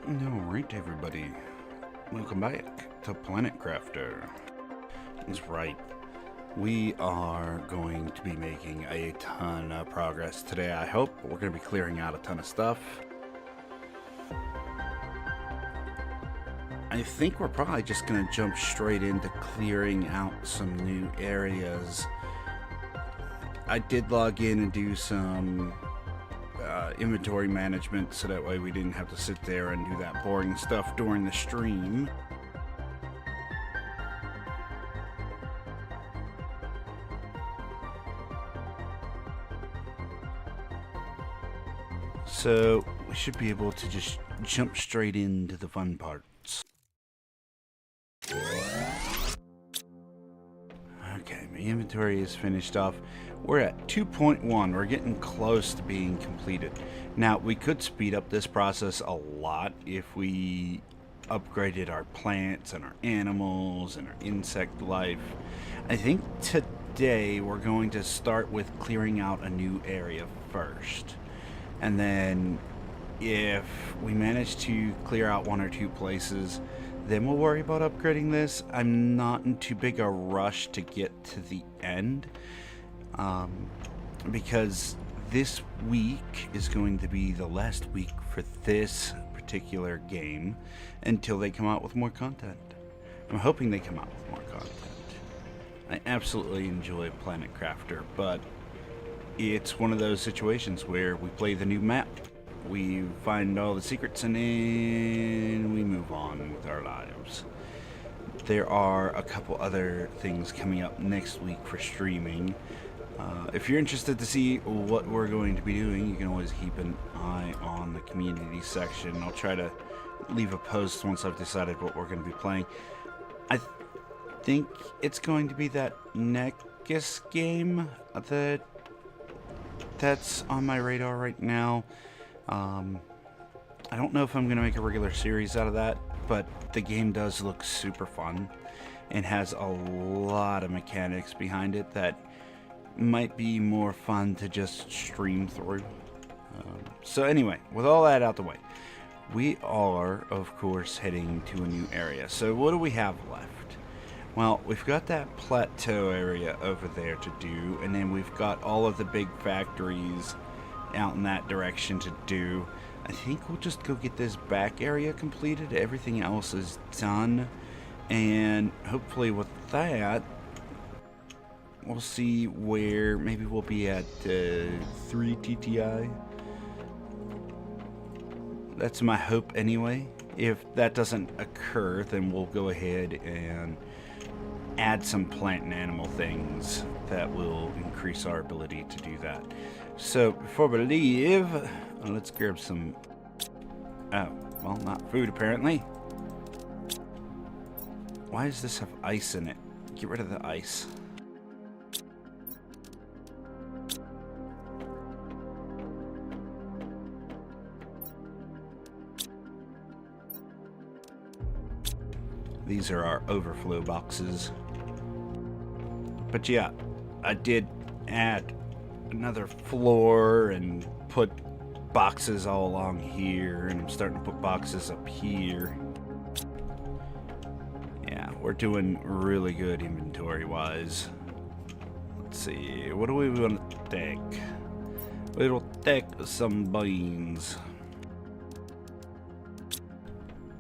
Alright everybody, welcome back to Planet Crafter. That's right, we are going to be making a ton of progress today. I hope we're going to be clearing out a ton of stuff. I think we're probably just going to jump straight into clearing out some new areas. I did log in and do some inventory management so that way we didn't have to sit there and do that boring stuff during the stream. So we should be able to just jump straight into the fun parts. Okay, my inventory is finished off. We're at 2.1. We're getting close to being completed. Now, we could speed up this process a lot if we upgraded our plants and our animals and our insect life. I think today we're going to start with clearing out a new area first. And then if we manage to clear out one or two places, then we'll worry about upgrading this. I'm not in too big a rush to get to the end. Because this week is going to be the last week for this particular game until they come out with more content. I'm hoping they come out with more content. I absolutely enjoy Planet Crafter, but it's one of those situations where we play the new map, we find all the secrets, and then we move on with our lives. There are a couple other things coming up next week for streaming. If you're interested to see what we're going to be doing, you can always keep an eye on the community section. I'll try to leave a post once I've decided what we're going to be playing. I think it's going to be that Necus game that's on my radar right now. I don't know if I'm going to make a regular series out of that, but the game does look super fun and has a lot of mechanics behind it that might be more fun to just stream through. So anyway, with all that out the way, we are, of course, heading to a new area. So what do we have left? Well, we've got that plateau area over there to do, and then we've got all of the big factories out in that direction to do. I think we'll just go get this back area completed. Everything else is done, and hopefully with that we'll see where maybe we'll be at 3 TTI. That's my hope anyway. If that doesn't occur, then we'll go ahead and add some plant and animal things that will increase our ability to do that. So before we leave, let's grab some, well, not food apparently. Why does this have ice in it? Get rid of the ice. These are our overflow boxes. But yeah, I did add another floor and put boxes all along here, and I'm starting to put boxes up here. Yeah, we're doing really good inventory wise. Let's see, what do we want to take? We'll take some beans.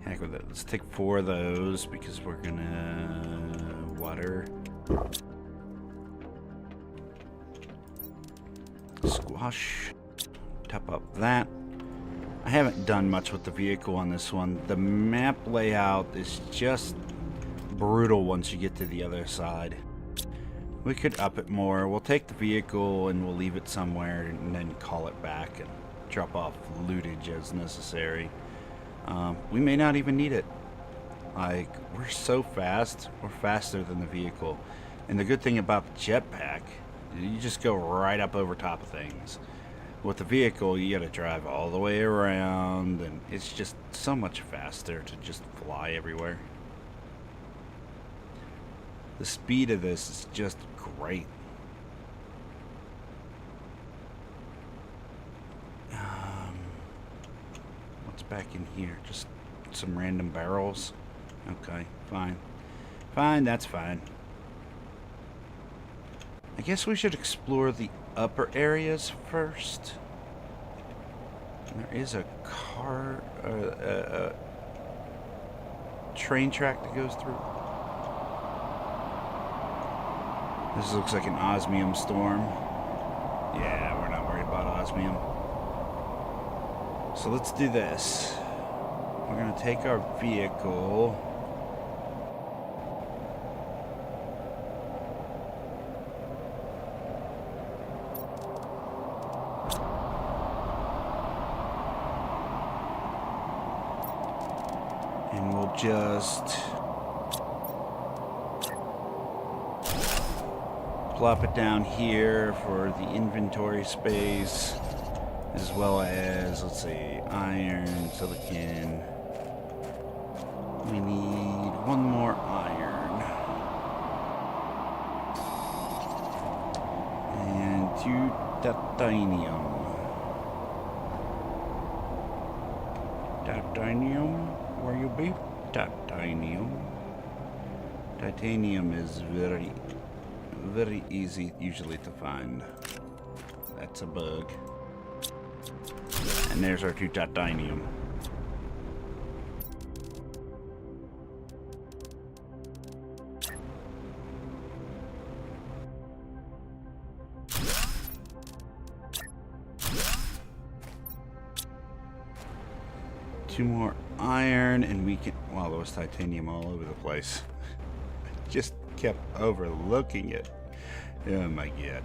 Heck with it. Let's take 4 of those because we're gonna water. Squash. Top up that. I haven't done much with the vehicle on this one. The map layout is just brutal once you get to the other side. We could up it more. We'll take the vehicle and we'll leave it somewhere and then call it back and drop off lootage as necessary. We may not even need it. Like, we're so fast. We're faster than the vehicle. And the good thing about the jetpack, you just go right up over top of things. With the vehicle, you gotta drive all the way around, and it's just so much faster to just fly everywhere. The speed of this is just great. back in here? Just some random barrels? Okay, fine. Fine, that's fine. I guess we should explore the upper areas first. There is a car, train track that goes through. This looks like an osmium storm. Yeah, we're not worried about osmium. So let's do this. We're going to take our vehicle. And we'll just plop it down here for the inventory space, as well as, let's see, iron, silicon. We need one more iron. And 2 titanium. Titanium? Where you be? Titanium. Titanium is very easy usually to find. That's a bug. And there's our 2 titanium. Two more iron, and we can... Wow, there was titanium all over the place. I just kept overlooking it. Oh my god.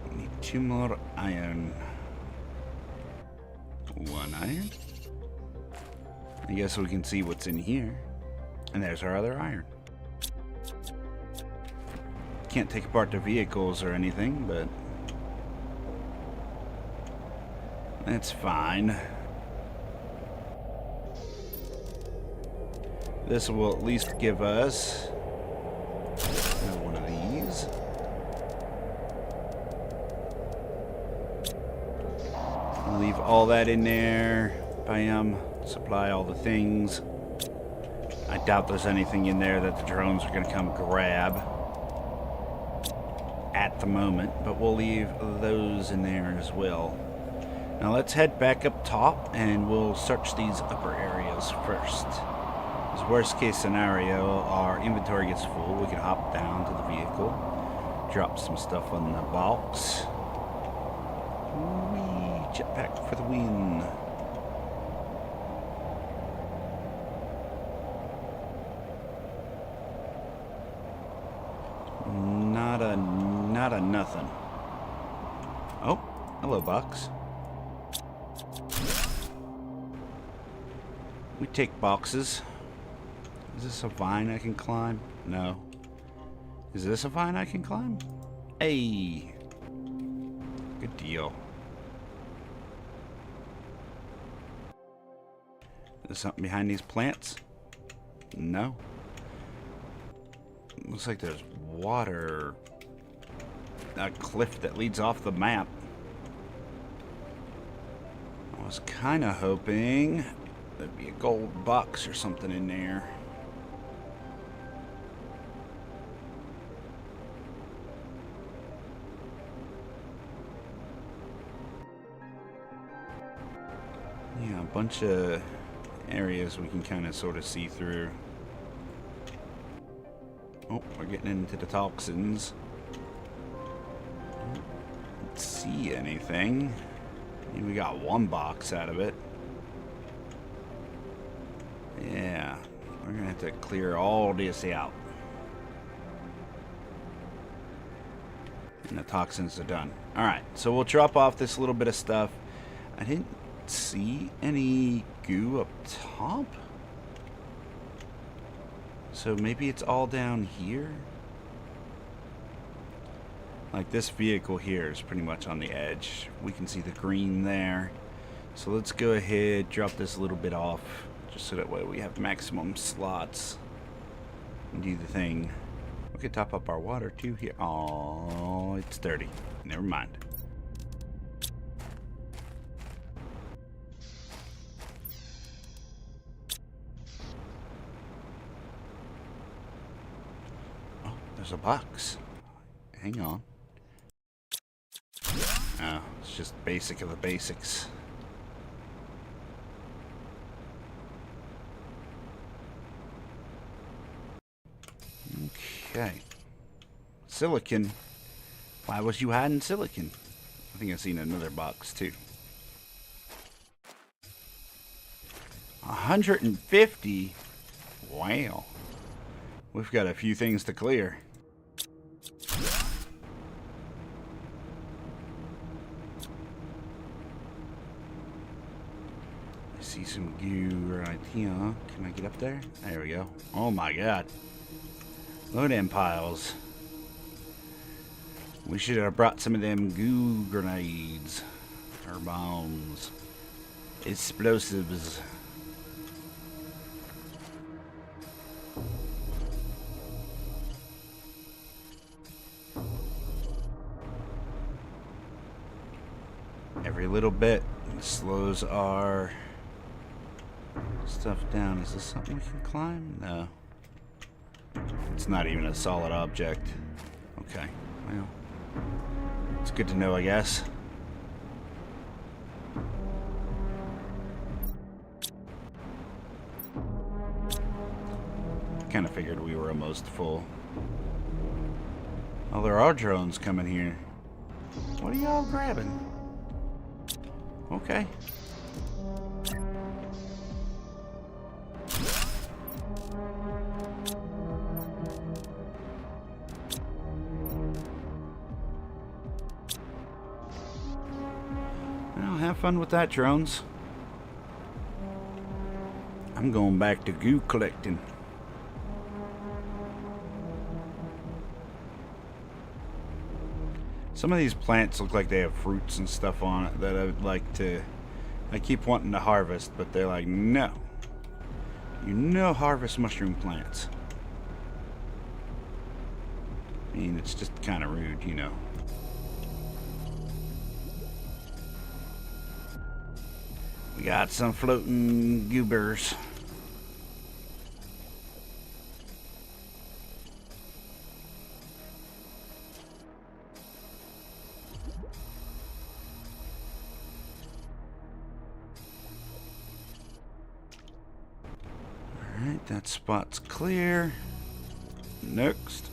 We need 2 more iron. 1 iron? I guess we can see what's in here. And there's our other iron. Can't take apart the vehicles or anything, but... that's fine. This will at least give us one of these. I'll leave all that in there. Bam. Supply all the things. I doubt there's anything in there that the drones are going to come grab at the moment, but we'll leave those in there as well. Now let's head back up top and we'll search these upper areas first. As worst case scenario, our inventory gets full, we can hop down to the vehicle, drop some stuff on the box. Whee, jetpack for the win. Not a nothing. Oh, hello box. We take boxes. Is this a vine I can climb? No. Is this a vine I can climb? Hey. Good deal. There's something behind these plants? No. Looks like there's water. A cliff that leads off the map. I was kind of hoping there'd be a gold box or something in there. Yeah, a bunch of areas we can kind of sort of see through. Oh, we're getting into the toxins. Don't see anything. Maybe we got 1 box out of it. Yeah, we're gonna have to clear all this out. And the toxins are done. Alright, so we'll drop off this little bit of stuff. I didn't see any goo up top. So maybe it's all down here? Like this vehicle here is pretty much on the edge. We can see the green there. So let's go ahead, drop this a little bit off, just so that way we have maximum slots and do the thing. We can top up our water too here. Oh, it's dirty. Never mind. There's a box. Hang on. Oh, it's just basic of the basics. Okay. Silicon. Why was you hiding silicon? I think I've seen another box too. 150? Wow. We've got a few things to clear. I see some goo right here. Can I get up there? There we go. Oh my god. Look at them piles. We should have brought some of them goo grenades. Or bombs. Explosives. Every little bit slows our stuff down. Is this something we can climb? No. It's not even a solid object. Okay, well, it's good to know, I guess. Kind of figured we were almost full. Oh, there are drones coming here. What are y'all grabbing? Okay. Well, have fun with that, drones. I'm going back to goo collecting. Some of these plants look like they have fruits and stuff on it that I would like to... I keep wanting to harvest, but they're like, no. You no harvest mushroom plants. I mean, it's just kind of rude, you know. We got some floating goobers. Alright, that spot's clear. Next.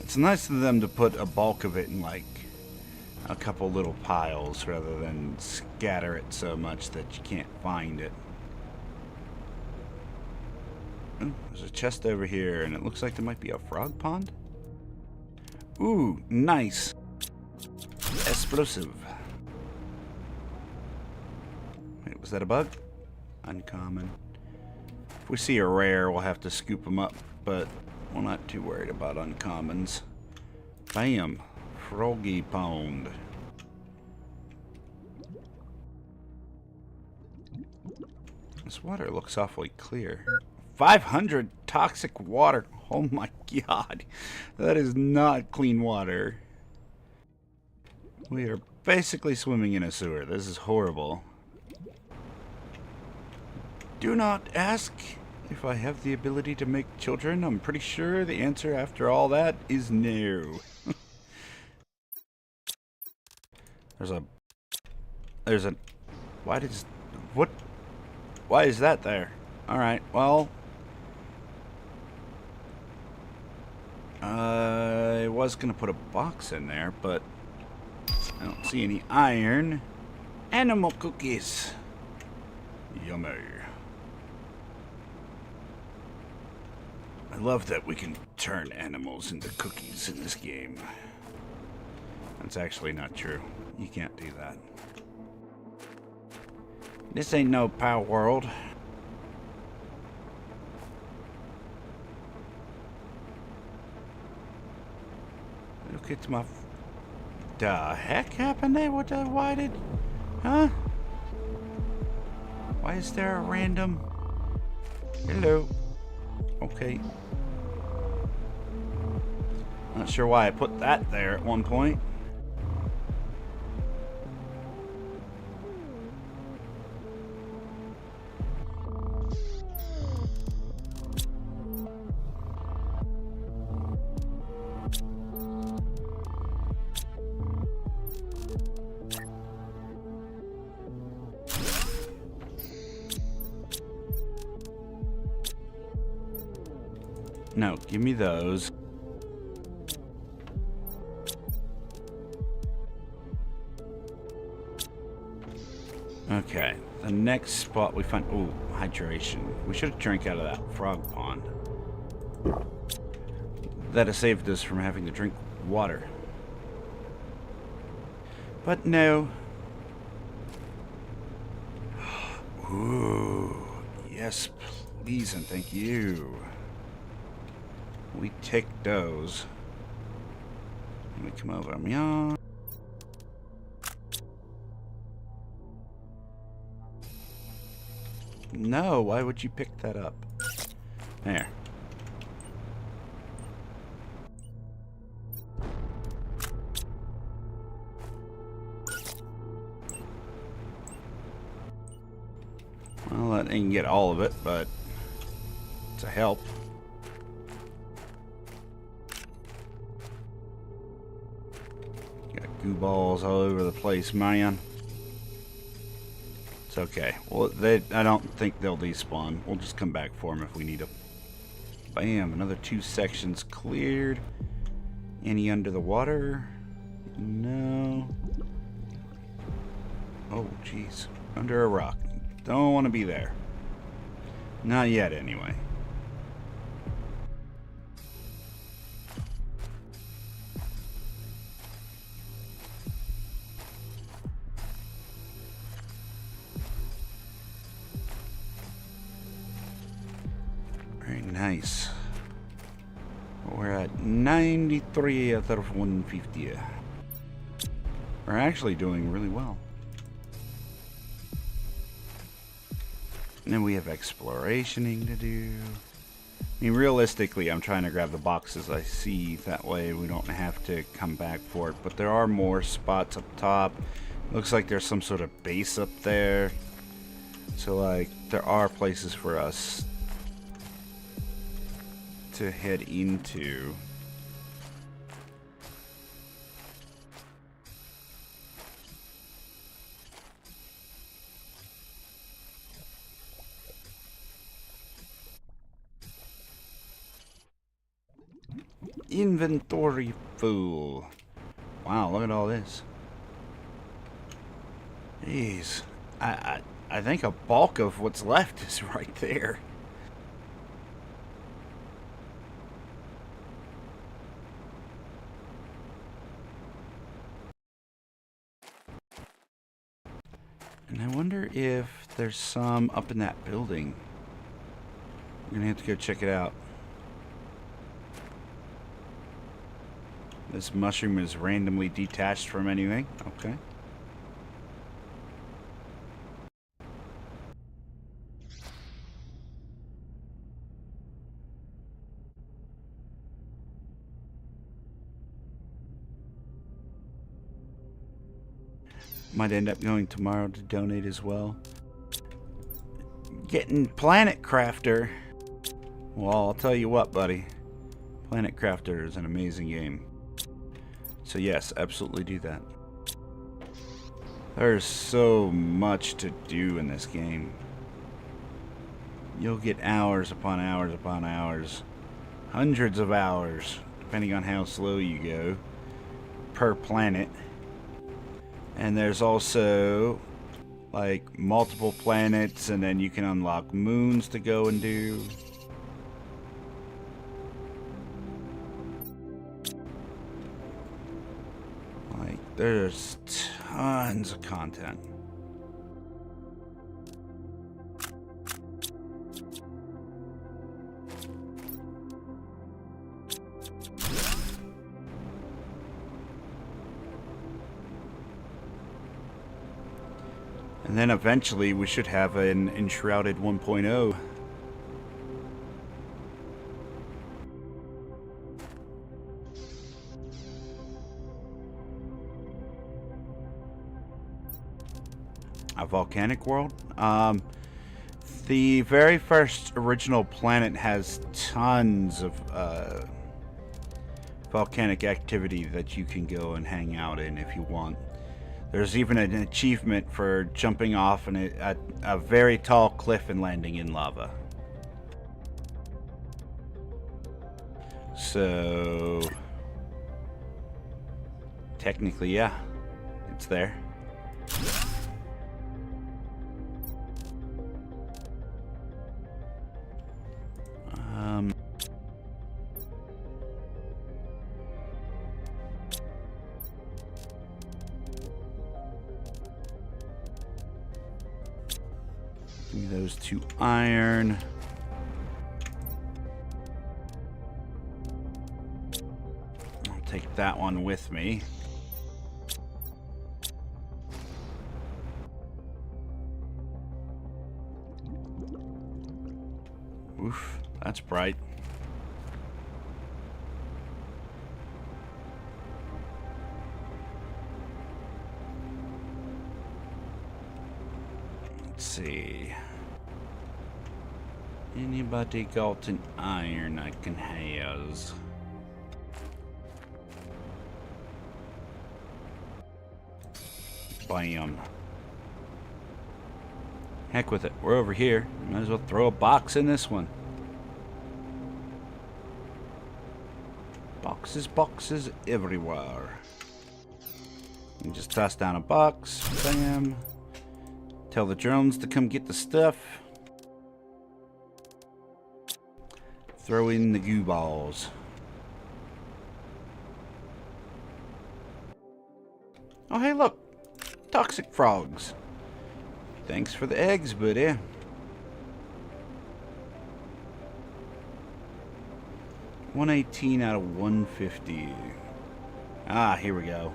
It's nice of them to put a bulk of it in like a couple little piles rather than scatter it so much that you can't find it. Oh, there's a chest over here and it looks like there might be a frog pond. Ooh, nice. Explosive. Wait, was that a bug? Uncommon. If we see a rare, we'll have to scoop them up, but we're not too worried about uncommons. Bam. Froggy pond. This water looks awfully clear. 500 toxic water. Oh my god. That is not clean water. We are basically swimming in a sewer. This is horrible. Do not ask if I have the ability to make children. I'm pretty sure the answer after all that is no. Why is that there? Alright, well. I was gonna put a box in there, but I don't see any iron. Animal cookies. Yummy. I love that we can turn animals into cookies in this game. That's actually not true. You can't do that. This ain't no Power World. Look at my... The heck happened there? Why did... Huh? Why is there a random... Hello. Okay. Not sure why I put that there at one point. No, give me those. Okay, the next spot we find... Oh, hydration. We should have drank out of that frog pond. That has saved us from having to drink water. But no. Ooh, yes, please and thank you. We take those. And we come over. Meow. No, why would you pick that up? There. Well, I didn't get all of it, but it's a help. Got goo balls all over the place, man. It's okay. Well, I don't think they'll despawn. We'll just come back for them if we need them. Bam, another 2 sections cleared. Any under the water? No. Oh, jeez. Under a rock. Don't want to be there. Not yet, anyway. Very nice. We're at 93 out of 150. We're actually doing really well. And then we have explorationing to do. I mean, realistically, I'm trying to grab the boxes I see. That way we don't have to come back for it. But there are more spots up top. Looks like there's some sort of base up there. So, like, there are places for us to head into. Inventory full. Wow, look at all this. Jeez. I think a bulk of what's left is right there. And I wonder if there's some up in that building. We're gonna have to go check it out. This mushroom is randomly detached from anything. Okay. Might end up going tomorrow to donate as well. Getting Planet Crafter. Well, I'll tell you what, buddy. Planet Crafter is an amazing game. So yes, absolutely do that. There's so much to do in this game. You'll get hours upon hours upon hours. Hundreds of hours, depending on how slow you go, per planet. And there's also, like, multiple planets, and then you can unlock moons to go and do. There's tons of content. And then eventually we should have an Enshrouded 1.0. A volcanic world? The very first original planet has tons of volcanic activity that you can go and hang out in if you want. There's even an achievement for jumping off a very tall cliff and landing in lava. So technically, yeah, it's there. Give me those 2 iron. I'll take that one with me. Oof, that's bright. Let's see. Anybody got an iron I can have? Bam. Heck with it. We're over here. Might as well throw a box in this one. Boxes, boxes everywhere. And just toss down a box. Bam. Tell the drones to come get the stuff. Throw in the goo balls. Oh, hey, look. Toxic frogs. Thanks for the eggs, buddy. $118 out of $150. Ah, here we go.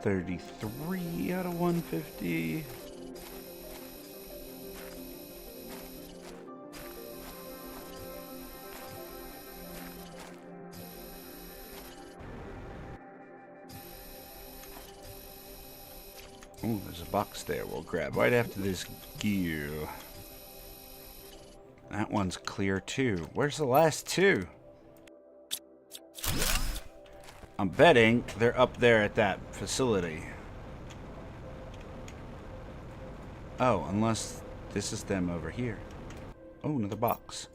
$33 out of $150. Oh, there's a box there we'll grab right after this gear. That one's clear too. Where's the last 2? I'm betting they're up there at that facility. Oh, unless this is them over here. Oh, another box.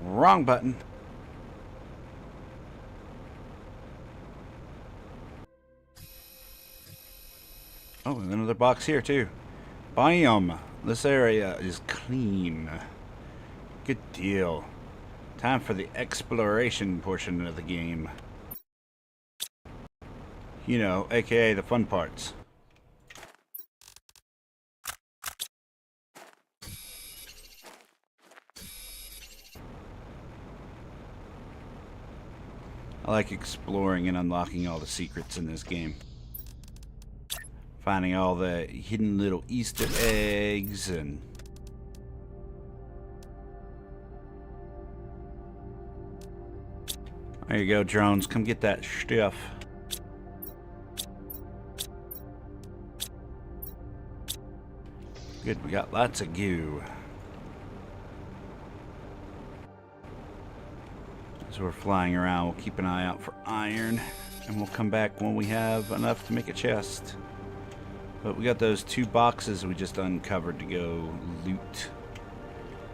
Wrong button. Oh, and another box here too. Bam! This area is clean. Good deal. Time for the exploration portion of the game. You know, aka the fun parts. I like exploring and unlocking all the secrets in this game. Finding all the hidden little Easter eggs and... There you go, drones. Come get that stuff. Good, we got lots of goo. As we're flying around, we'll keep an eye out for iron. And we'll come back when we have enough to make a chest. But we got those 2 boxes we just uncovered to go loot.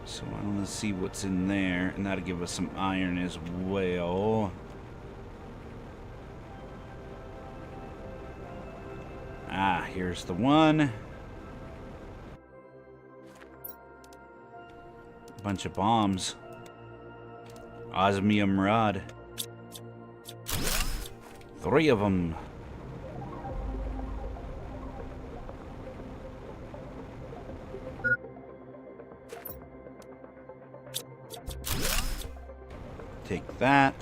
So I want to see what's in there, and that'll give us some iron as well. Ah, here's the one. Bunch of bombs. Osmium rod. 3 of them. Take that.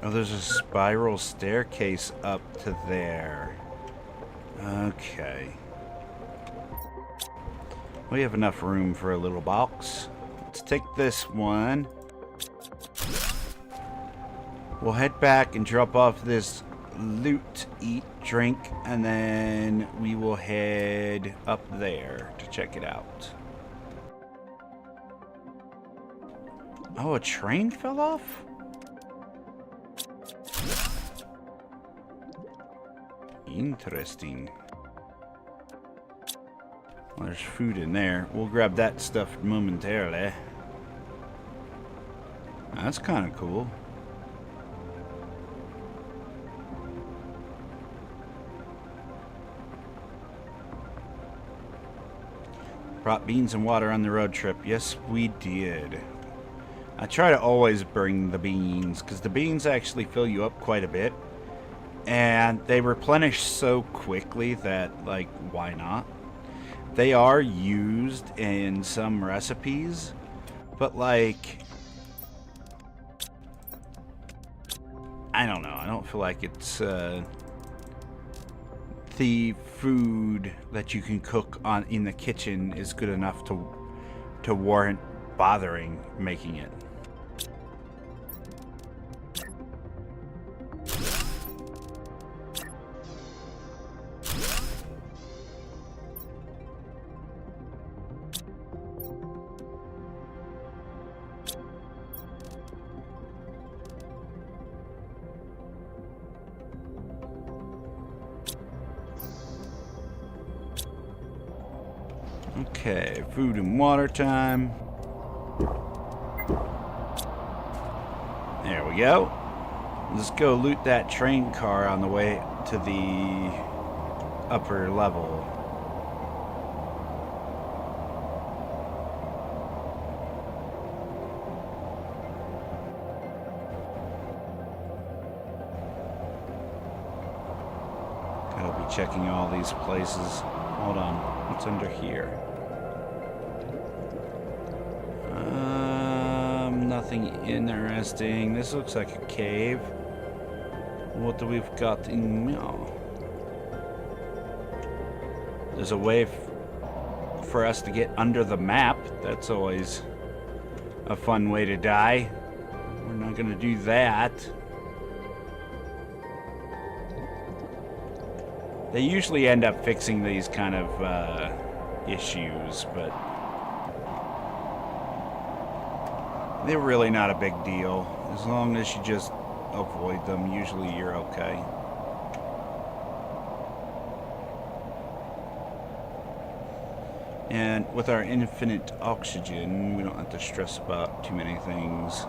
Oh, there's a spiral staircase up to there. Okay. We have enough room for a little box. Let's take this one. We'll head back and drop off this loot, eat, drink, and then we will head up there to check it out. Oh, a train fell off? Interesting. Well, there's food in there. We'll grab that stuff momentarily. That's kind of cool. Brought beans and water on the road trip. Yes, we did. I try to always bring the beans, because the beans actually fill you up quite a bit. And they replenish so quickly that, like, why not? They are used in some recipes, but, like, I don't know. I don't feel like it's the food that you can cook in the kitchen is good enough to warrant bothering making it. Okay, food and water time. There we go. Let's go loot that train car on the way to the upper level. Gotta be checking all these places. Hold on, what's under here? Nothing interesting. This looks like a cave. What do we've got in? No. There's a way for us to get under the map. That's always a fun way to die. We're not gonna do that. They usually end up fixing these kind of issues, but they're really not a big deal. As long as you just avoid them, usually you're okay. And with our infinite oxygen, we don't have to stress about too many things.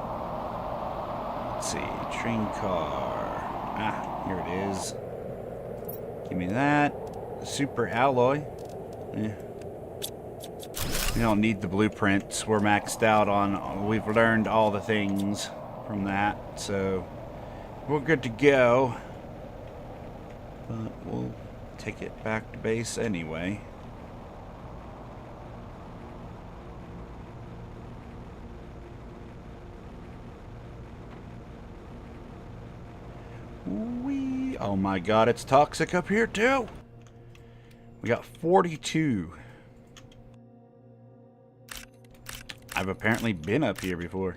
Let's see, train car. Ah, here it is. Give me that. Super alloy. Yeah. We don't need the blueprints. We're maxed out on... We've learned all the things from that, so we're good to go. But we'll take it back to base anyway. Whee! Oh my god, it's toxic up here too! We got 42. I've apparently been up here before.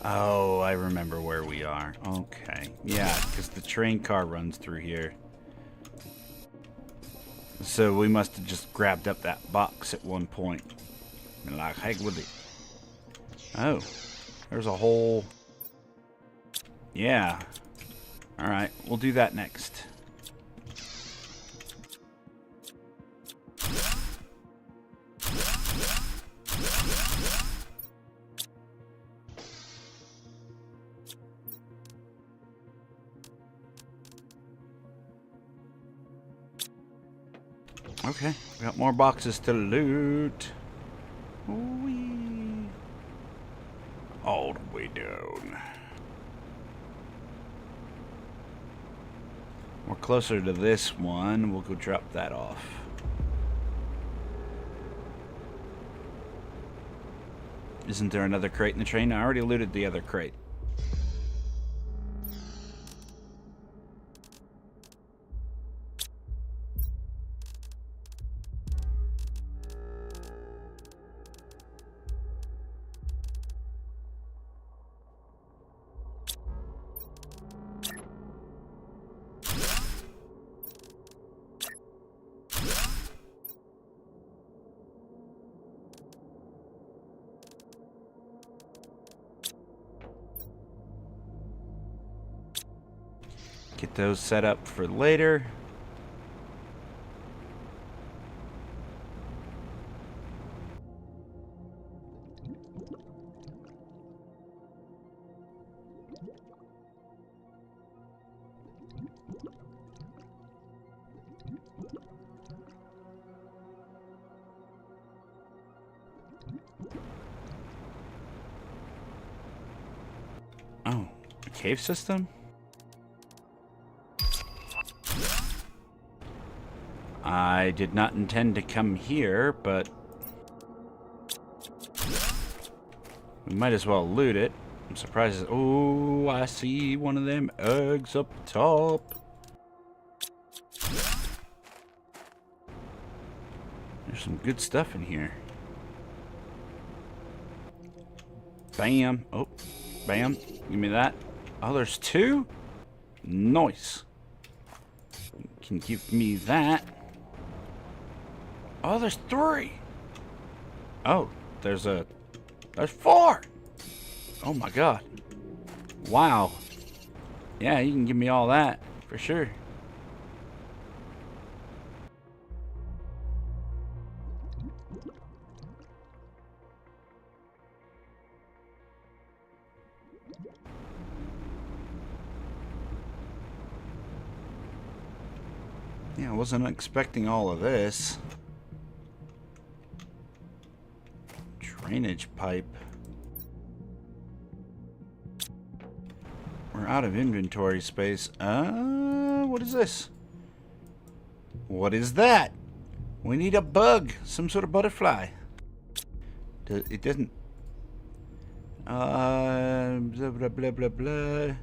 Oh, I remember where we are. Okay. Yeah, because the train car runs through here. So we must have just grabbed up that box at one point. And like, heck with it. Oh. There's a whole... Yeah. Alright, we'll do that next. Okay, we got more boxes to loot. Whee. All the way down. We're closer to this one. We'll go drop that off. Isn't there another crate in the train? I already looted the other crate. Get those set up for later. Oh, a cave system? I did not intend to come here, but we might as well loot it. I'm surprised. Oh, I see one of them eggs up top. There's some good stuff in here. Bam. Oh, bam. Give me that. Oh, there's two? Nice. You can give me that. Oh, there's three. Oh, there's four. Oh my god. Wow. Yeah, you can give me all that for sure. Yeah, I wasn't expecting all of this. Drainage pipe. We're out of inventory space. What is this? What is that? We need a bug. Some sort of butterfly. It doesn't... blah, blah, blah, blah, blah.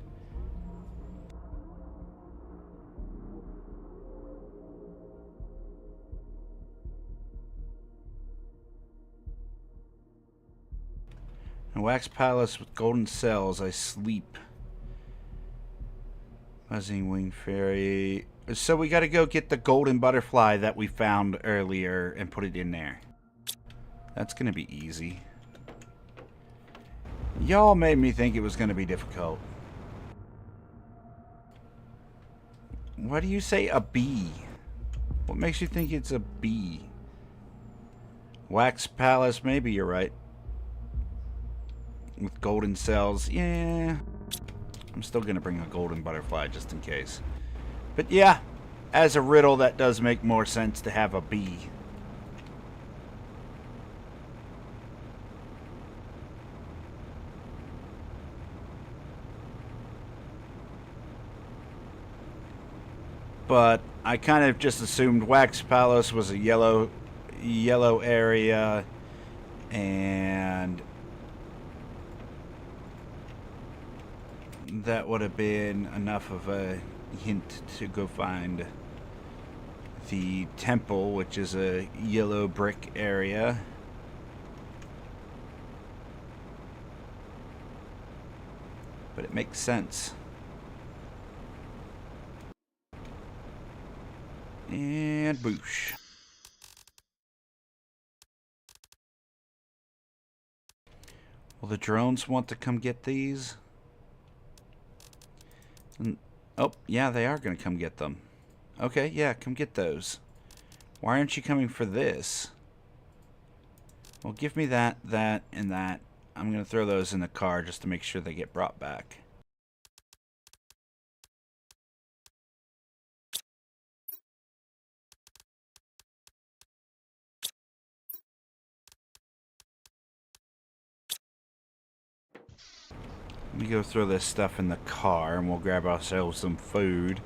A wax palace with golden cells. I sleep. Buzzing wing fairy. So we gotta go get the golden butterfly that we found earlier and put it in there. That's gonna be easy. Y'all made me think it was gonna be difficult. Why do you say a bee? What makes you think it's a bee? Wax palace, maybe you're right. With golden cells, yeah. I'm still gonna bring a golden butterfly just in case. But yeah, as a riddle, that does make more sense to have a bee. But I kind of just assumed Wax Palace was a yellow area, and that would have been enough of a hint to go find the temple, which is a yellow brick area. But it makes sense. And boosh. Will the drones want to come get these? Oh, yeah, they are going to come get them. Okay, yeah, come get those. Why aren't you coming for this? Well, give me that, that, and that. I'm going to throw those in the car just to make sure they get brought back. Let me go throw this stuff in the car and we'll grab ourselves some food.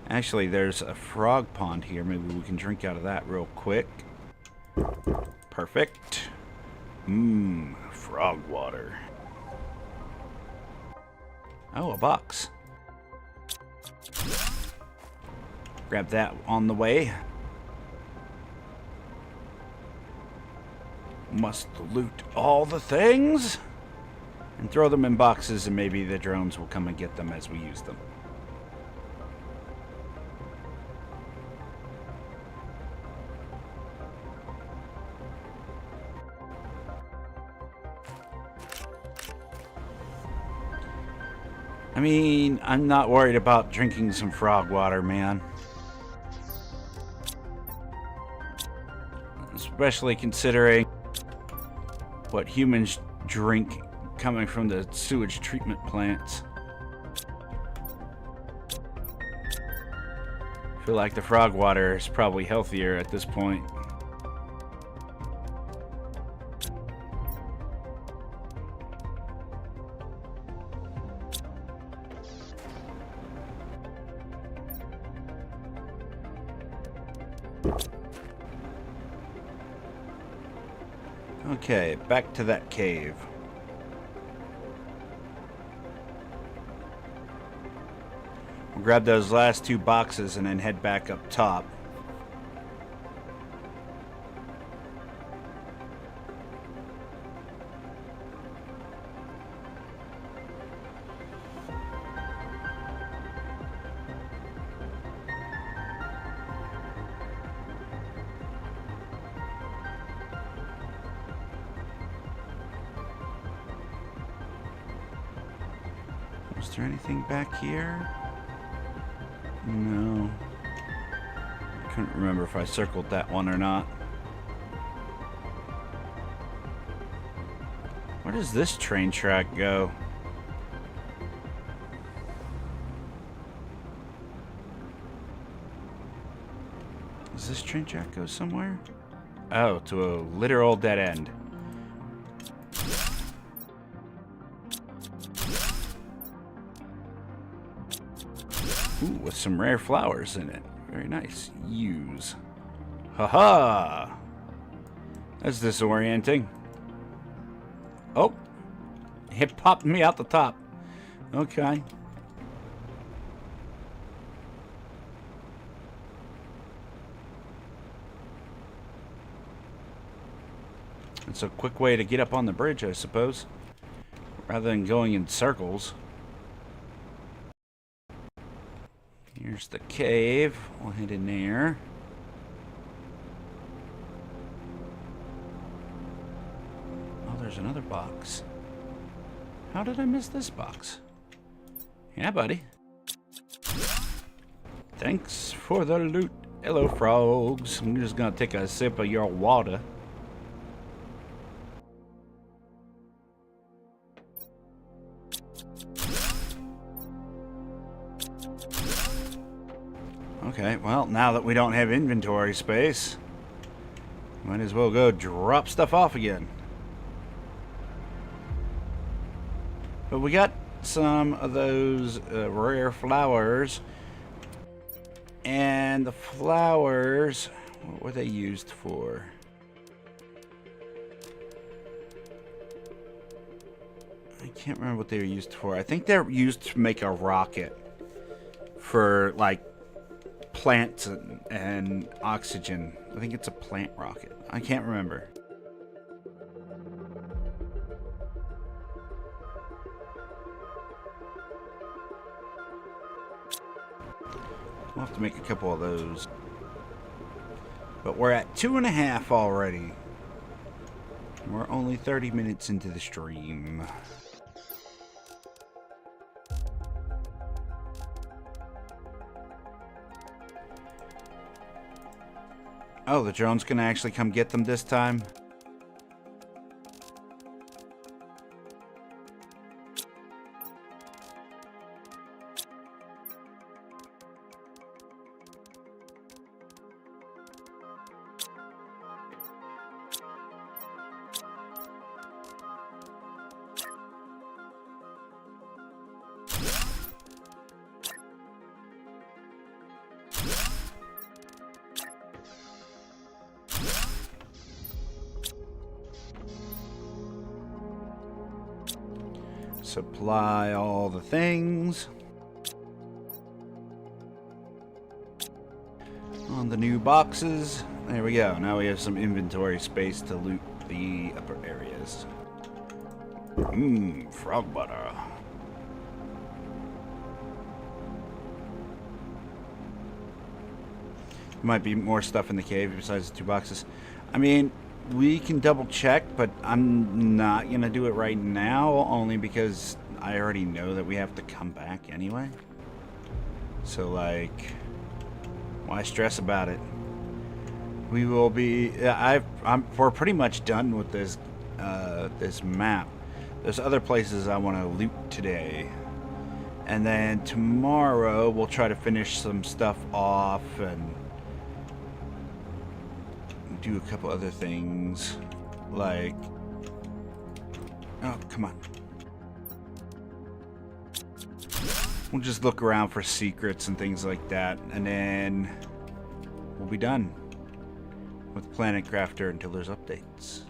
Actually, there's a frog pond here. Maybe we can drink out of that real quick. Perfect. Mmm, frog water. Oh, a box. Grab that on the way. Must loot all the things. And throw them in boxes and maybe the drones will come and get them as we use them. I mean, I'm not worried about drinking some frog water, man. Especially considering what humans drink coming from the sewage treatment plants. I feel like the frog water is probably healthier at this point. Okay, back to that cave. We'll grab those last 2 boxes and then head back up top. Was there anything back here? No. I couldn't remember if I circled that one or not. Where does this train track go? Does this train track go somewhere? Oh, to a literal dead end. Ooh, with some rare flowers in it. Very nice. Use. Haha! That's disorienting. Oh! It popped me out the top. Okay. It's a quick way to get up on the bridge, I suppose. Rather than going in circles. Here's the cave. We'll head in there. Oh, there's another box. How did I miss this box? Yeah, buddy. Thanks for the loot. Hello, frogs. I'm just gonna take a sip of your water. Okay, well, now that we don't have inventory space, might as well go drop stuff off again. But we got some of those rare flowers. And the flowers, what were they used for? I can't remember what they were used for. I think they're used to make a rocket for, like, plants and oxygen. I think it's a plant rocket. I can't remember. We'll have to make a couple of those. But we're at 2.5 already. We're only 30 minutes into the stream. Oh, the drone's gonna actually come get them this time? Supply all the things. On the new boxes. There we go. Now we have some inventory space to loot the upper areas. Frog butter. Might be more stuff in the cave besides the 2 boxes. I mean, We can double check, but I'm not gonna do it right now, only because I already know that we have to come back anyway. So, like, why stress about it? We will be. We're pretty much done with this this map. There's other places I want to loot today, and then tomorrow we'll try to finish some stuff off and do a couple other things, like, oh, come on. We'll just look around for secrets and things like that, and then we'll be done with Planet Crafter until there's updates.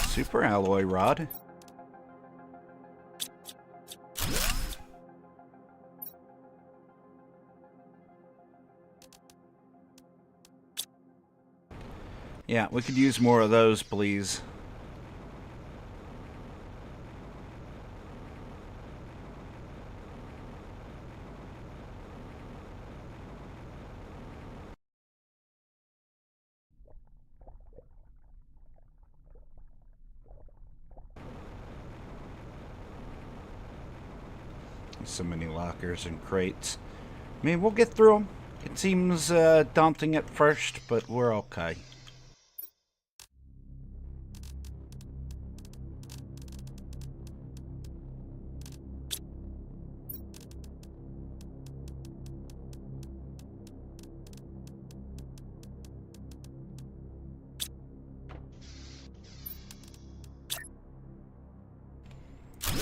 Super alloy rod. Yeah, we could use more of those, please. So many lockers and crates. I mean, we'll get through them. It seems daunting at first, but we're okay.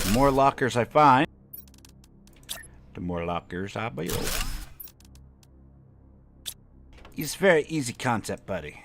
The more lockers I find, the more lockers I build. It's a very easy concept, buddy.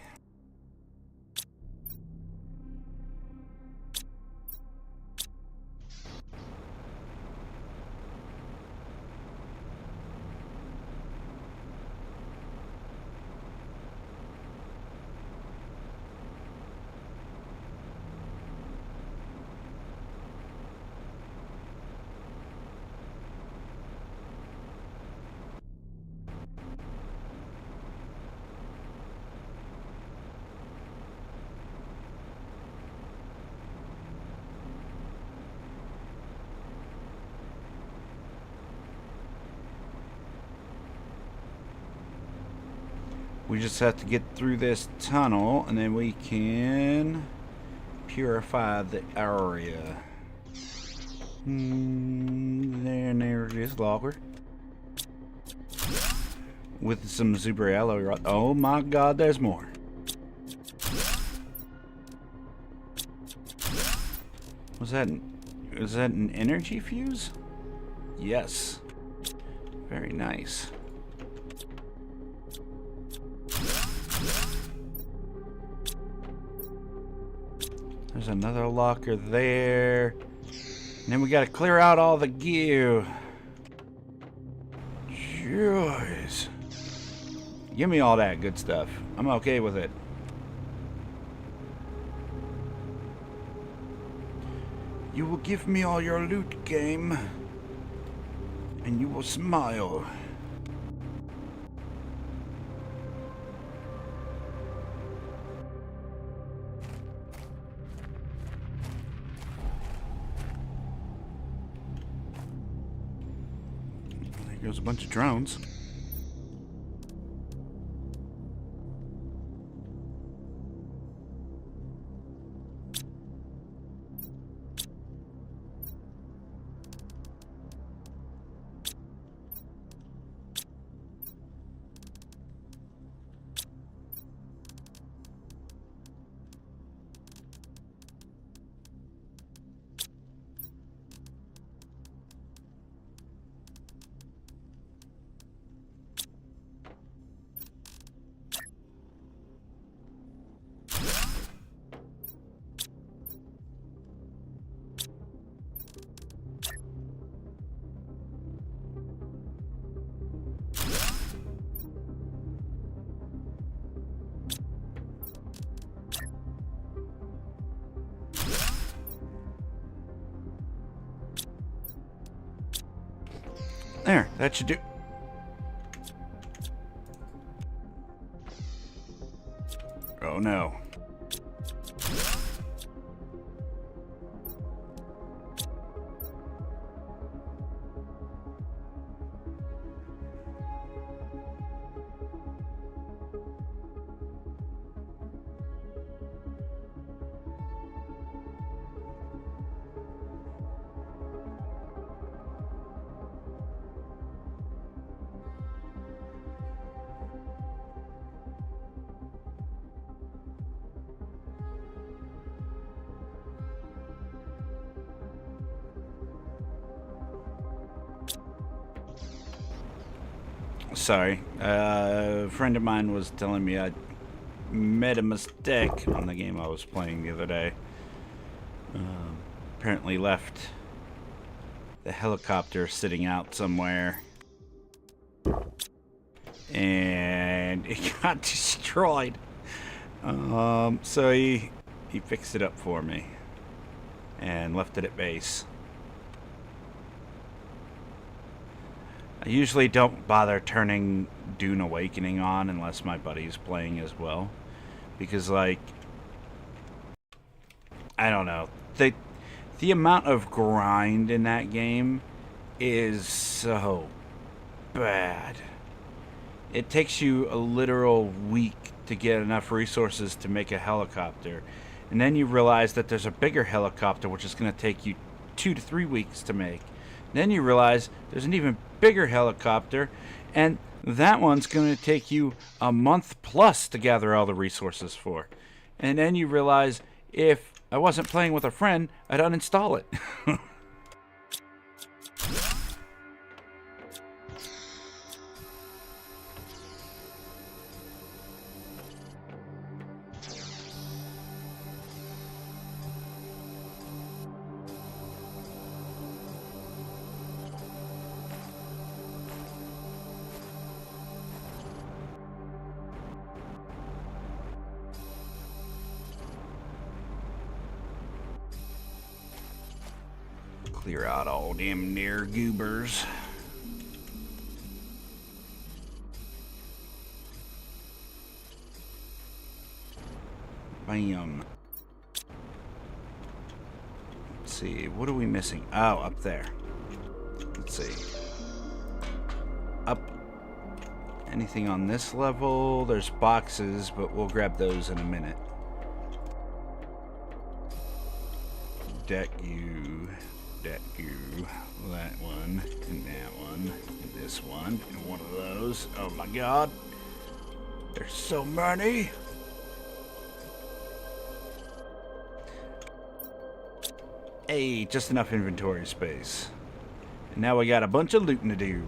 We just have to get through this tunnel, and then we can purify the area. There it is, logger. With some super alloy rod. Oh my god, there's more. Was that an energy fuse? Yes. Very nice. There's another locker there. And then we gotta clear out all the gear. Jeez. Give me all that good stuff. I'm okay with it. You will give me all your loot, game. And you will smile. There's a bunch of drones. There, that should do. Oh no. Sorry, a friend of mine was telling me I made a mistake on the game I was playing the other day. Apparently left the helicopter sitting out somewhere, and it got destroyed. So he fixed it up for me and left it at base. I usually don't bother turning Dune Awakening on unless my buddy's playing as well. Because, like, I don't know. The amount of grind in that game is so bad. It takes you a literal week to get enough resources to make a helicopter. And then you realize that there's a bigger helicopter which is going to take you 2 to 3 weeks to make. Then you realize there's an even bigger helicopter, and that one's going to take you a month plus to gather all the resources for. And then you realize if I wasn't playing with a friend, I'd uninstall it. Clear out all them near goobers. Bam. Let's see, what are we missing? Oh, up there. Let's see. Up. Anything on this level? There's boxes, but we'll grab those in a minute. Deck you. That you, that one, and that one, and this one, and one of those. Oh my god. There's so many. Hey, just enough inventory space. And now we got a bunch of looting to do.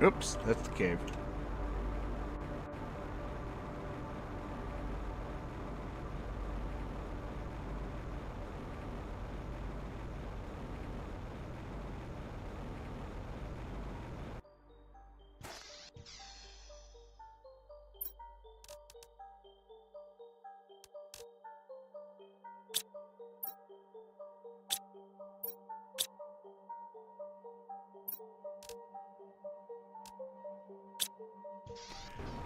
Oops, that's the cave.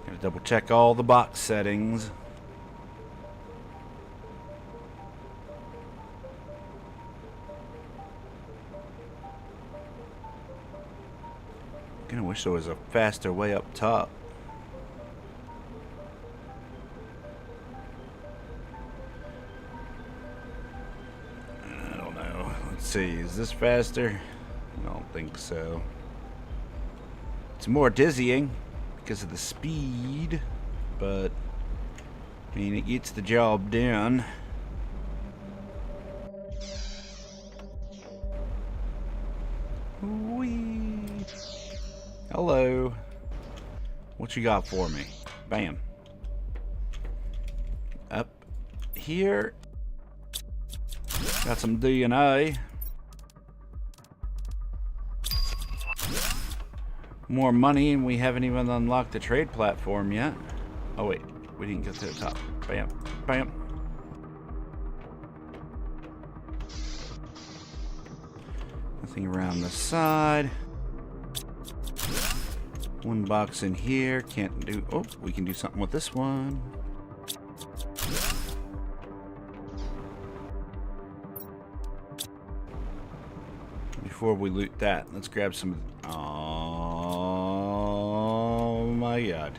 Gotta double check all the box settings. Kinda wish there was a faster way up top. I don't know. Let's see, is this faster? I don't think so. It's more dizzying because of the speed, but I mean, it gets the job done. Whee. Hello. What you got for me? Bam. Up here. Got some DNA. more money, and we haven't even unlocked the trade platform yet. Oh wait, we didn't get to the top. Bam, bam. Nothing around the side. One box in here. Can't do... Oh, we can do something with this one. Before we loot that, let's grab some... Oh my god.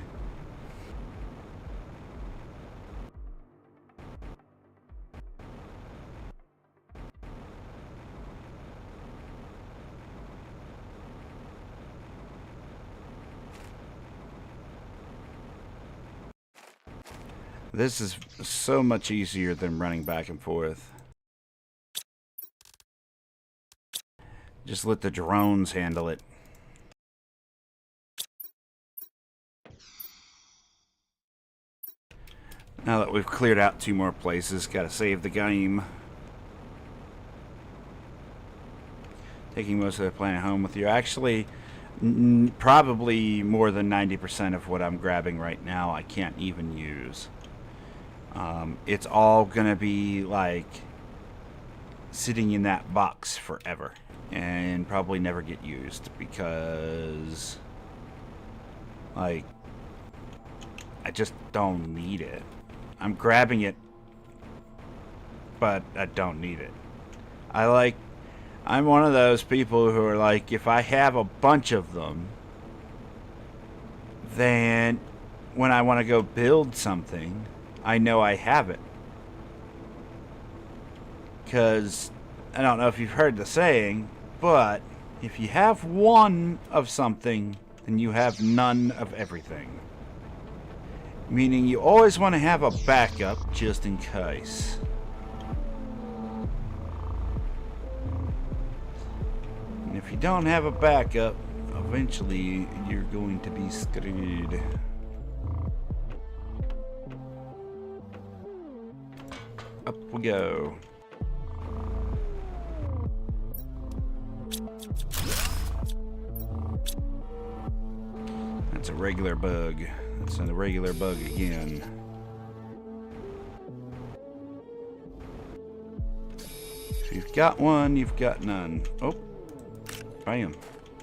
This is so much easier than running back and forth. Just let the drones handle it. Now that we've cleared out 2 more places, gotta save the game. Taking most of the planet home with you. Actually, probably more than 90% of what I'm grabbing right now I can't even use. It's all gonna be like sitting in that box forever and probably never get used because like I just don't need it. I'm grabbing it, but I don't need it. I'm one of those people who are like, if I have a bunch of them, then when I want to go build something, I know I have it. Because, I don't know if you've heard the saying, but if you have one of something, then you have none of everything. Meaning you always want to have a backup just in case. And if you don't have a backup, eventually you're going to be screwed. Up we go. That's a regular bug. That's a regular bug again. If you've got one, you've got none. Oh, bam.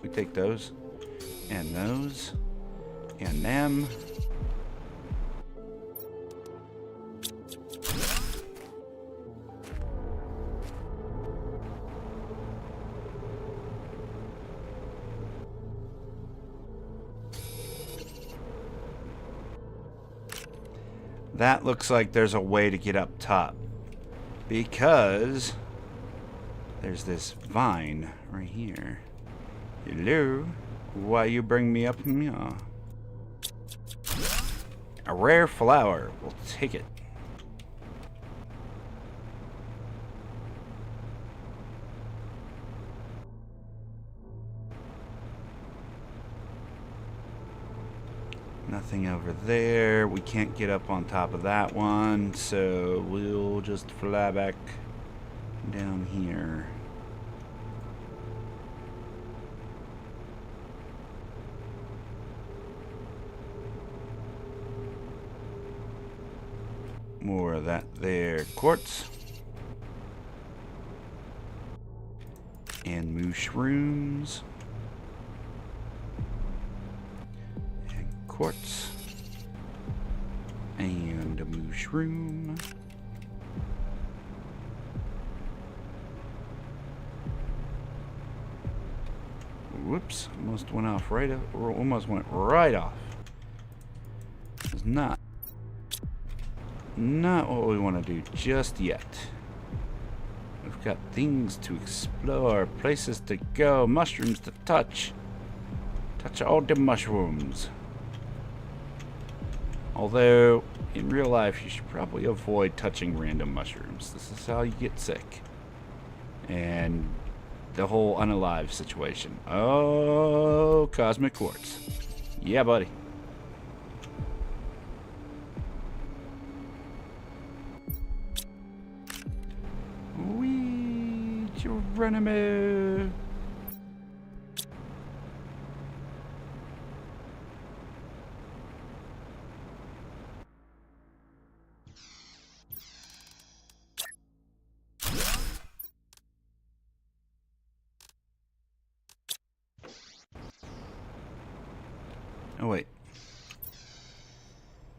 We take those, and those, and them. That looks like there's a way to get up top, because there's this vine right here. Hello? Why you bring me up here? A rare flower. We'll take it. Nothing over there. We can't get up on top of that one, so we'll just fly back down here. More of that there. Quartz. And mushrooms. Quartz and a mushroom. Whoops! Almost went off right up, or almost went right off. It's not what we want to do just yet. We've got things to explore, places to go, mushrooms to touch. Touch all the mushrooms. Although, in real life, you should probably avoid touching random mushrooms. This is how you get sick. And the whole unalive situation. Oh, cosmic quartz. Yeah, buddy. Wee, Geronimo. Oh, wait.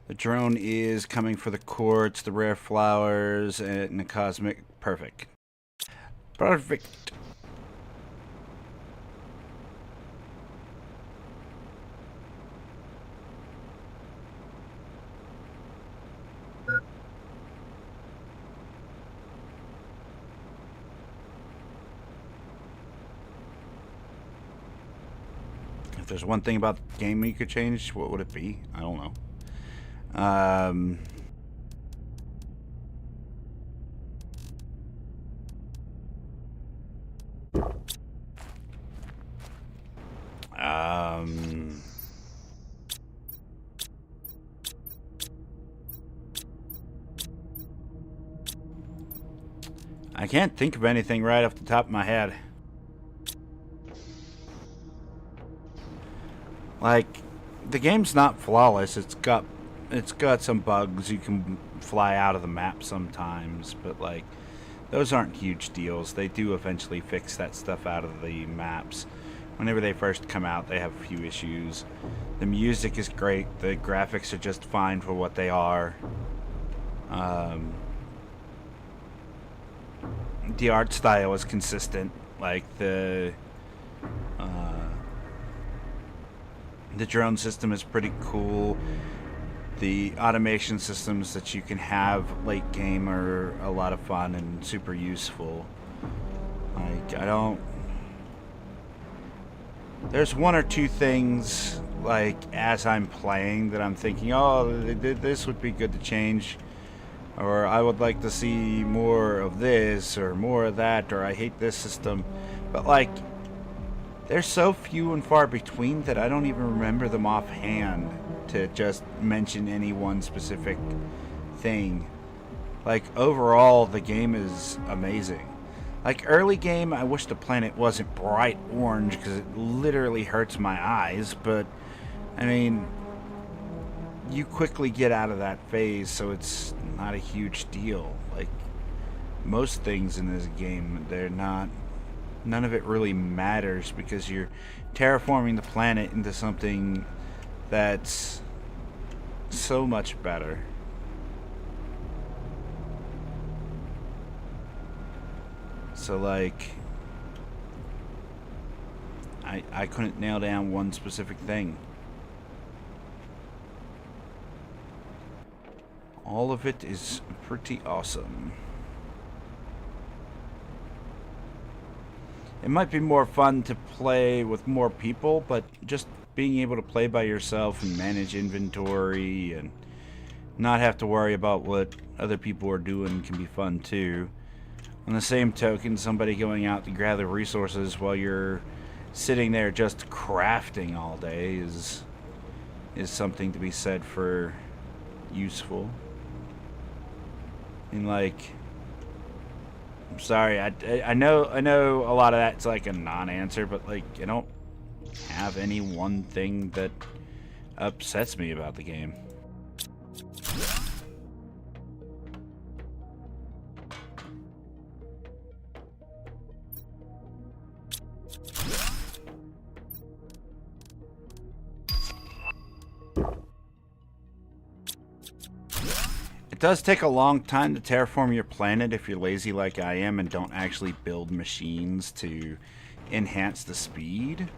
The drone is coming for the quartz, the rare flowers, and the cosmic. Perfect. Perfect. If there's one thing about the game you could change, what would it be? I don't know. I can't think of anything right off the top of my head. Like, the game's not flawless. It's got some bugs. You can fly out of the map sometimes, but like, those aren't huge deals. They do eventually fix that stuff out of the maps. Whenever they first come out, they have a few issues. The music is great. The graphics are just fine for what they are. The art style is consistent. Like the drone system is pretty cool. The automation systems that you can have late game are a lot of fun and super useful. Like, there's one or two things, like, as I'm playing that I'm thinking, oh, this would be good to change. Or I would like to see more of this or more of that, or I hate this system. But, like, they're so few and far between that I don't even remember them offhand to just mention any one specific thing. Like, overall, the game is amazing. Like, early game, I wish the planet wasn't bright orange because it literally hurts my eyes, but, I mean, you quickly get out of that phase, so it's not a huge deal. Like, most things in this game, none of it really matters because you're terraforming the planet into something that's so much better. So, like, I couldn't nail down one specific thing. All of it is pretty awesome. It might be more fun to play with more people, but just being able to play by yourself and manage inventory and not have to worry about what other people are doing can be fun too. On the same token, somebody going out to gather resources while you're sitting there just crafting all day is something to be said for useful. And like, I'm sorry, I know a lot of that's like a non-answer, but like, I don't have any one thing that upsets me about the game. It does take a long time to terraform your planet if you're lazy like I am and don't actually build machines to enhance the speed.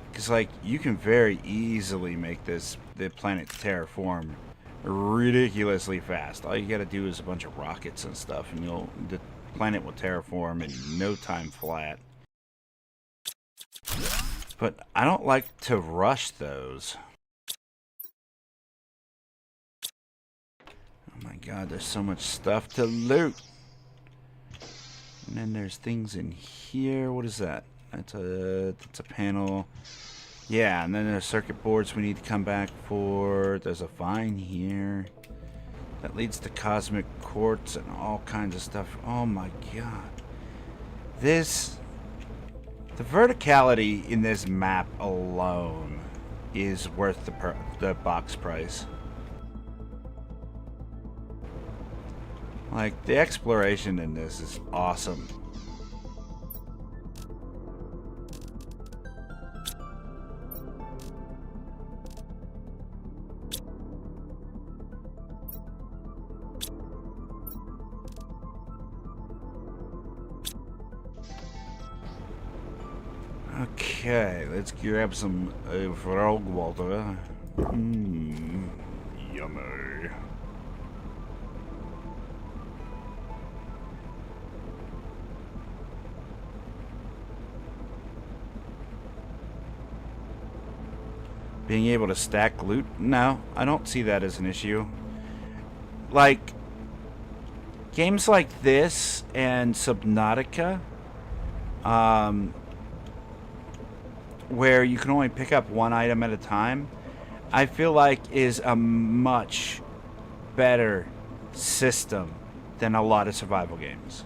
Because, like, you can very easily make the planet terraform ridiculously fast. All you gotta do is a bunch of rockets and stuff, and the planet will terraform in no time flat. But I don't like to rush those. Oh my god, there's so much stuff to loot. And then there's things in here. What is that? That's a panel. Yeah, and then there's circuit boards we need to come back for. There's a vine here that leads to cosmic quartz and all kinds of stuff. Oh my god. The verticality in this map alone is worth the box price. Like, the exploration in this is awesome. Okay, let's grab some frog water. Yummy. Being able to stack loot? No, I don't see that as an issue. Like, games like this and Subnautica, where you can only pick up one item at a time, I feel like is a much better system than a lot of survival games.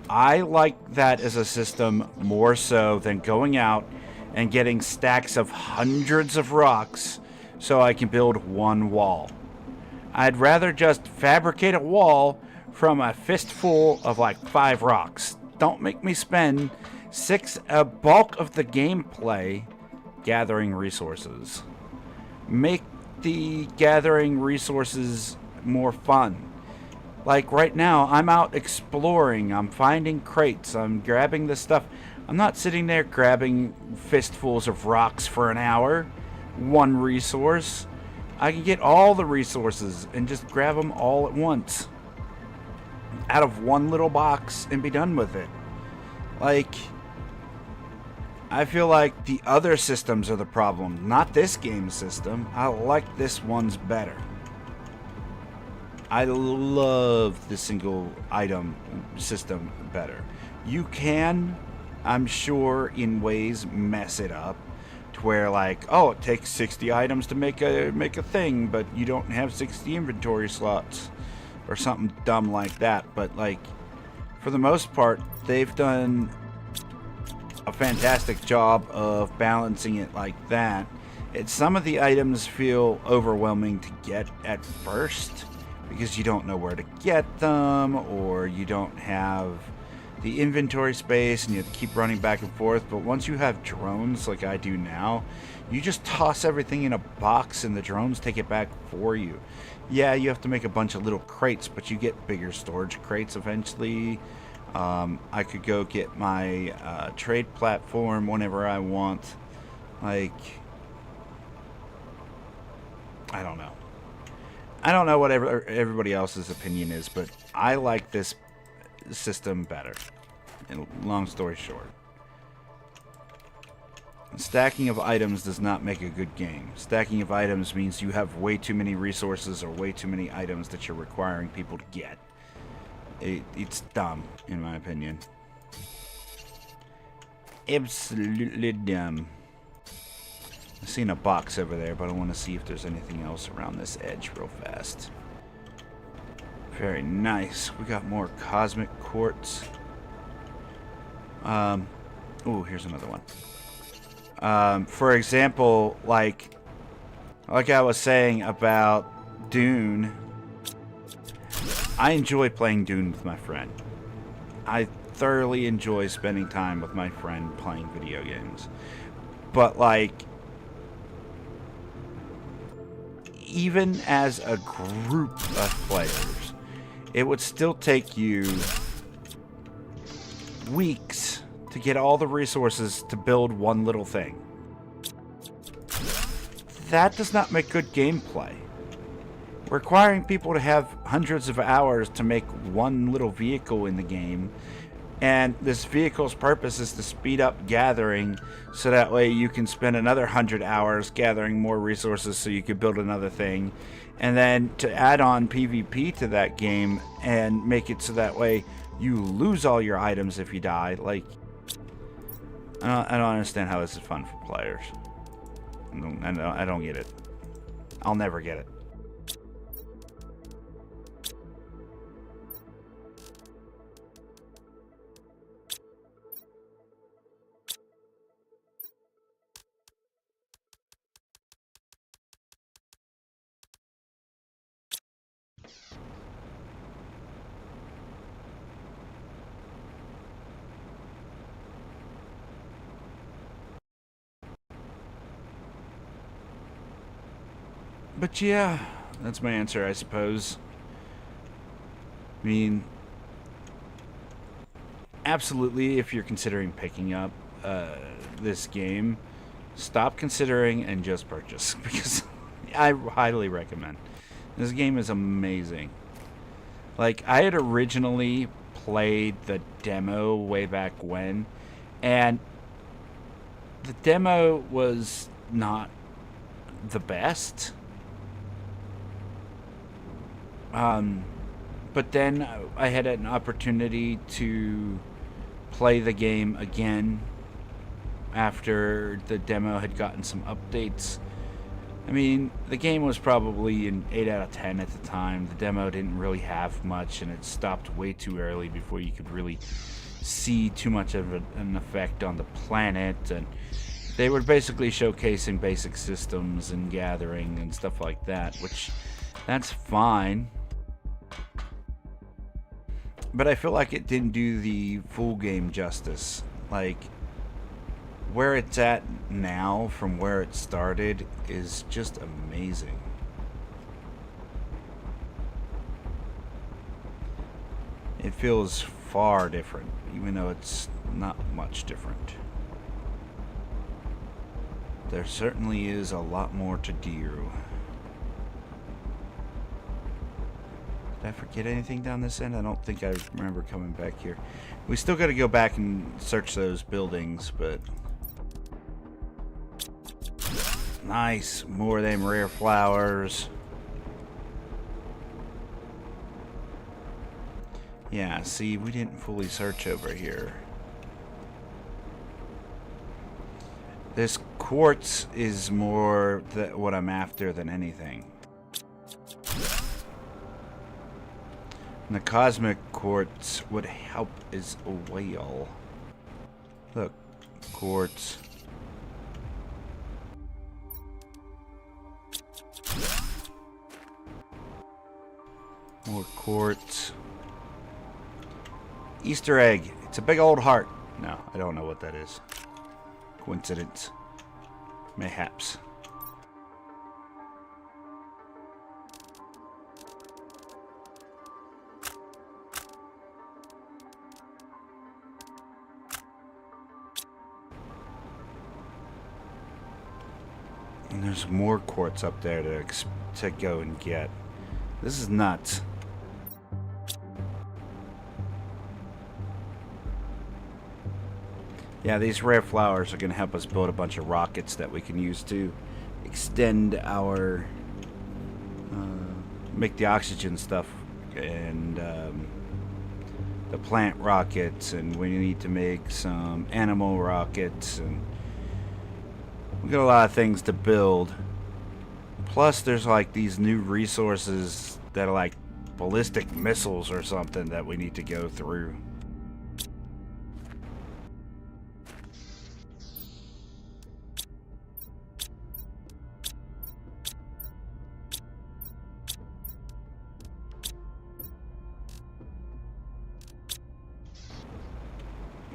I like that as a system more so than going out and getting stacks of hundreds of rocks so I can build one wall. I'd rather just fabricate a wall from a fistful of like 5 rocks. Don't make me spend a bulk of the gameplay gathering resources. Make the gathering resources more fun. Like right now, I'm out exploring, I'm finding crates, I'm grabbing the stuff. I'm not sitting there grabbing fistfuls of rocks for an hour. One resource. I can get all the resources and just grab them all at once. Out of one little box and be done with it. Like, I feel like the other systems are the problem, not this game system. I like this one's better. I love the single item system better. You can, I'm sure, in ways mess it up to where like, oh, it takes 60 items to make a thing, but you don't have 60 inventory slots or something dumb like that. But like, for the most part, they've done a fantastic job of balancing it like that. Some of the items feel overwhelming to get at first because you don't know where to get them, or you don't have the inventory space and you have to keep running back and forth. But once you have drones like I do now, you just toss everything in a box and the drones take it back for you. Yeah, you have to make a bunch of little crates, but you get bigger storage crates eventually. I could go get my trade platform whenever I want. Like, I don't know. I don't know what everybody else's opinion is, but I like this system better. And long story short, stacking of items does not make a good game. Stacking of items means you have way too many resources or way too many items that you're requiring people to get. It's dumb, in my opinion. Absolutely dumb. I've seen a box over there, but I want to see if there's anything else around this edge real fast. Very nice. We got more cosmic quartz. Oh, here's another one. For example, like I was saying about Dune, I enjoy playing Dune with my friend. I thoroughly enjoy spending time with my friend playing video games. But like, even as a group of players, it would still take you weeks to get all the resources to build one little thing. That does not make good gameplay. Requiring people to have hundreds of hours to make one little vehicle in the game, and this vehicle's purpose is to speed up gathering so that way you can spend another 100 hours gathering more resources so you can build another thing, and then to add on PvP to that game and make it so that way you lose all your items if you die. Like, I don't understand how this is fun for players. I don't get it. I'll never get it. But yeah, that's my answer, I suppose. I mean, absolutely, if you're considering picking up this game, stop considering and just purchase, because I highly recommend. This game is amazing. Like, I had originally played the demo way back when, and the demo was not the best. But then I had an opportunity to play the game again after the demo had gotten some updates. I mean, the game was probably an 8 out of 10 at the time. The demo didn't really have much, and it stopped way too early before you could really see too much of an effect on the planet. And they were basically showcasing basic systems and gathering and stuff like that, which, that's fine. But I feel like it didn't do the full game justice. Like, where it's at now from where it started is just amazing. It feels far different, even though it's not much different. There certainly is a lot more to do. Did I forget anything down this end? I don't think I remember coming back here. We still got to go back and search those buildings, but... Nice. More of them rare flowers. Yeah, see, we didn't fully search over here. This quartz is more what I'm after than anything. And the cosmic quartz would help as well. Look, quartz. More quartz. Easter egg. It's a big old heart. No, I don't know what that is. Coincidence. Mayhaps. And there's more quartz up there to go and get. This is nuts. Yeah, these rare flowers are going to help us build a bunch of rockets that we can use to extend our... make the oxygen stuff and the plant rockets, and we need to make some animal rockets, and we got a lot of things to build. Plus there's like these new resources that are like ballistic missiles or something that we need to go through.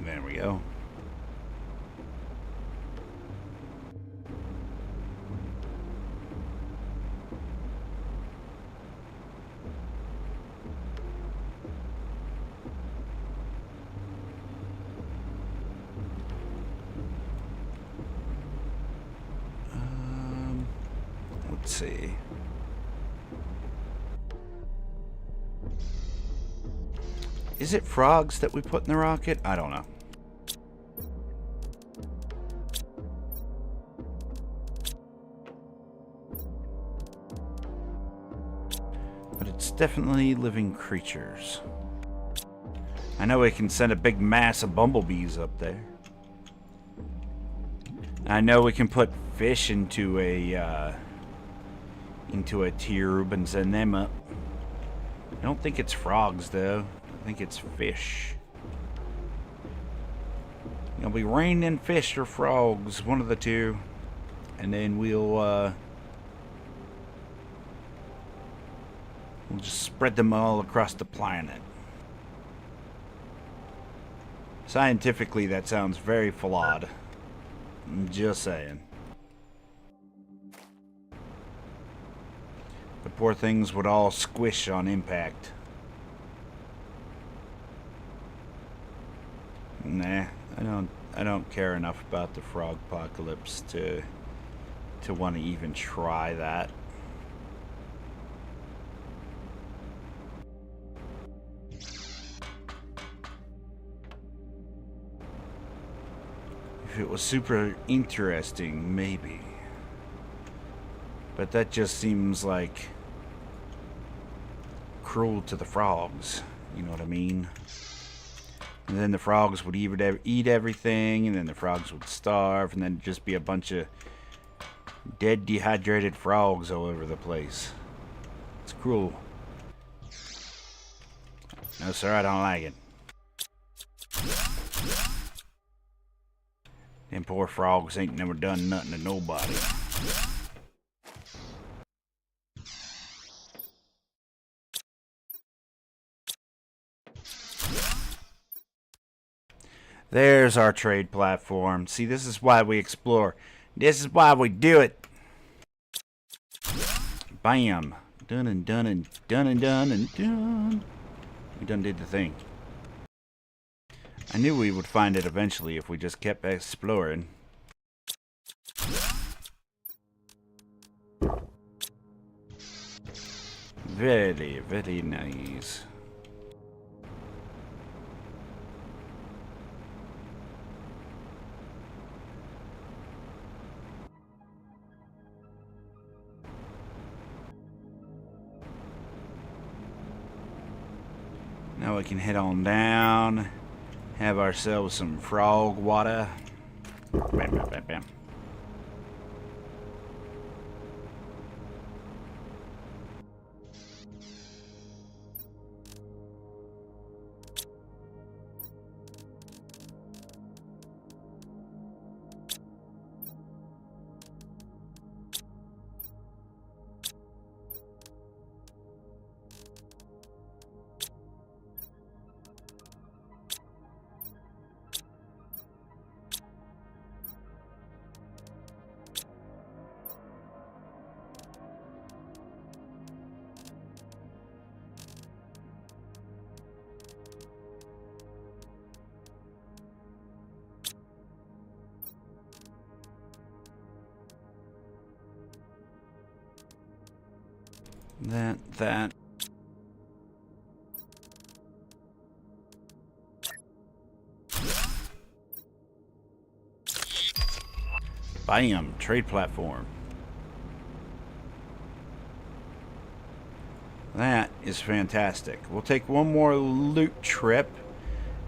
There we go. Let's see. Is it frogs that we put in the rocket? I don't know. But it's definitely living creatures. I know we can send a big mass of bumblebees up there. I know we can put fish into a tube and send them up. I don't think it's frogs though. I think it's fish. It'll be raining fish or frogs, one of the two. And then we'll just spread them all across the planet. Scientifically, that sounds very flawed. I'm just saying. The poor things would all squish on impact. Nah, I don't I don't care enough about the frog apocalypse to want to even try that. If it was super interesting, maybe. But that just seems like cruel to the frogs. You know what I mean? And then the frogs would eat everything, and then the frogs would starve, and then just be a bunch of dead, dehydrated frogs all over the place. It's cruel. No, sir, I don't like it. Them poor frogs ain't never done nothing to nobody. There's our trade platform. See, this is why we explore. This is why we do it. Bam. Done and done and done and done and done. We done did the thing. I knew we would find it eventually if we just kept exploring. Very, very nice. Now we can head on down, have ourselves some frog water. Bam, bam, bam, bam. That. Bam, trade platform. That is fantastic. We'll take one more loot trip,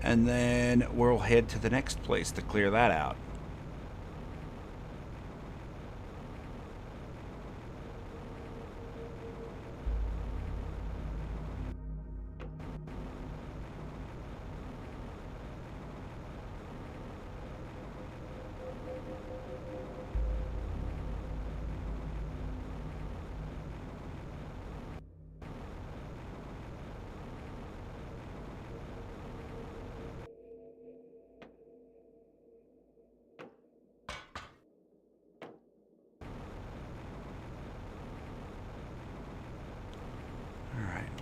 and then we'll head to the next place to clear that out.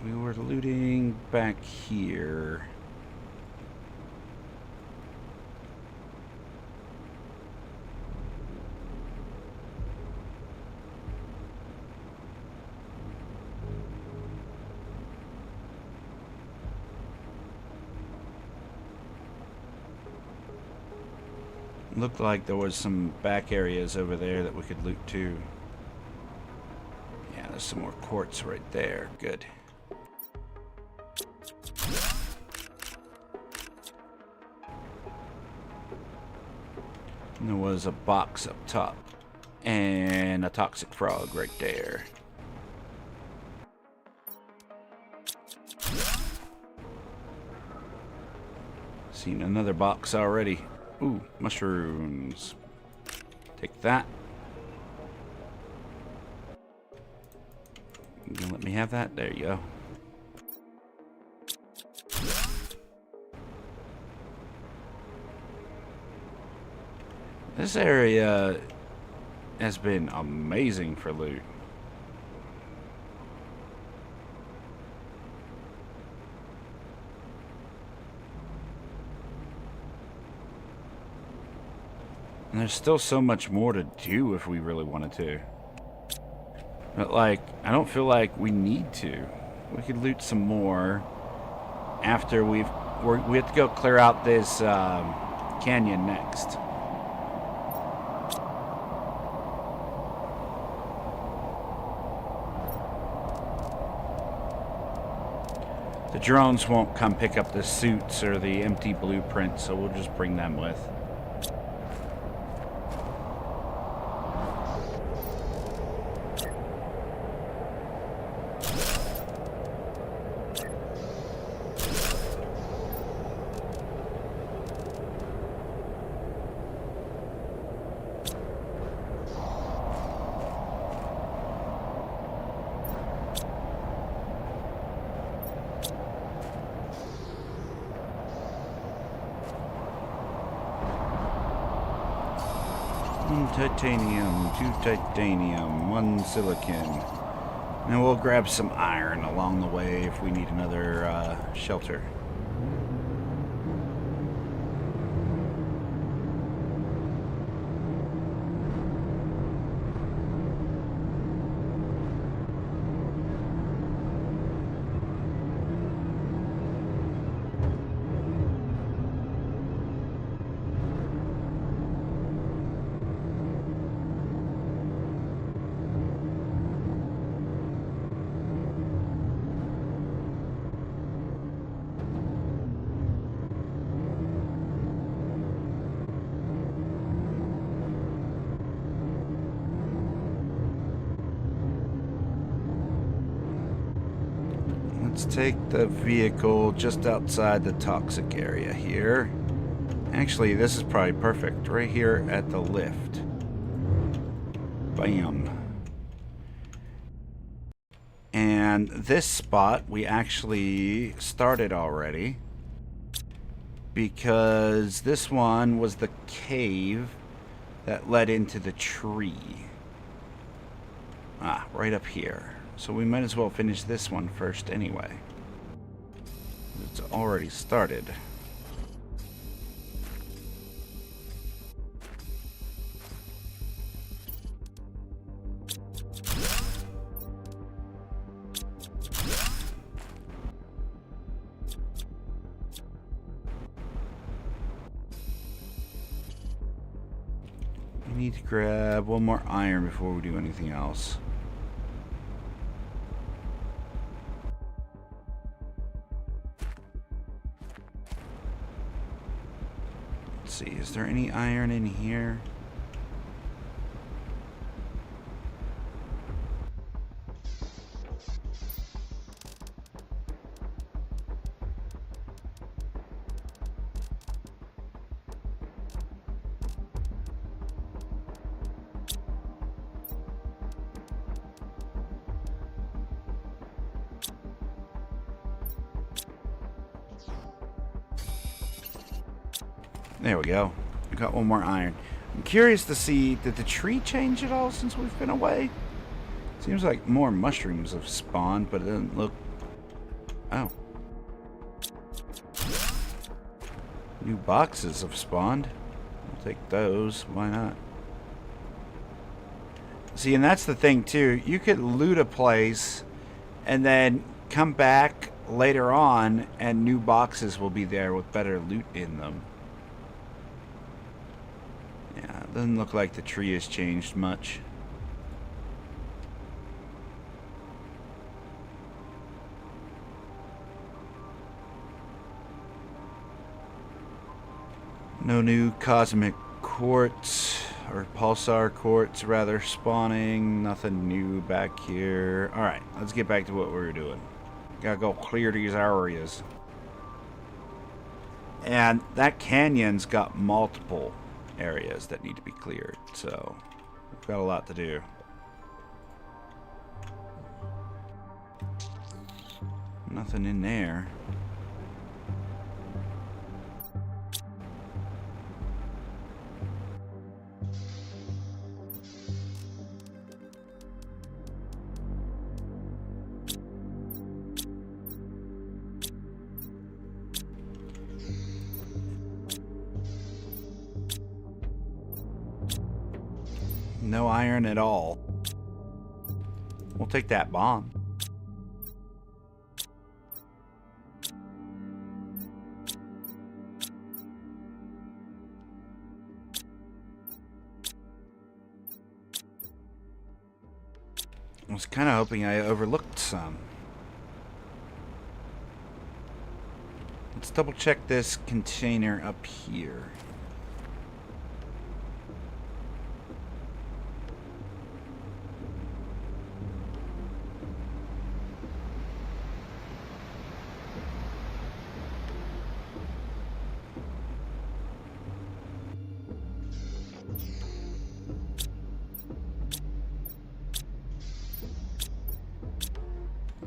We were looting back here. Looked like there was some back areas over there that we could loot too. Yeah, there's some more quartz right there. Good. And there was a box up top and a toxic frog right there. Seen another box already. Ooh, mushrooms. Take that. You gonna let me have that? There you go. This area has been amazing for loot. And there's still so much more to do if we really wanted to. But, like, I don't feel like we need to. We could loot some more after we have to go clear out this canyon next. The drones won't come pick up the suits or the empty blueprints, so we'll just bring them with. Titanium, 2 titanium, 1 silicon. And we'll grab some iron along the way if we need another shelter. Let's take the vehicle just outside the toxic area here. Actually, this is probably perfect. Right here at the lift. Bam. And this spot we actually started already, because this one was the cave that led into the tree. Ah, right up here. So we might as well finish this one first anyway. It's already started. We need to grab one more iron before we do anything else. Let's see, is there any iron in here? There we go. We got one more iron. I'm curious to see, did the tree change at all since we've been away? Seems like more mushrooms have spawned, but it doesn't look... Oh. New boxes have spawned. I'll take those. Why not? See, and that's the thing, too. You could loot a place and then come back later on and new boxes will be there with better loot in them. Yeah, it doesn't look like the tree has changed much. No new cosmic quartz, or pulsar quartz rather, spawning. Nothing new back here. Alright, let's get back to what we were doing. Gotta go clear these areas. And that canyon's got multiple areas that need to be cleared, so we've got a lot to do. Nothing in there. No iron at all. We'll take that bomb. I was kind of hoping I overlooked some. Let's double check this container up here.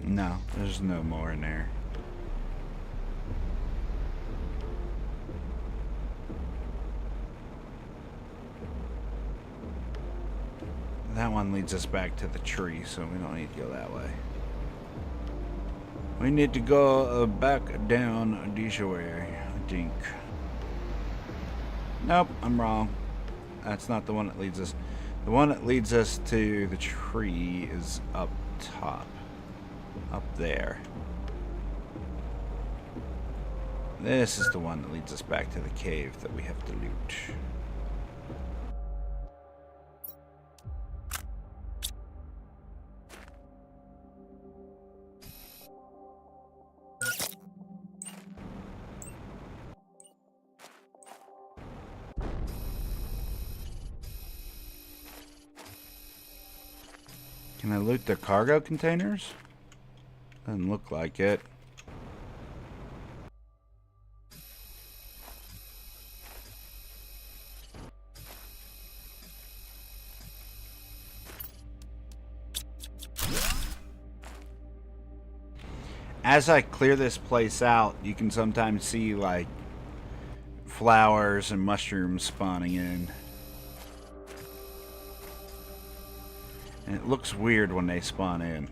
No, there's no more in there. That one leads us back to the tree, so we don't need to go that way. We need to go back down this way, I think. Nope, I'm wrong. That's not the one that leads us. The one that leads us to the tree is up top. Up there. This is the one that leads us back to the cave that we have to loot. Can I loot the cargo containers? Doesn't look like it. As I clear this place out, you can sometimes see like flowers and mushrooms spawning in. And it looks weird when they spawn in.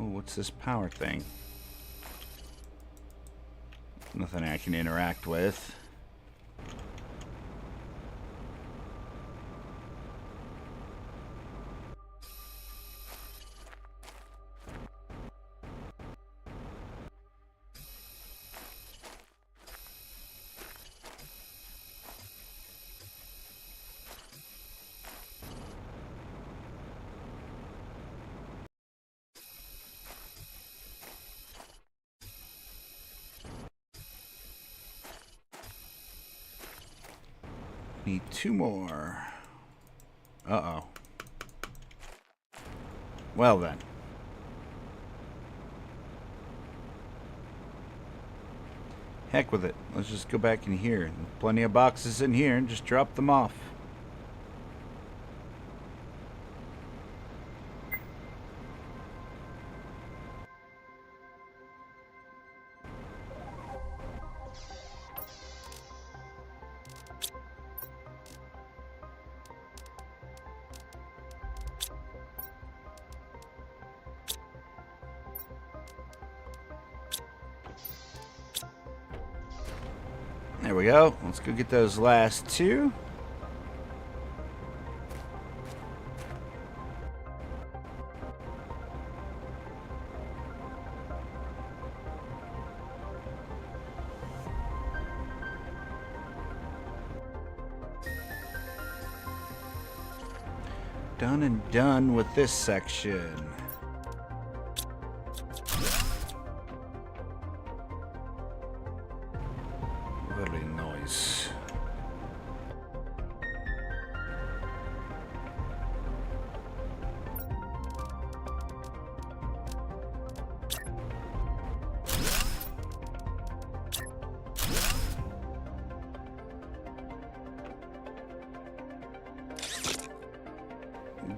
Oh, what's this power thing? Nothing I can interact with. Need 2 more. Uh-oh. Well then. Heck with it. Let's just go back in here. There's plenty of boxes in here and just drop them off. There we go. Let's go get those last 2. Done and done with this section. Very nice.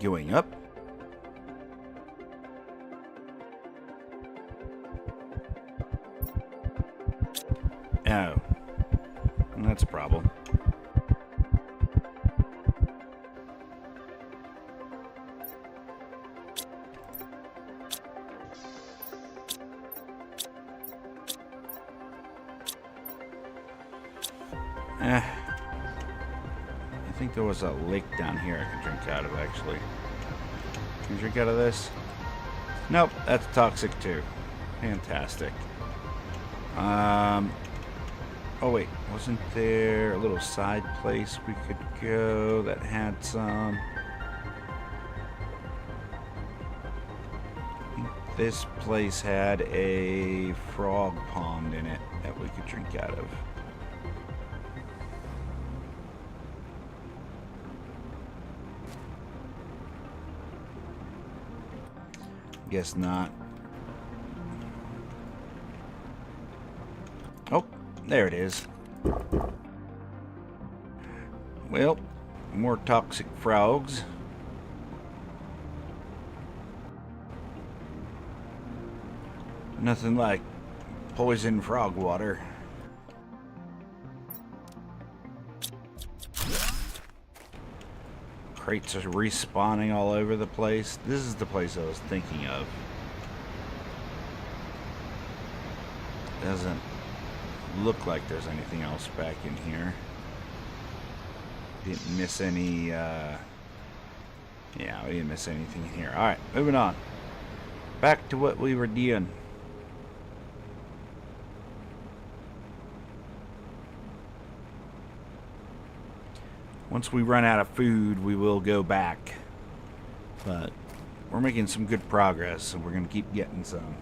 Going up. Oh. That's a problem. think there was a lake down here I could drink out of, actually. Can you drink out of this? Nope, that's toxic too. Fantastic. Oh wait, wasn't there a little side place we could go that had some? I think this place had a frog pond in it that we could drink out of. Guess not. Oh, there it is. Well, more toxic frogs. Nothing like poison frog water. Crates are respawning all over the place. This is the place I was thinking of. Doesn't look like there's anything else back in here. Didn't miss any, yeah, we didn't miss anything in here. Alright, moving on. Back to what we were doing. Once we run out of food, we will go back. But we're making some good progress, so we're going to keep getting some.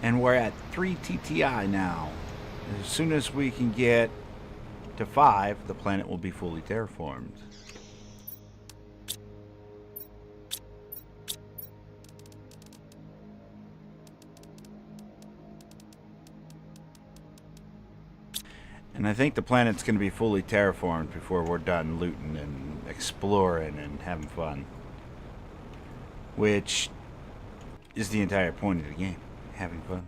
And we're at 3 TTI now. As soon as we can get to 5, the planet will be fully terraformed. And I think the planet's going to be fully terraformed before we're done looting and exploring and having fun. Which is the entire point of the game. Having fun.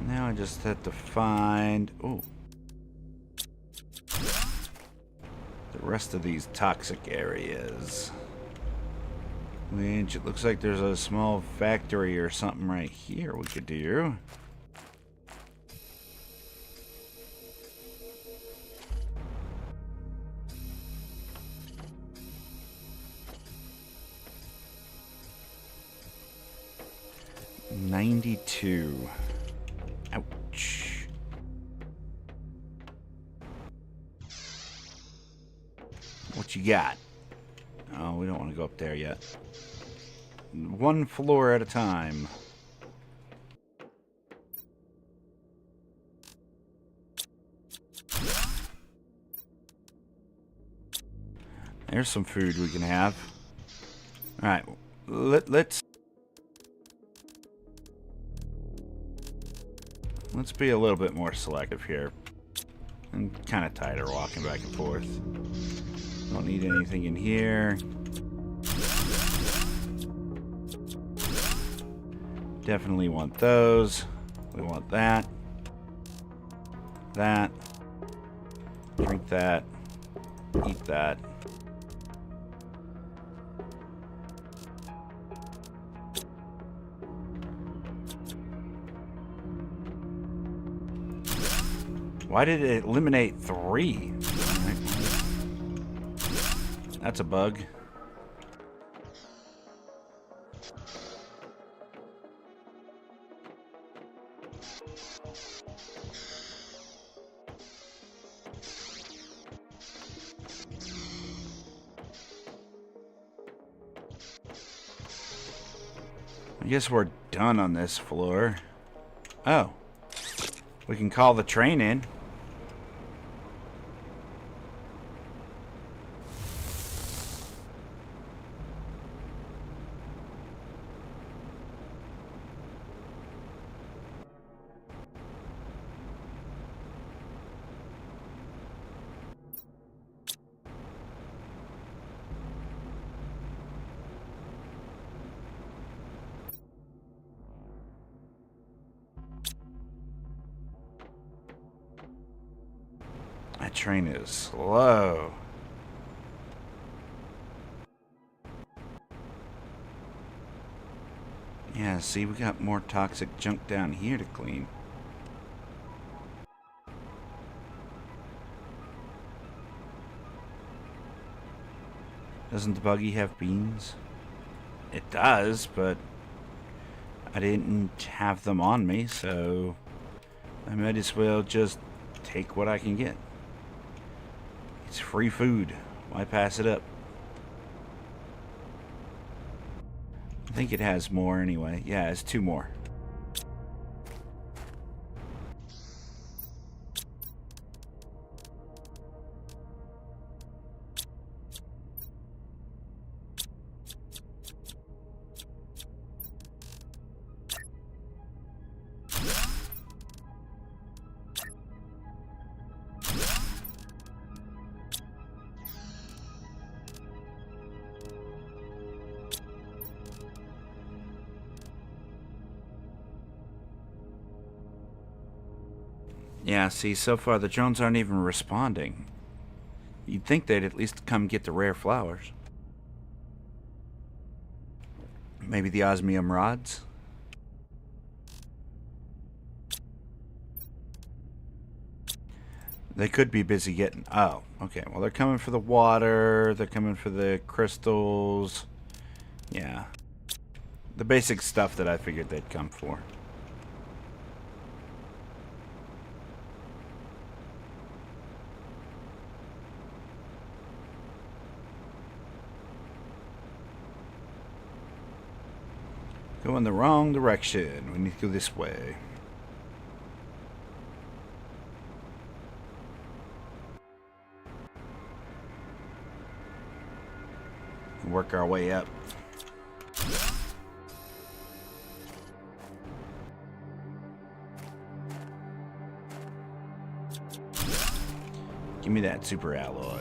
Now I just have to find, oh, the rest of these toxic areas. Which it looks like there's a small factory or something right here we could do. $92. Ouch. What you got? Oh, we don't want to go up there yet. One floor at a time. There's some food we can have. Alright, let's be a little bit more selective here. I'm kind of tired of walking back and forth. Don't need anything in here. Definitely want those. We want that. That. Drink that. Eat that. Why did it eliminate 3? Right. That's a bug. I guess we're done on this floor. Oh. We can call the train in. train is slow. Yeah, see, we got more toxic junk down here to clean. Doesn't the buggy have beans? It does, but I didn't have them on me, so I might as well just take what I can get. It's free food. Why pass it up? I think it has more anyway. Yeah, it's 2 more. Yeah, see, so far the drones aren't even responding. You'd think they'd at least come get the rare flowers. Maybe the osmium rods? They could be busy getting... Oh, okay. Well, they're coming for the water. They're coming for the crystals. Yeah. The basic stuff that I figured they'd come for. Going the wrong direction. We need to go this way. Work our way up. Give me that super alloy.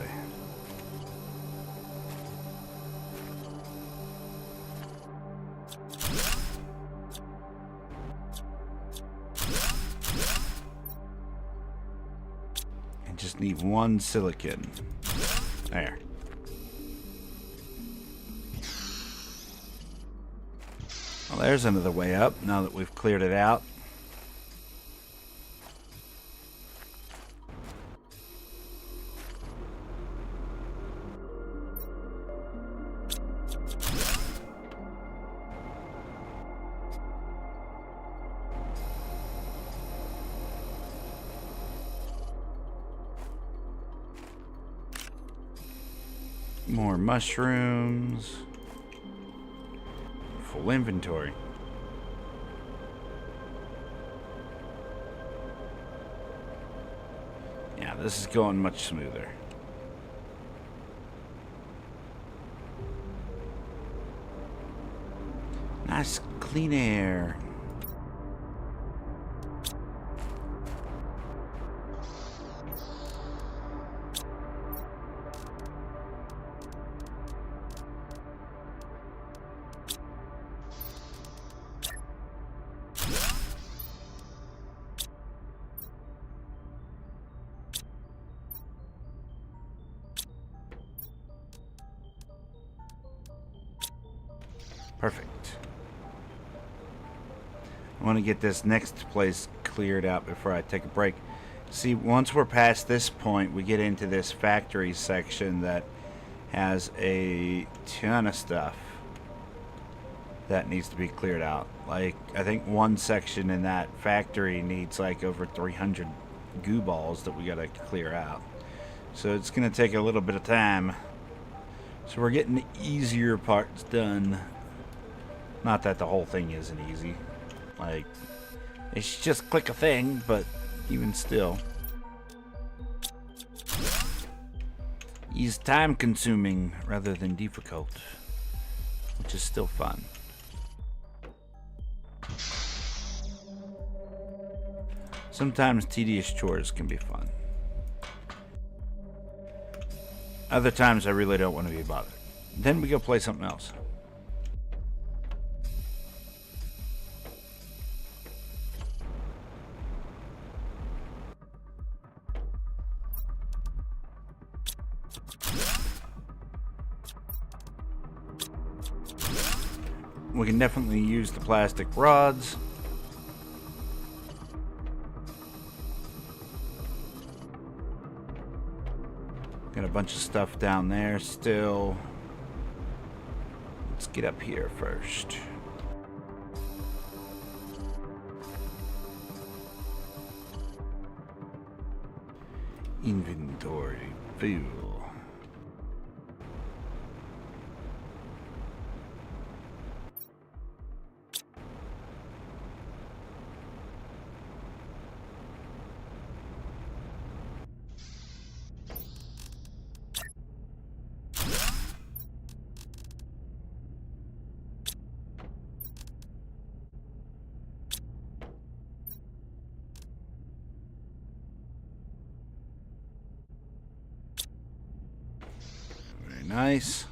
And just need 1 silicon. There. Well, there's another way up, now that we've cleared it out. More mushrooms. Full inventory. Yeah, this is going much smoother. Nice clean air. Perfect. I want to get this next place cleared out before I take a break. See, once we're past this point, we get into this factory section that has a ton of stuff that needs to be cleared out. Like, I think one section in that factory needs like over 300 goo balls that we gotta clear out. So it's gonna take a little bit of time. So we're getting the easier parts done. Not that the whole thing isn't easy. Like, it's just click a thing, but even still. Is time consuming rather than difficult, which is still fun. Sometimes tedious chores can be fun. Other times I really don't want to be bothered. Then we go play something else. We can definitely use the plastic rods. Got a bunch of stuff down there still. Let's get up here first. Inventory fuel. Nice.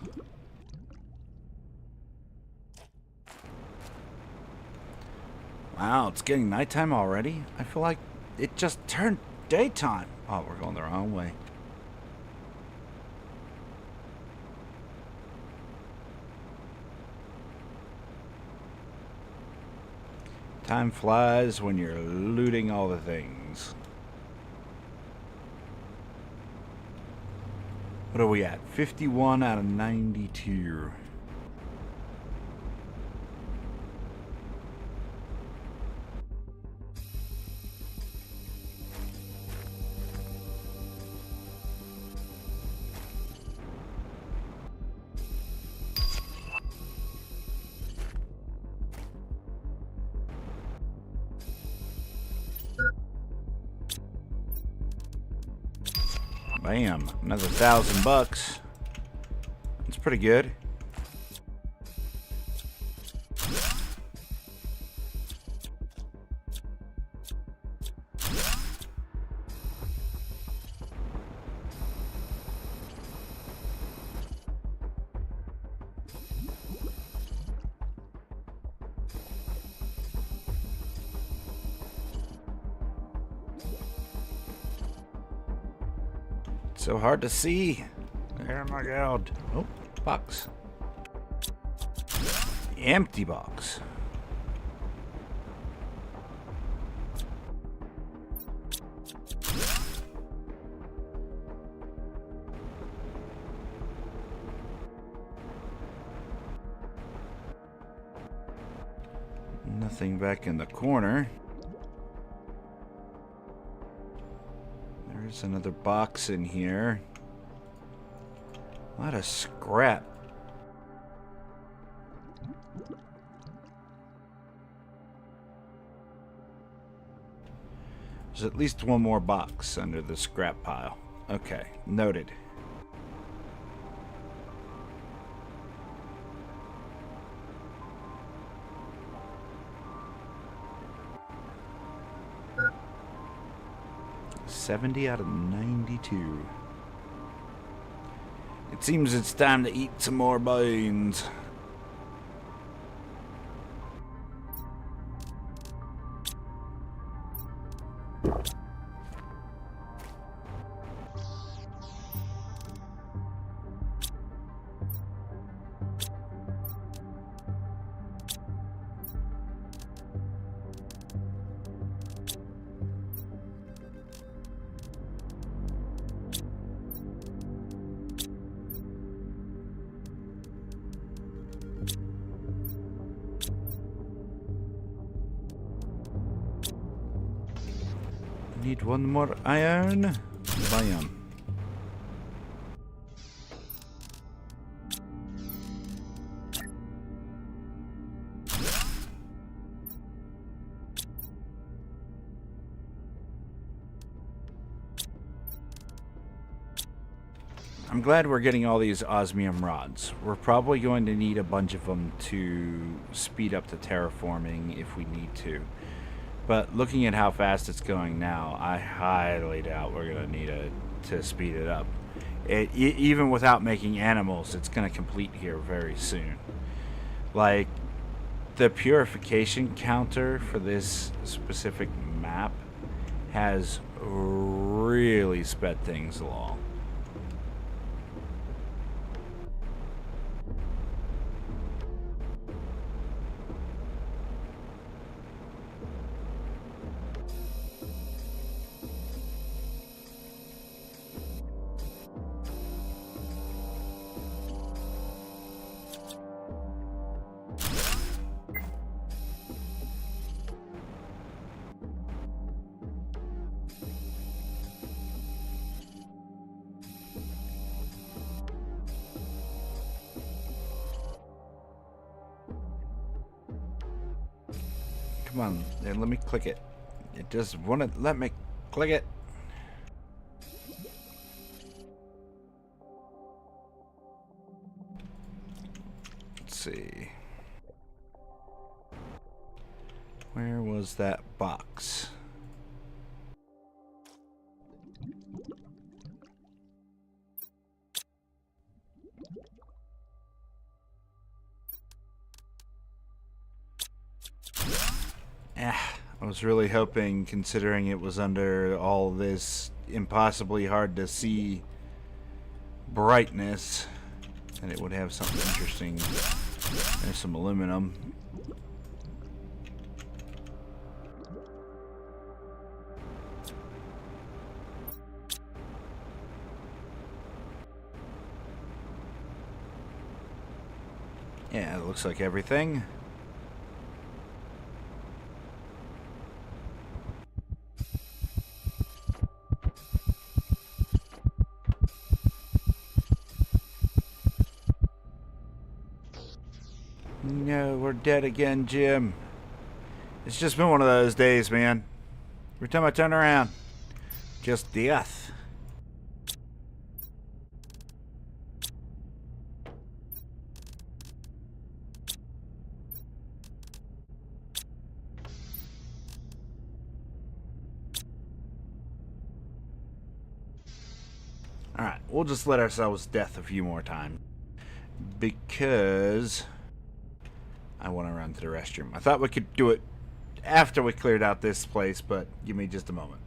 Wow, it's getting nighttime already. I feel like it just turned daytime. Oh, we're going the wrong way. Time flies when you're looting all the things. What are we at? 51 out of 92. Bam, another $1,000. That's pretty good. So hard to see. Oh my god. Oh, box. Empty box. Nothing back in the corner. There's another box in here. A lot of scrap. There's at least one more box under the scrap pile. Okay, noted. $70 out of 92. It seems it's time to eat some more bones. Need one more iron. Bam. I'm glad we're getting all these osmium rods. We're probably going to need a bunch of them to speed up the terraforming if we need to. But looking at how fast it's going now, I highly doubt we're going to need to speed it up. Even without making animals, it's going to complete here very soon. Like, the purification counter for this specific map has really sped things along. Come on, there, let me click it. It just wouldn't let me click it. Let's see. Where was that box? I was really hoping, considering it was under all this impossibly hard to see brightness, and it would have something interesting. There's some aluminum. Yeah, it looks like everything. No, we're dead again, Jim. It's just been one of those days, man. Every time I turn around, just death. Alright, we'll just let ourselves death a few more times. Because I want to run to the restroom. I thought we could do it after we cleared out this place, but give me just a moment.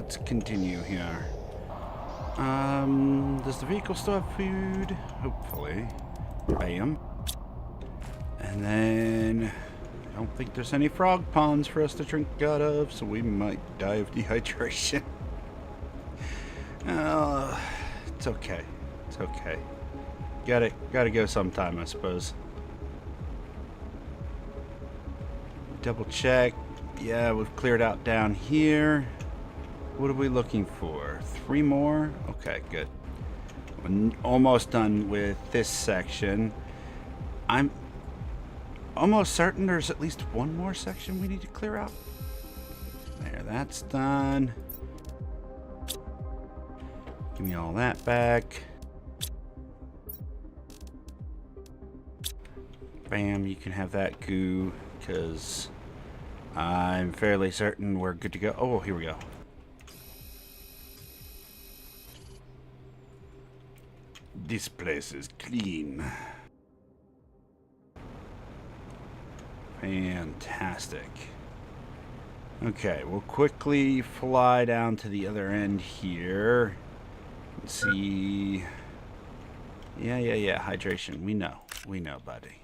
let's continue here. Does the vehicle still have food? Hopefully. Bam. And then I don't think there's any frog ponds for us to drink out of, so we might die of dehydration. It's okay. It's okay. Gotta go sometime, I suppose. Double check. Yeah, we've cleared out down here. What are we looking for? 3 more? Okay, good. We're almost done with this section. I'm almost certain there's at least 1 more section we need to clear out. There, that's done. Give me all that back. Bam, you can have that goo, because I'm fairly certain we're good to go. Oh, here we go. This place is clean. Fantastic. Okay, we'll quickly fly down to the other end here. Let's see. Yeah. Hydration. We know, buddy.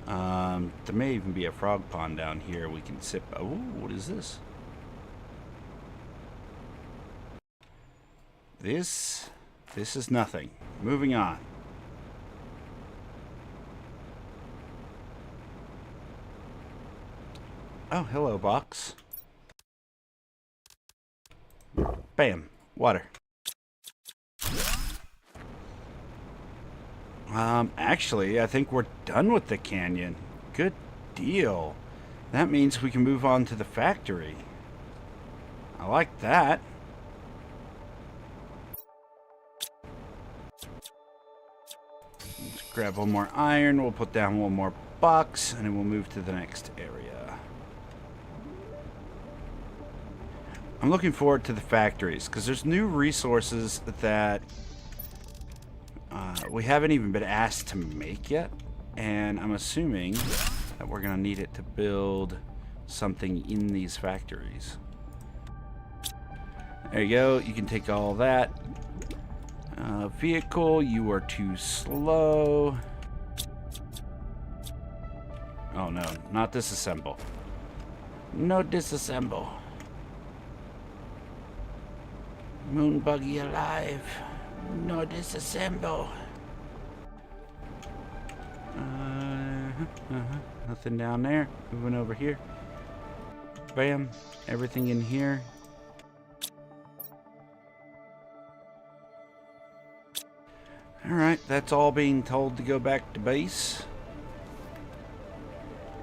There may even be a frog pond down here we can sip. Oh, what is this? This is nothing. Moving on. Oh, hello, box. Bam. Water. Actually, I think we're done with the canyon. Good deal. That means we can move on to the factory. I like that. Let's grab 1 more iron. We'll put down 1 more box, and then we'll move to the next area. I'm looking forward to the factories, because there's new resources that we haven't even been asked to make yet, and I'm assuming that we're going to need it to build something in these factories. There you go. You can take all that. Vehicle, you are too slow. Oh no, not disassemble. No disassemble. Moon buggy alive. No disassemble. Nothing down there. Moving over here. Bam. Everything in here. Alright, that's all being told to go back to base.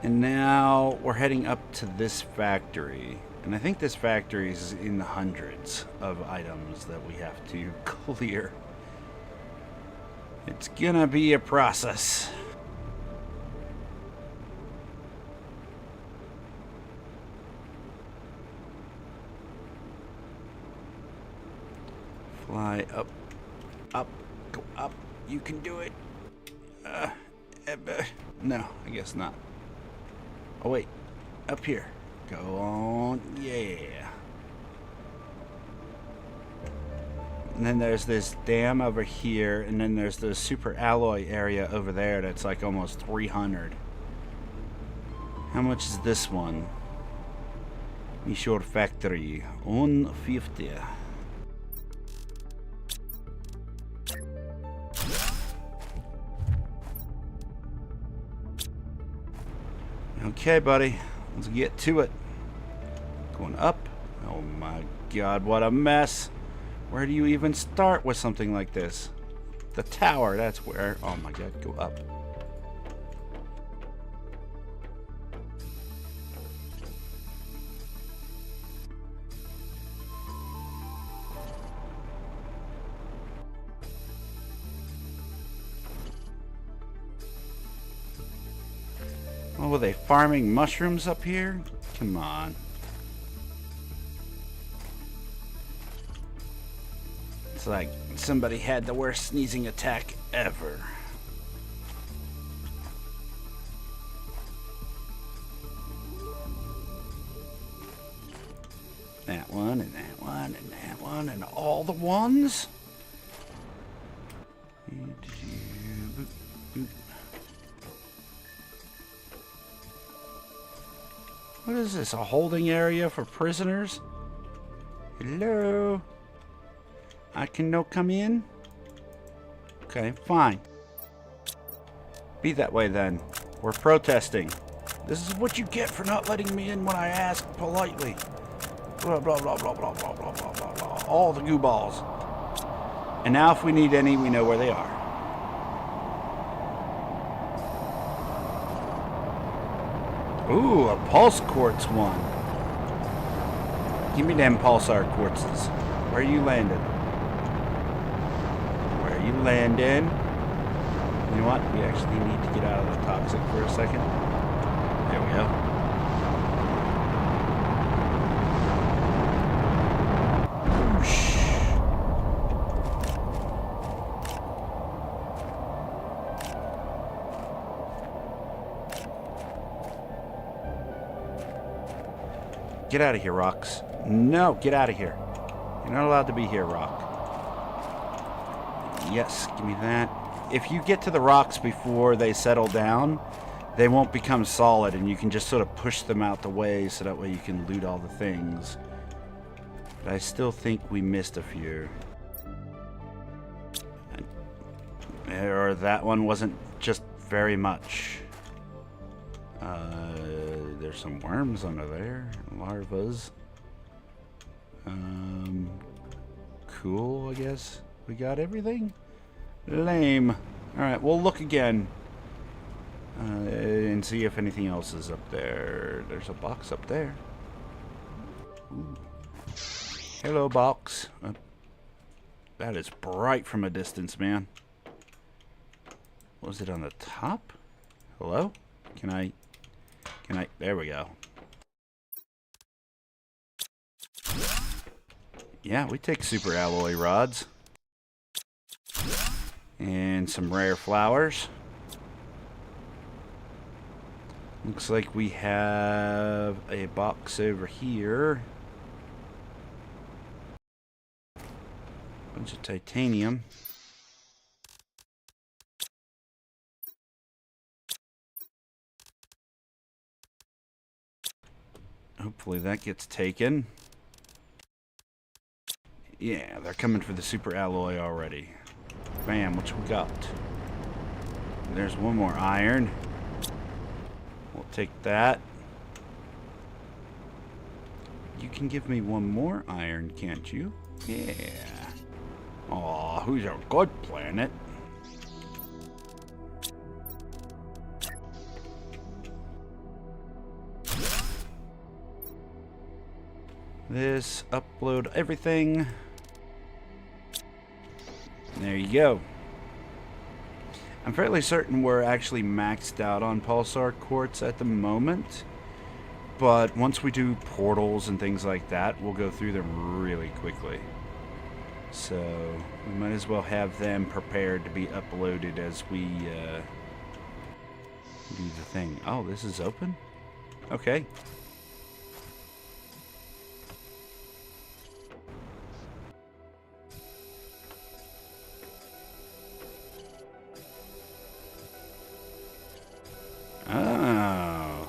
And now we're heading up to this factory. And I think this factory is in the hundreds of items that we have to clear. It's gonna be a process. Fly up, up, go up. You can do it. No, I guess not. Oh wait, up here. Go on, yeah. And then there's this dam over here, and then there's the super alloy area over there that's like almost 300. How much is this one? Mishore Factory, 150. Okay, buddy. Let's get to it. Going up. Oh my god, what a mess. Where do you even start with something like this? The tower, that's where. Oh my god, go up. Oh, were they farming mushrooms up here? Come on. It's like somebody had the worst sneezing attack ever. Yeah, one, and that one, and that one, and all the ones. What is this, a holding area for prisoners? Hello? I can no come in? Okay, fine. Be that way then. We're protesting. This is what you get for not letting me in when I ask politely. Blah, blah, blah, blah, blah, blah, blah, blah, blah, blah. All the goo balls. And now if we need any, we know where they are. Ooh, a pulse quartz one. Give me them pulsar quartzes. Where are you landing? Where are you landing? You know what? We actually need to get out of the toxic for a second. There we go. Whoosh. Get out of here, rocks. No, get out of here. You're not allowed to be here, rock. Yes, give me that. If you get to the rocks before they settle down, they won't become solid, and you can just sort of push them out the way so that way you can loot all the things. But I still think we missed a few. Or that one wasn't just very much. There's some worms under there. Larvas. Cool, I guess. We got everything? Lame. Alright, we'll look again. And see if anything else is up there. There's a box up there. Ooh. Hello, box. That is bright from a distance, man. Was it on the top? Hello? Can I... There we go. Yeah, we take super alloy rods. And some rare flowers. Looks like we have a box over here. Bunch of titanium. Hopefully that gets taken. Yeah, they're coming for the super alloy already. Bam, what we got? There's one more iron. We'll take that. You can give me one more iron, can't you? Yeah. Aw, who's a good planet? This, upload everything. There you go. I'm fairly certain we're actually maxed out on pulsar quartz at the moment. But once we do portals and things like that, we'll go through them really quickly. So we might as well have them prepared to be uploaded as we do the thing. Oh, this is open? Okay. Oh.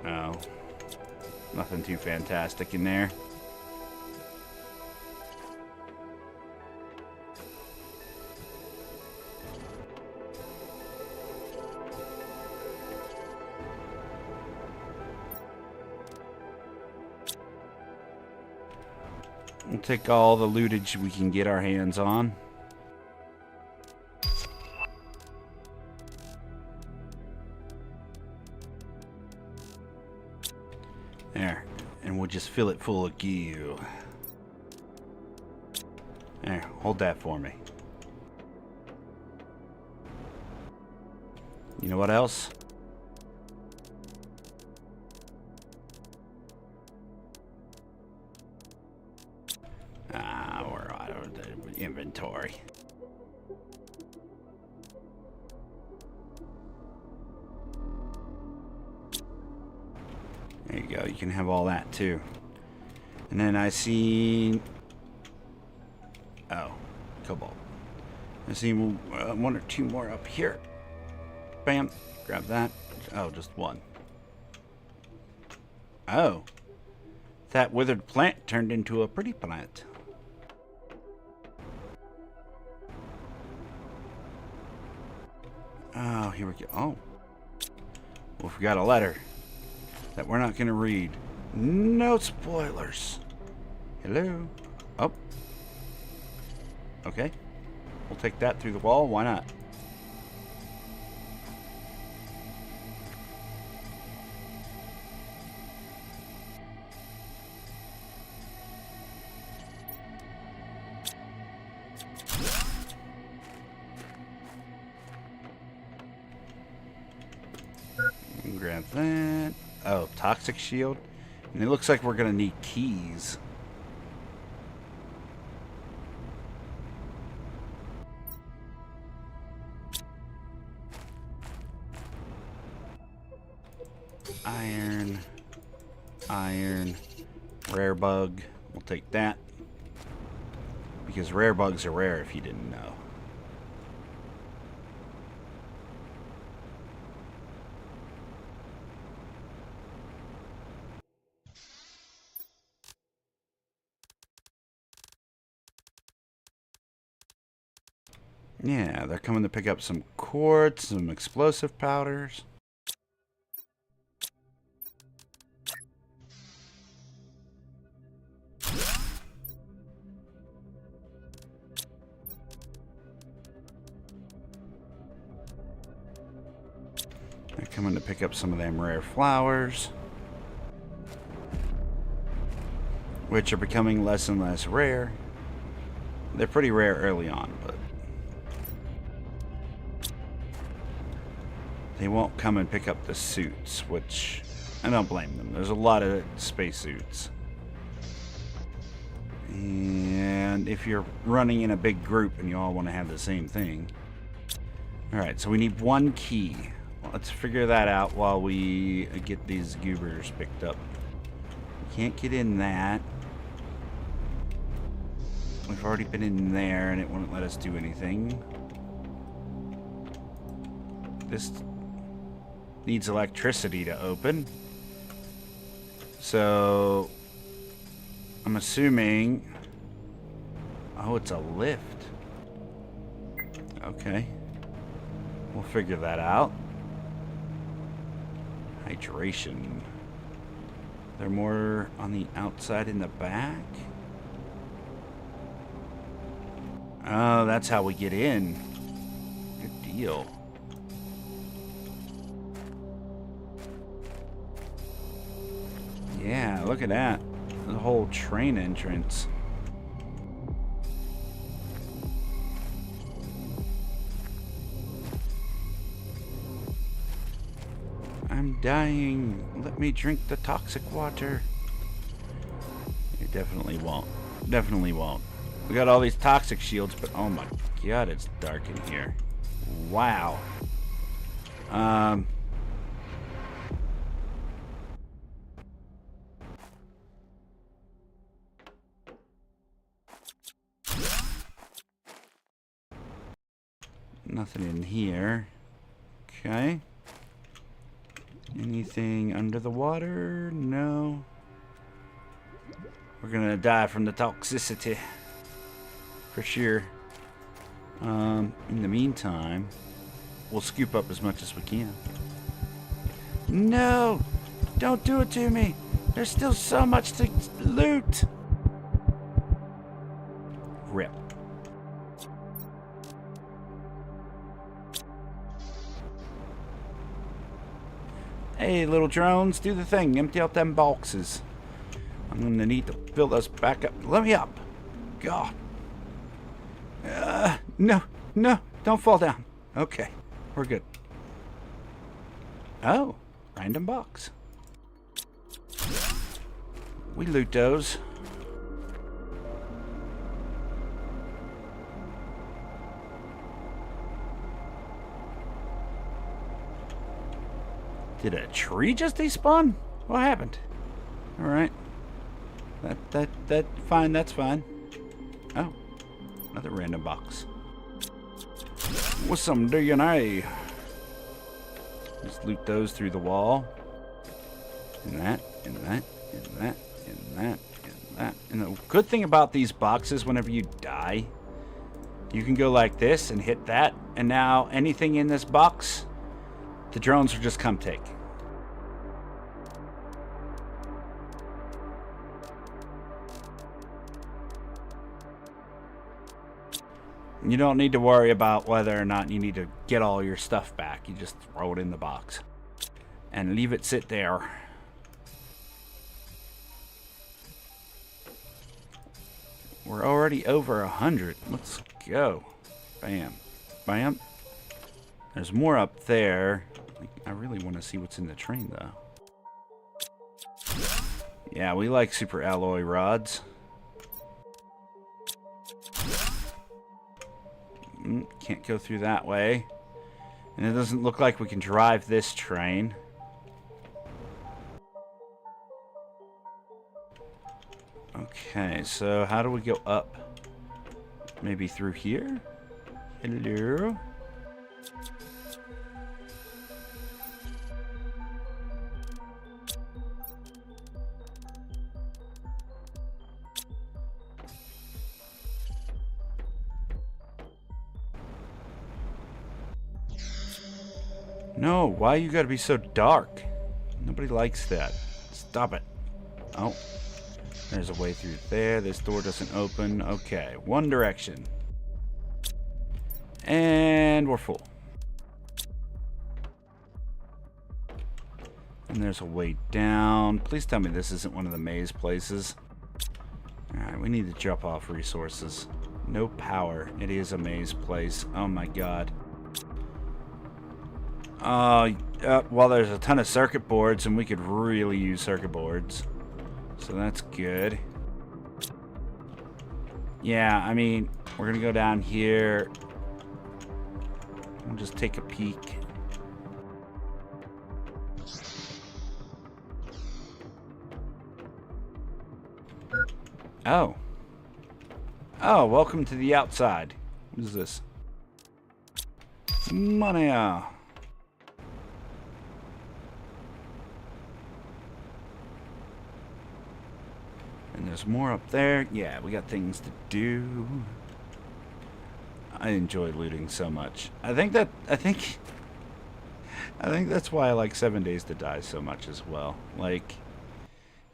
Oh. Nothing too fantastic in there. We'll take all the lootage we can get our hands on. There. And we'll just fill it full of goo. There, hold that for me. You know what else? We're out of the inventory. There you go. You can have all that too. And then I see... Oh, cobalt. I see one or two more up here. Bam. Grab that. Oh, just one. Oh. That withered plant turned into a pretty plant. Oh, here we go. Oh. Well, we got a letter that we're not going to read. No spoilers. Hello. Oh. Okay. We'll take that through the wall. Why not? Grab that. Oh, toxic shield. And it looks like we're going to need keys. Iron. Iron. Rare bug. We'll take that. Because rare bugs are rare if you didn't know. Yeah, they're coming to pick up some quartz, some explosive powders. They're coming to pick up some of them rare flowers, which are becoming less and less rare. They're pretty rare early on, but they won't come and pick up the suits, which I don't blame them. There's a lot of spacesuits. And if you're running in a big group and you all want to have the same thing. Alright, so we need one key. Let's figure that out while we get these goobers picked up. We can't get in that. We've already been in there and it wouldn't let us do anything. This needs electricity to open. So I'm assuming... Oh, it's a lift. Okay. We'll figure that out. Hydration. They're more on the outside in the back. Oh, that's how we get in. Good deal. Yeah, look at that. The whole train entrance. I'm dying. Let me drink the toxic water. You definitely won't. Definitely won't. We got all these toxic shields, but oh my god, it's dark in here. Wow. Nothing in here. Okay. Anything under the water? No. We're gonna die from the toxicity. For sure. In the meantime, we'll scoop up as much as we can. No! Don't do it to me! There's still so much to loot! Rip. Hey, little drones, do the thing. Empty out them boxes. I'm gonna need to fill those back up. Let me up. God. No, don't fall down. Okay, we're good. Oh, random box. We loot those. Did a tree just despawn? What happened? Alright. That's fine, that's fine. Oh. Another random box. What's some DNA? Just loot those through the wall. And that, and that, and that, and that, and that. And the good thing about these boxes, whenever you die, you can go like this and hit that, and now anything in this box, the drones will just come take. You don't need to worry about whether or not you need to get all your stuff back. You just throw it in the box and leave it sit there. We're already over 100. Let's go. Bam. Bam. There's more up there. I really want to see what's in the train, though. Yeah, we like super alloy rods. Can't go through that way. And it doesn't look like we can drive this train. Okay, so how do we go up? Maybe through here? Hello? No, why you gotta be so dark? Nobody likes that. Stop it. Oh. There's a way through there. This door doesn't open. Okay, one direction. And we're full. And there's a way down. Please tell me this isn't one of the maze places. Alright, we need to drop off resources. No power. It is a maze place. Oh my god. Well, there's a ton of circuit boards, and we could really use circuit boards. So that's good. Yeah, I mean, we're gonna go down here. We'll just take a peek. Oh. Oh, welcome to the outside. What is this? Money. And there's more up there. Yeah, we got things to do. I enjoy looting so much. I think that's why I like 7 Days to Die so much as well. Like,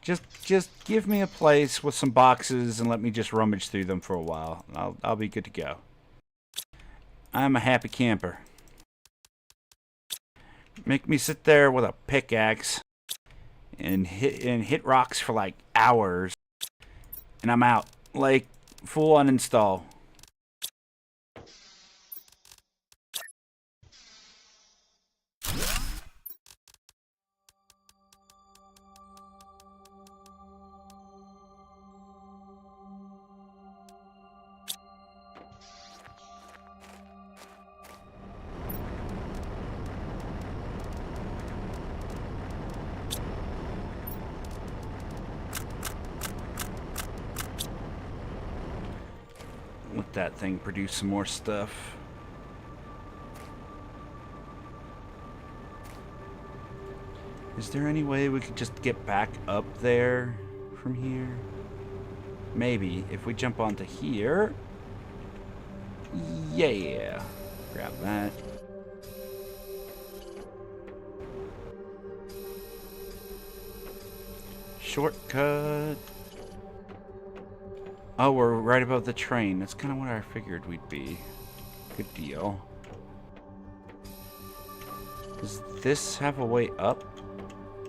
just give me a place with some boxes and let me just rummage through them for a while. I'll be good to go. I'm a happy camper. Make me sit there with a pickaxe and hit rocks for like hours. And I'm out. Like, full uninstall. Let that thing produce some more stuff. Is there any way we could just get back up there from here? Maybe if we jump onto here. Yeah. Grab that. Shortcut. Oh, we're right above the train. That's kind of what I figured we'd be. Good deal. Does this have a way up?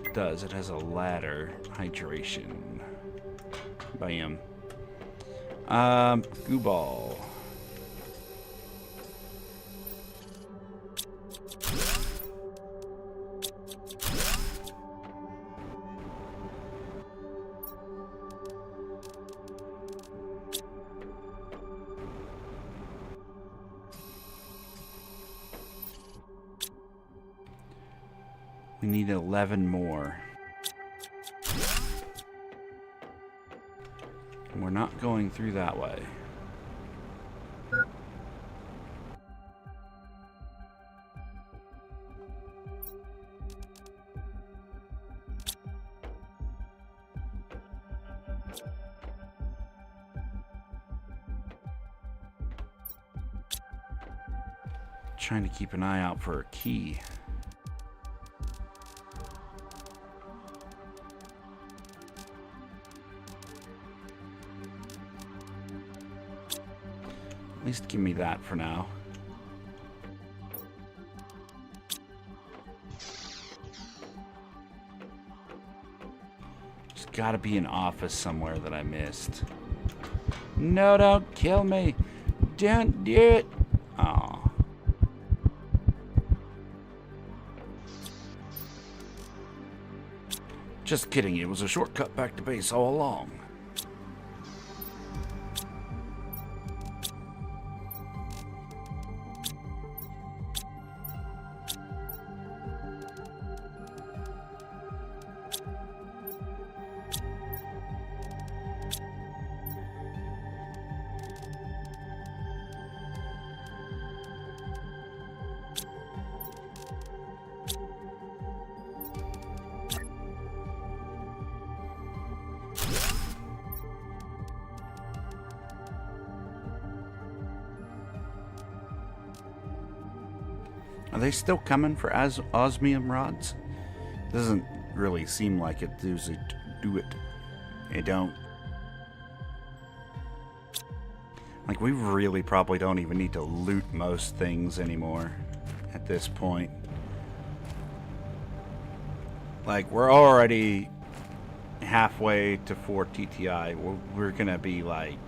It does. It has a ladder. Hydration. Bam. Goo ball. We need 11 more. we're not going through that way. Trying to keep an eye out for a key. At least give me that for now. There's gotta be an office somewhere that I missed. No, don't kill me. Don't do it. Aw. Just kidding, it was a shortcut back to base all along. Are they still coming for osmium rods? Doesn't really seem like it. Do it. It don't. Like, we really probably don't even need to loot most things anymore at this point. Like, we're already halfway to 4 TTI. We're gonna be like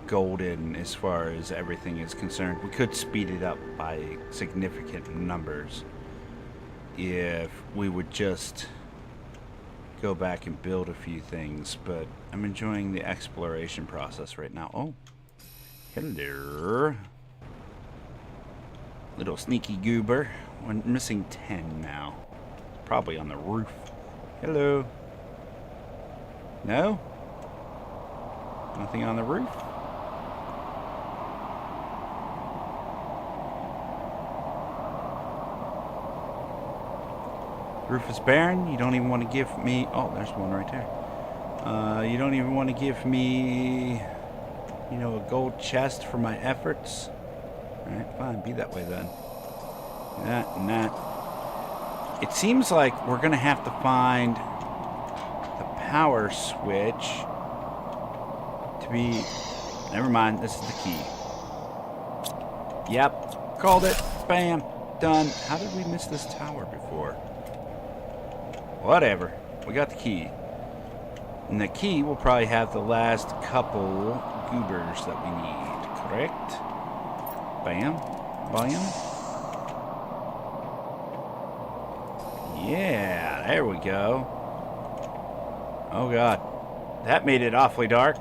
golden as far as everything is concerned. We could speed it up by significant numbers if we would just go back and build a few things, but I'm enjoying the exploration process right now. Oh, hello. Little sneaky goober. We're missing 10 now. Probably on the roof. Hello. No? Nothing on the roof? Roof is barren. You don't even want to give me... Oh, there's one right there. You don't even want to give me, you know, a gold chest for my efforts. Alright, fine. Be that way then. That and that. It seems like we're going to have to find the power switch to be... Never mind. This is the key. Yep. Called it. Bam. Done. How did we miss this tower before? Whatever. We got the key. And the key will probably have the last couple goobers that we need. Correct? Bam. Bam. Yeah. There we go. Oh, God. That made it awfully dark.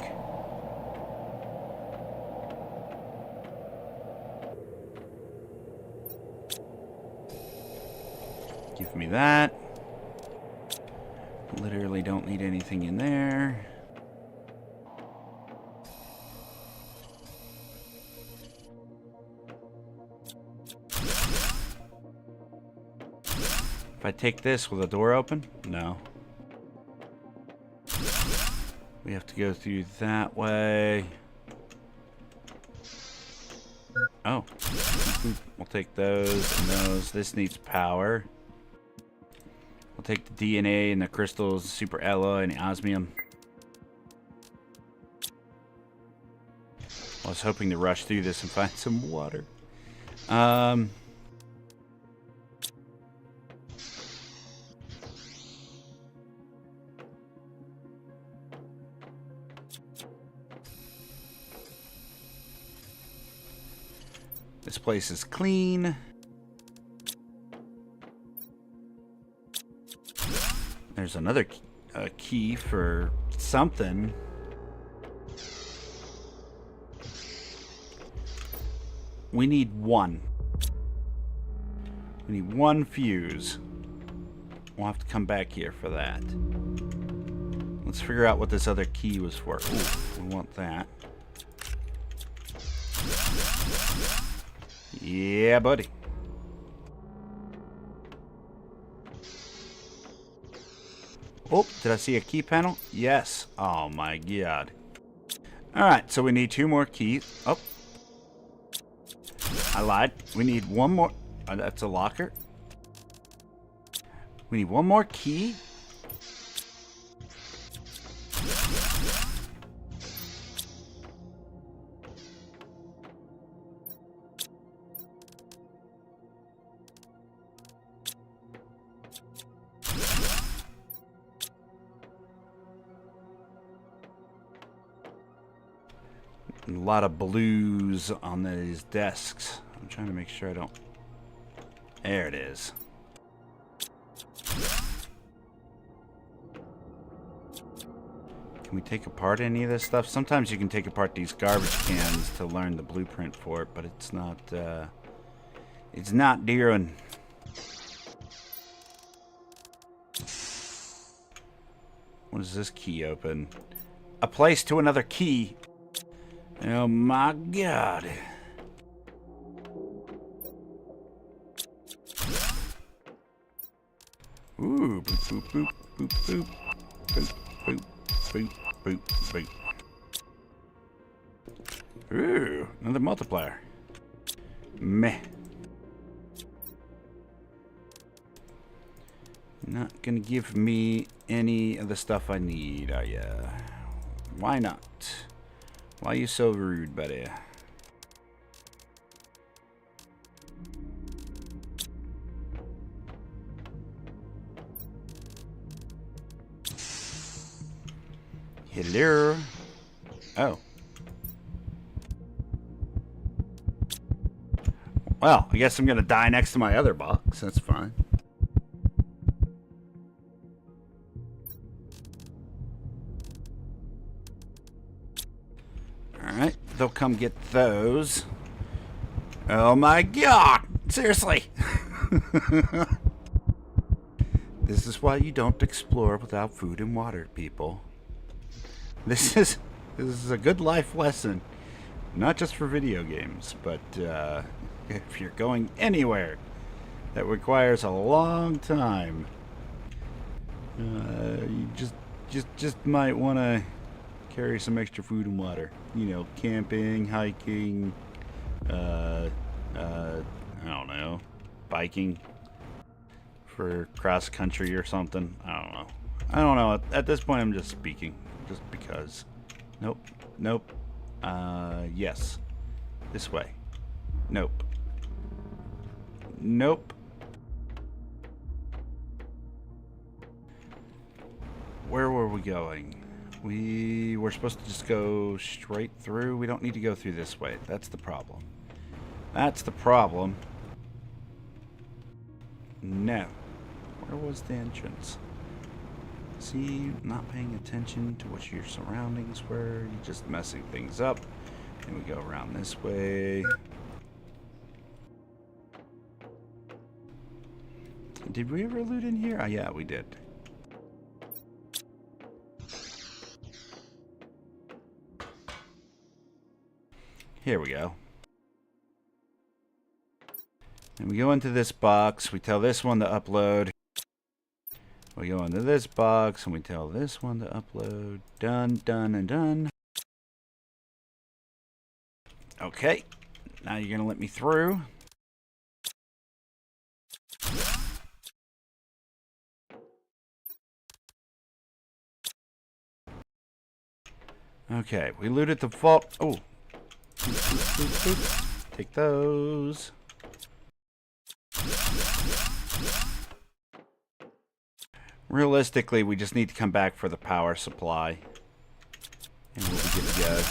Give me that. Literally don't need anything in there. If I take this, will the door open? No. We have to go through that way. Oh. We'll take those and those. This needs power. We'll take the DNA and the crystals, the super alloy and the osmium. I was hoping to rush through this and find some water. This place is clean. There's another key for something. We need one. We need one fuse. We'll have to come back here for that. Let's figure out what this other key was for. Ooh, we want that. Yeah, buddy. Oh, did I see a key panel? Yes. Oh my god. Alright, so we need 2 more keys. Oh. I lied. We need 1 more. That's a locker. We need 1 more key. A lot of blues on these desks. I'm trying to make sure I don't... There it is. Can we take apart any of this stuff? Sometimes you can take apart these garbage cans to learn the blueprint for it, but it's not doing. What does this key open? A place to another key. Oh my god. Ooh, boop, boop, boop, boop, boop, boop, boop, boop, boop, boop. Ooh, another multiplier. Meh. Not gonna give me any of the stuff I need, are ya? Why not? Why are you so rude, buddy? Hello? Oh. Well, I guess I'm gonna die next to my other box. That's fine. Alright, they'll come get those. Oh my god! Seriously! This is why you don't explore without food and water, people. This is a good life lesson. Not just for video games, but if you're going anywhere that requires a long time, you just might want to carry some extra food and water. You know, camping, hiking, I don't know, biking for cross country or something. I don't know. At this point, I'm just speaking, just because. Nope. Nope. Yes. This way. Nope. Nope. Where were we going? We were supposed to just go straight through. We don't need to go through this way. That's the problem. That's the problem. No. Where was the entrance? See, not paying attention to what your surroundings were. You're just messing things up. And we go around this way. Did we ever loot in here? Oh, yeah, we did. Here we go. And we go into this box. We tell this one to upload. We go into this box and we tell this one to upload. Done, done, and done. Okay. Now you're going to let me through. Okay, we looted the vault. Oh. Take those. Realistically, we just need to come back for the power supply. And we'll be good to go.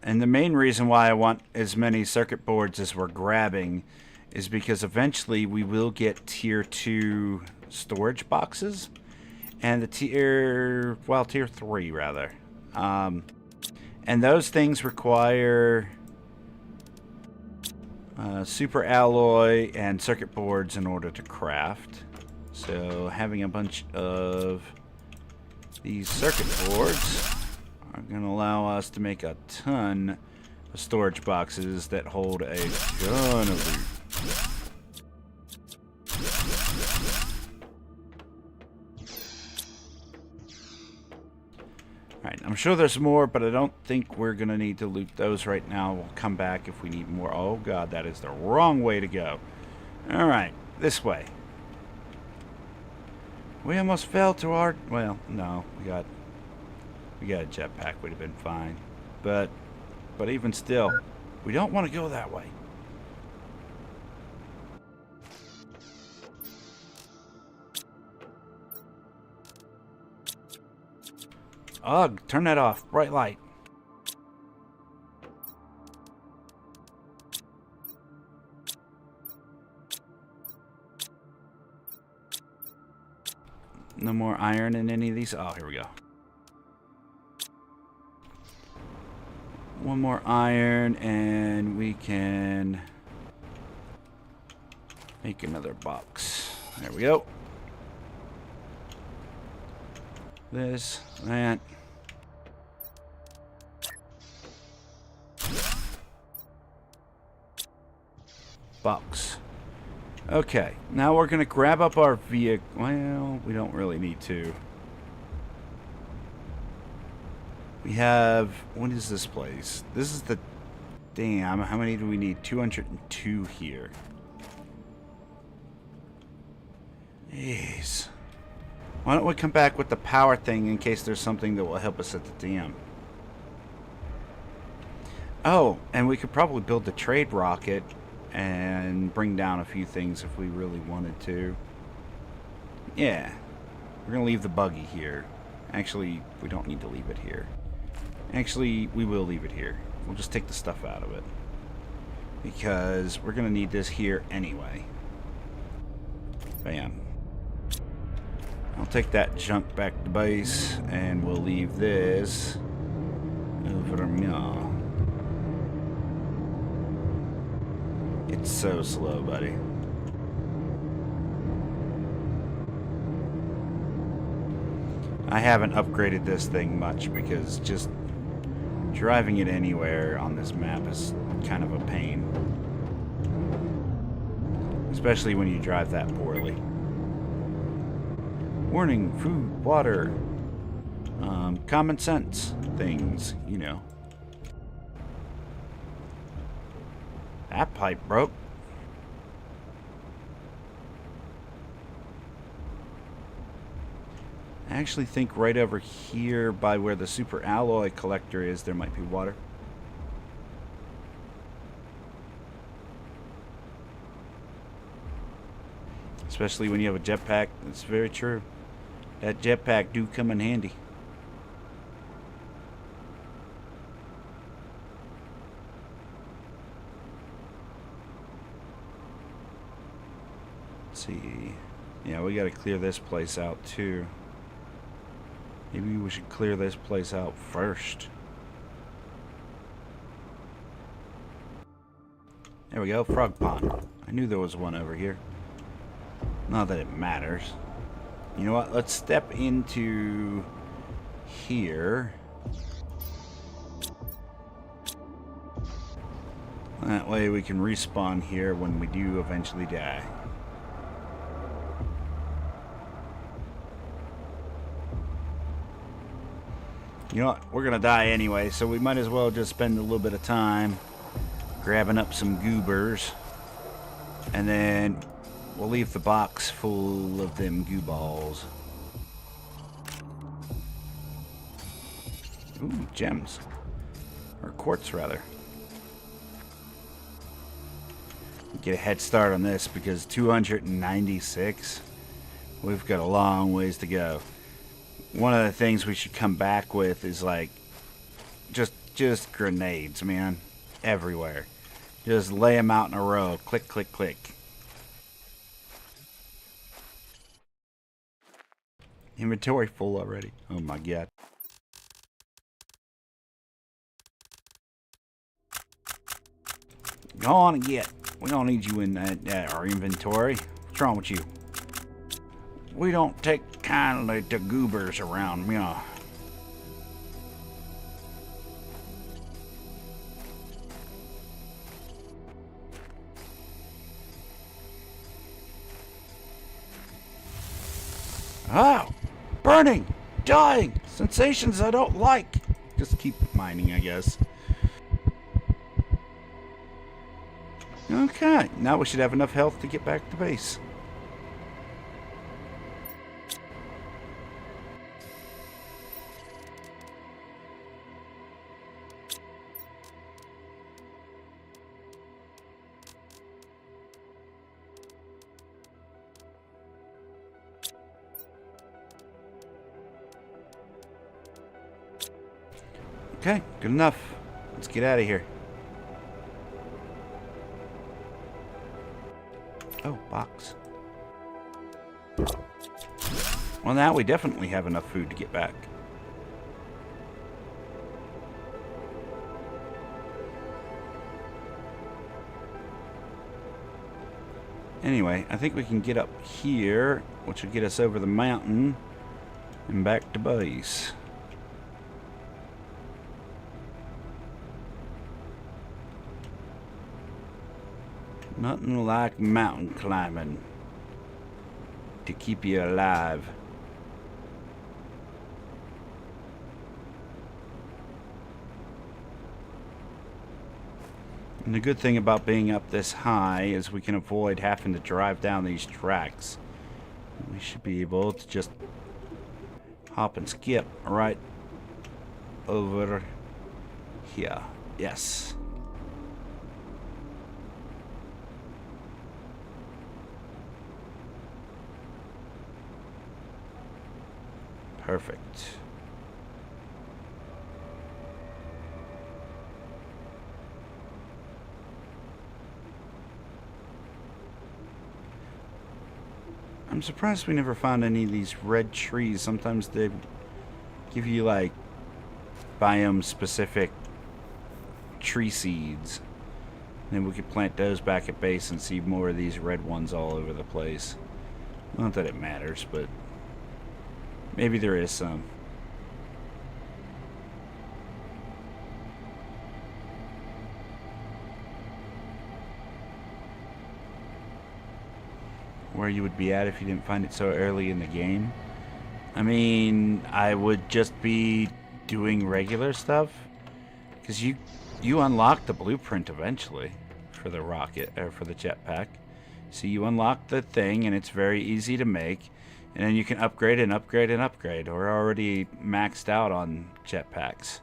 And the main reason why I want as many circuit boards as we're grabbing is because eventually we will get tier 2 storage boxes. And the tier 3 rather. And those things require... super alloy and circuit boards in order to craft. So having a bunch of these circuit boards are going to allow us to make a ton of storage boxes that hold a ton of loot. Alright, I'm sure there's more, but I don't think we're going to need to loot those right now. We'll come back if we need more. Oh god, that is the wrong way to go. Alright, this way. We almost fell to our... Well, no, we got a jetpack, would have been fine. But even still, we don't want to go that way. Ugh, turn that off. Bright light. No more iron in any of these. Oh, here we go. One more iron and we can make another box. There we go. This, that. Box. Okay, now we're going to grab up our vehicle. Well, we don't really need to. We have... What is this place? This is the... Damn, how many do we need? 202 here. Jeez. Why don't we come back with the power thing in case there's something that will help us at the dam? Oh, and we could probably build the trade rocket and bring down a few things if we really wanted to. Yeah. We're going to leave the buggy here. Actually, we don't need to leave it here. Actually, we will leave it here. We'll just take the stuff out of it. Because we're going to need this here anyway. Bam. I'll take that junk back to base, and we'll leave this over here. It's so slow, buddy. I haven't upgraded this thing much because just driving it anywhere on this map is kind of a pain. Especially when you drive that poorly. Warning, food, water, common sense things, you know. That pipe broke. I actually think right over here by where the super alloy collector is, there might be water. Especially when you have a jetpack. It's very true. That jetpack do come in handy. Let's see. Yeah, we got to clear this place out too. Maybe we should clear this place out first. There we go, frog pond. I knew there was one over here. Not that it matters. You know what? Let's step into here. That way we can respawn here when we do eventually die. You know what? We're gonna die anyway, so we might as well just spend a little bit of time grabbing up some goobers. And then we'll leave the box full of them goo balls. Ooh, gems. Or quartz, rather. Get a head start on this because 296, we've got a long ways to go. One of the things we should come back with is like just grenades, man, everywhere. Just lay them out in a row. Click, click, click. Inventory full already. Oh my god. Go on and get. We don't need you in our inventory. What's wrong with you? We don't take kindly to goobers around me. Oh! Burning! Dying! Sensations I don't like! Just keep mining, I guess. Okay, now we should have enough health to get back to base. Okay, good enough. Let's get out of here. Oh, box. Well, now we definitely have enough food to get back. Anyway, I think we can get up here, which will get us over the mountain and back to base. Nothing like mountain climbing to keep you alive. And the good thing about being up this high is we can avoid having to drive down these tracks. We should be able to just hop and skip right over here. Yes. Perfect. I'm surprised we never found any of these red trees. Sometimes they give you like biome specific tree seeds. And then we could plant those back at base and see more of these red ones all over the place. Not that it matters, but maybe there is some. Where you would be at if you didn't find it so early in the game? I mean, I would just be doing regular stuff. Because you unlock the blueprint eventually for the rocket, or for the jetpack. So you unlock the thing and it's very easy to make. And then you can upgrade and upgrade and upgrade. We're already maxed out on jetpacks.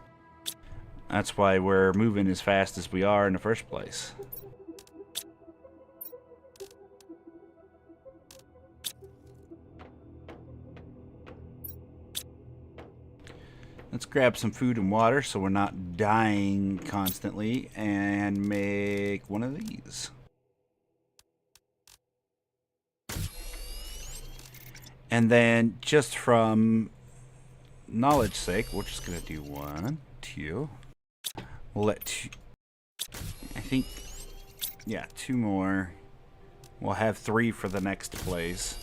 That's why we're moving as fast as we are in the first place. Let's grab some food and water so we're not dying constantly and make one of these. And then, just from knowledge sake, we're just going to do 1, 2. We'll let 2. I think, yeah, 2 more. We'll have 3 for the next place.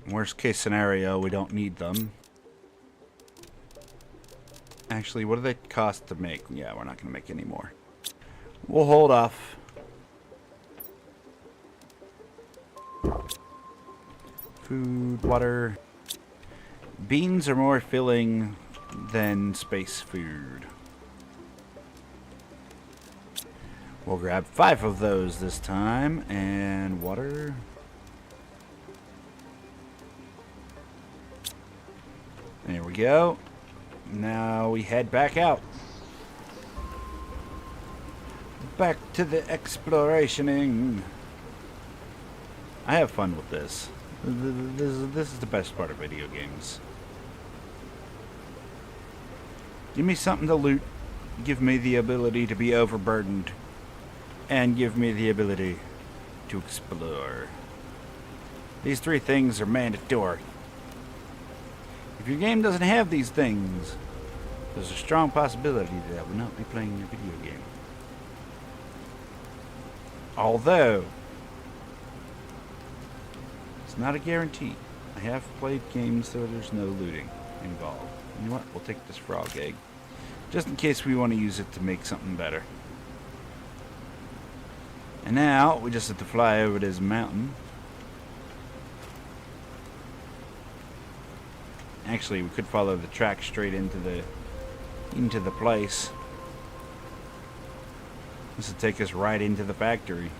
Worst case scenario, we don't need them. Actually, what do they cost to make? Yeah, we're not going to make any more. We'll hold off. Food, water. Beans are more filling than space food. We'll grab 5 of those this time. And water. There we go. Now we head back out. Back to the explorationing. I have fun with this. This is the best part of video games. Give me something to loot. Give me the ability to be overburdened. And give me the ability to explore. These 3 things are mandatory. If your game doesn't have these things, There's a strong possibility that I will not be playing your video game. Although, it's not a guarantee. I have played games where there's no looting involved. You know what? We'll take this frog egg. Just in case we want to use it to make something better. And now, we just have to fly over this mountain. Actually, we could follow the track straight into the place. This would take us right into the factory.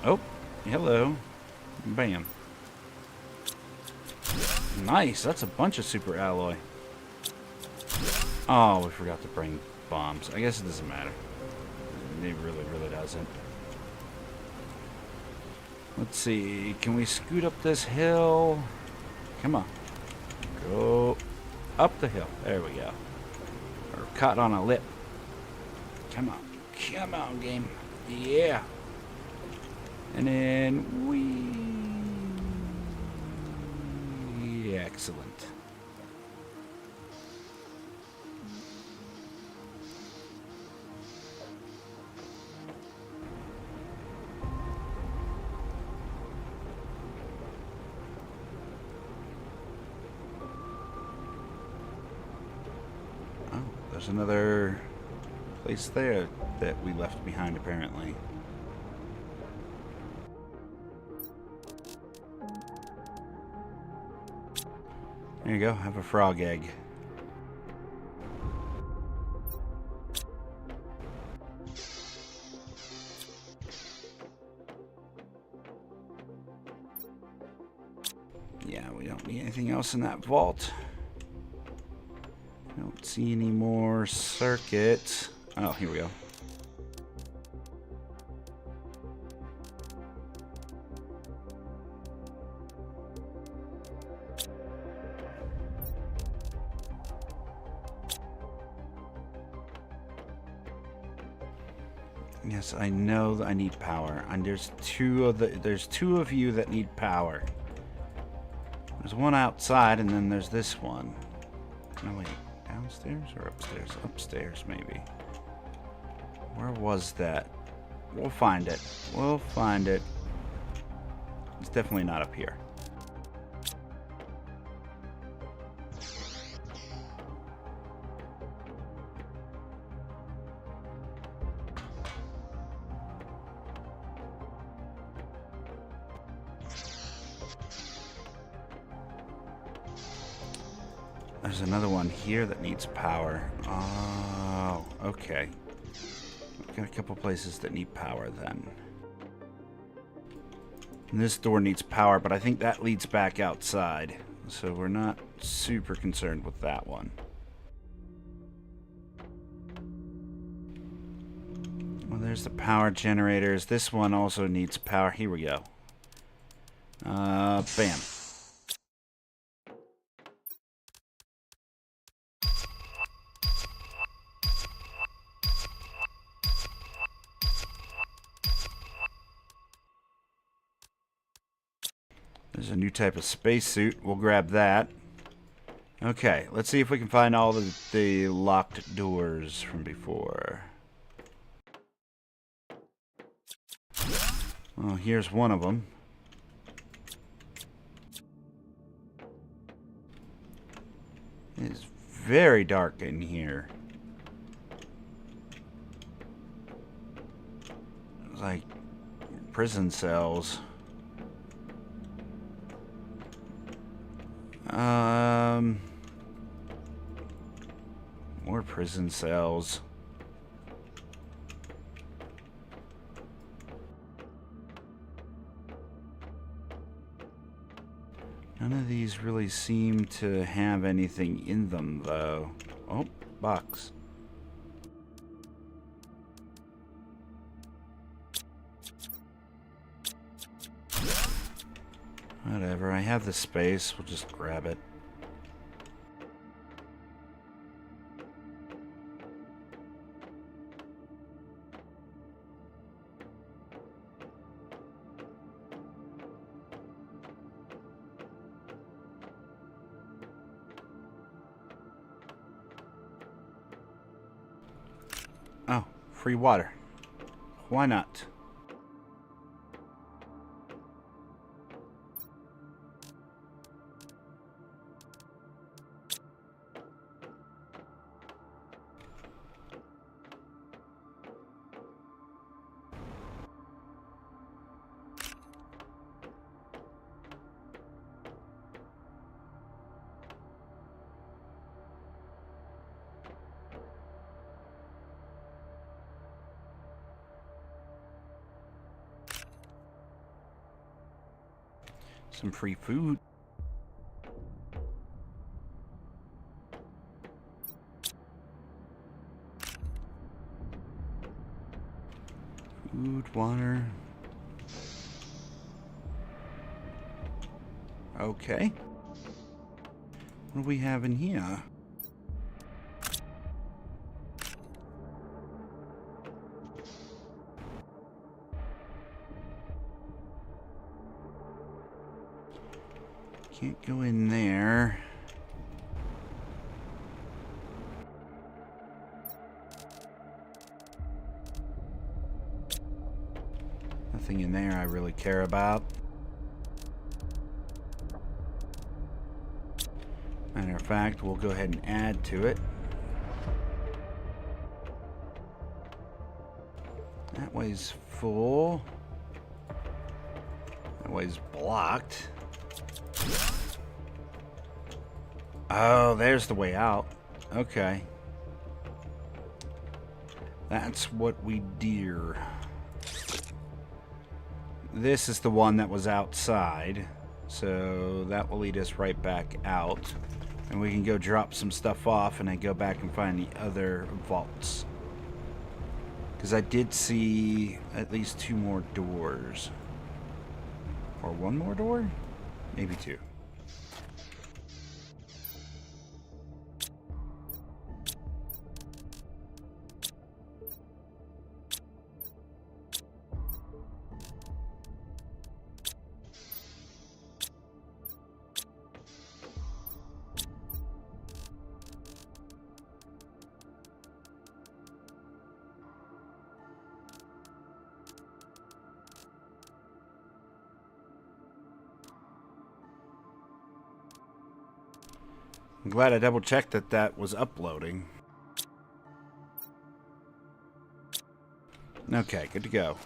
Oh, hello. Bam. Nice, that's a bunch of super alloy. Oh, we forgot to bring bombs. I guess it doesn't matter. It really doesn't. Let's see, can we scoot up this hill? Come on. Go up the hill. There we go. Or caught on a lip. Come on. Come on, game. Yeah. And then we... Excellent. Oh, there's another place there that we left behind, apparently. There you go, have a frog egg. Yeah, we don't need anything else in that vault. I don't see any more circuits. Oh, here we go. Yes, I know that I need power. And there's two of you that need power. There's one outside, and then there's this one. No, wait. Downstairs or upstairs? Upstairs, maybe. Where was that? We'll find it. We'll find it. It's definitely not up here. There's another one here that needs power. Oh, okay. We've got a couple places that need power then. And this door needs power, but I think that leads back outside. So we're not super concerned with that one. Well, there's the power generators. This one also needs power. Here we go. Bam. There's a new type of spacesuit. We'll grab that. Okay, let's see if we can find all the locked doors from before. Well, here's one of them. It's very dark in here. It's like prison cells. More prison cells. None of these really seem to have anything in them, though. Oh, box. Whatever, I have the space. We'll just grab it. Oh, free water. Why not? Some free food. Food, water. Okay. What do we have in here? Can't go in there. Nothing in there I really care about. Matter of fact, we'll go ahead and add to it. That way's full. That way's blocked. Oh, there's the way out. Okay. That's what we do. This is the one that was outside. So that will lead us right back out. And we can go drop some stuff off and then go back and find the other vaults. Because I did see at least 2 more doors. Or 1 more door? Maybe 2. I'm glad I double checked that that was uploading. Okay, good to go.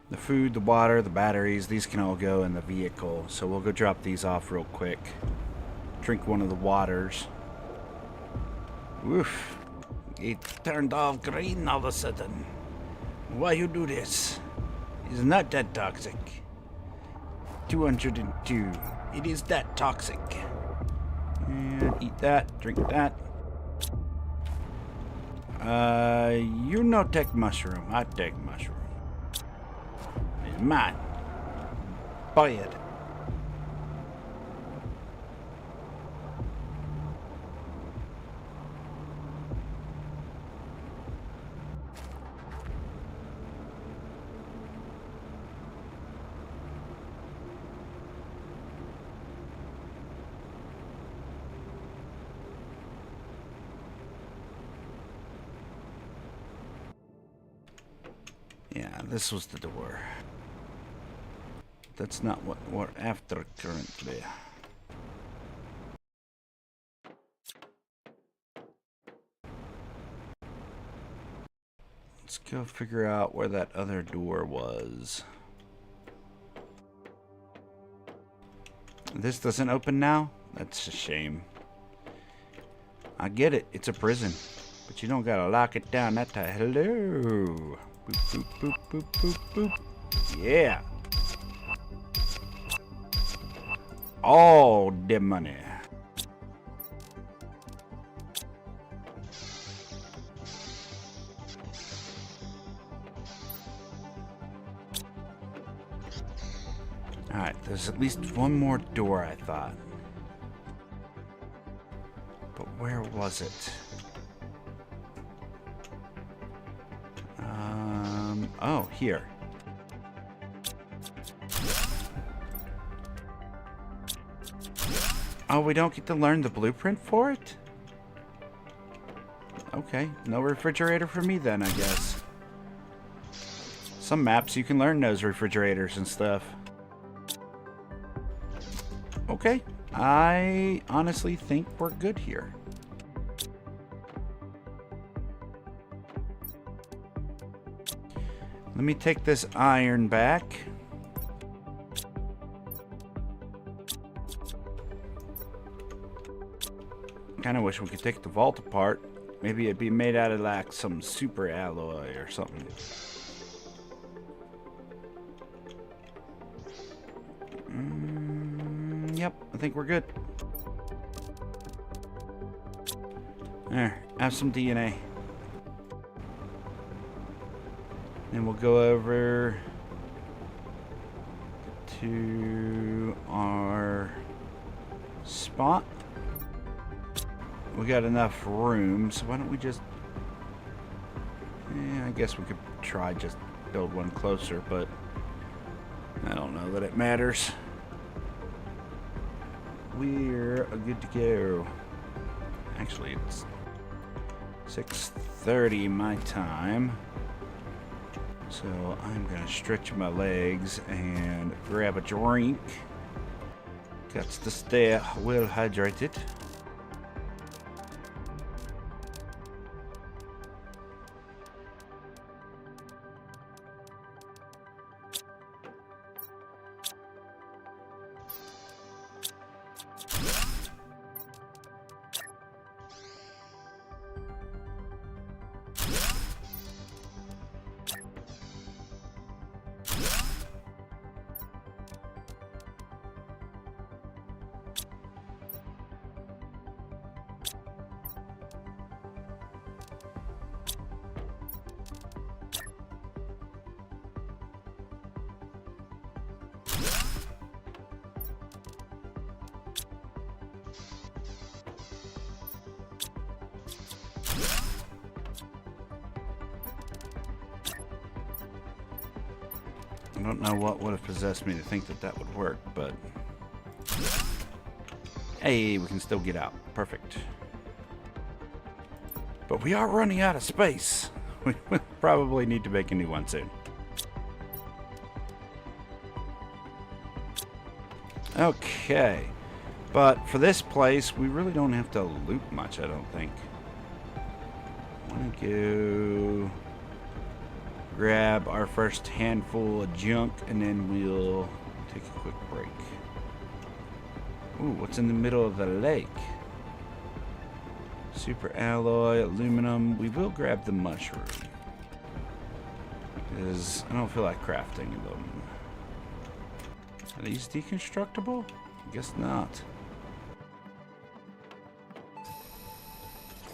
The food, the water, the batteries, these can all go in the vehicle. So we'll go drop these off real quick. Drink one of the waters. Woof. It turned off green all of a sudden. Why you do this? It's not that toxic. 202. It is that toxic. And eat that, drink that. You no take mushroom. I take mushroom. It's mine. Buy it. Yeah, this was the door. That's not what we're after currently. Let's go figure out where that other door was. This doesn't open now? That's a shame. I get it, it's a prison. But you don't gotta lock it down that time. Hello! Boop, boop, boop, boop, boop, boop. Yeah! All the money. Alright, there's at least one more door, I thought. But where was it? Oh, here. Oh, we don't get to learn the blueprint for it? Okay, no refrigerator for me then, I guess. Some maps you can learn those refrigerators and stuff. Okay, I honestly think we're good here. Let me take this iron back. Kinda wish we could take the vault apart. Maybe it'd be made out of like some super alloy or something. Yep, I think we're good. There, have some DNA. Then we'll go over to our spot. We got enough room, so why don't we just... Yeah, I guess we could try just build one closer, but I don't know that it matters. We're good to go. Actually, it's 6:30 my time. So I'm gonna stretch my legs and grab a drink. Got to stay well hydrated. I don't know what would have possessed me to think that that would work, but... Hey, we can still get out. Perfect. But we are running out of space. We will probably need to make a new one soon. Okay. But for this place, we really don't have to loot much, I don't think. I want to go... grab our first handful of junk, and then we'll take a quick break. Ooh, what's in the middle of the lake? Super alloy, aluminum. We will grab the mushroom, because I don't feel like crafting them. Are these deconstructible? I guess not.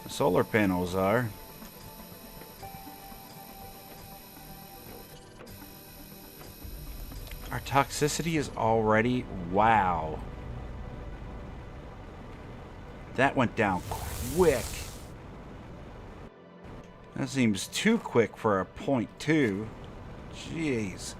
The solar panels are. Our toxicity is already... Wow. That went down quick. That seems too quick for a 0.2. Jeez.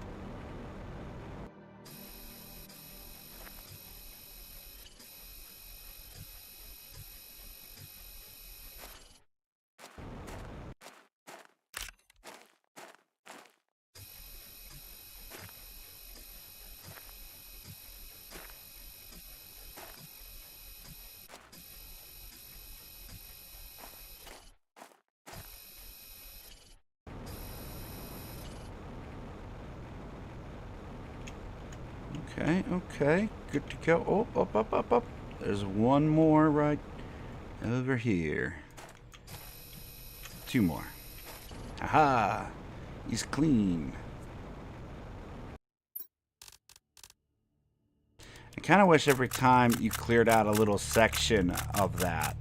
Okay, okay. Good to go. Oh, up. There's one more right over here. Two more. Aha! He's clean. I kind of wish every time you cleared out a little section of that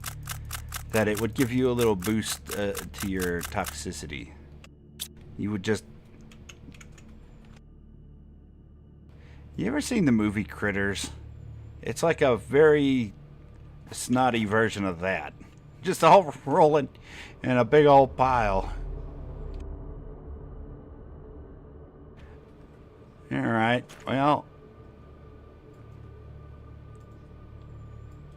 it would give you a little boost to your toxicity. You would just... You ever seen the movie Critters? It's like a very snotty version of that. Just all rolling in a big old pile. Alright, well.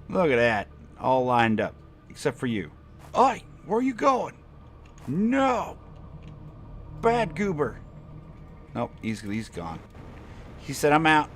Look at that. All lined up. Except for you. Oi! Where are you going? No! Bad goober. Nope, he's gone. He said, I'm out.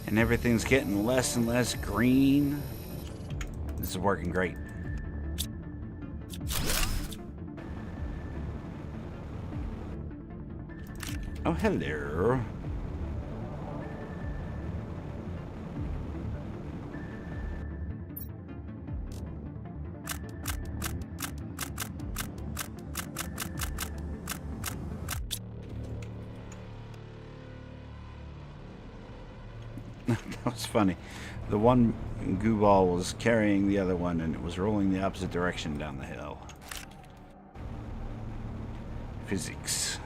And everything's getting less and less green. This is working great. Oh, hello. That was funny. The one goo ball was carrying the other one, and it was rolling the opposite direction down the hill. Physics.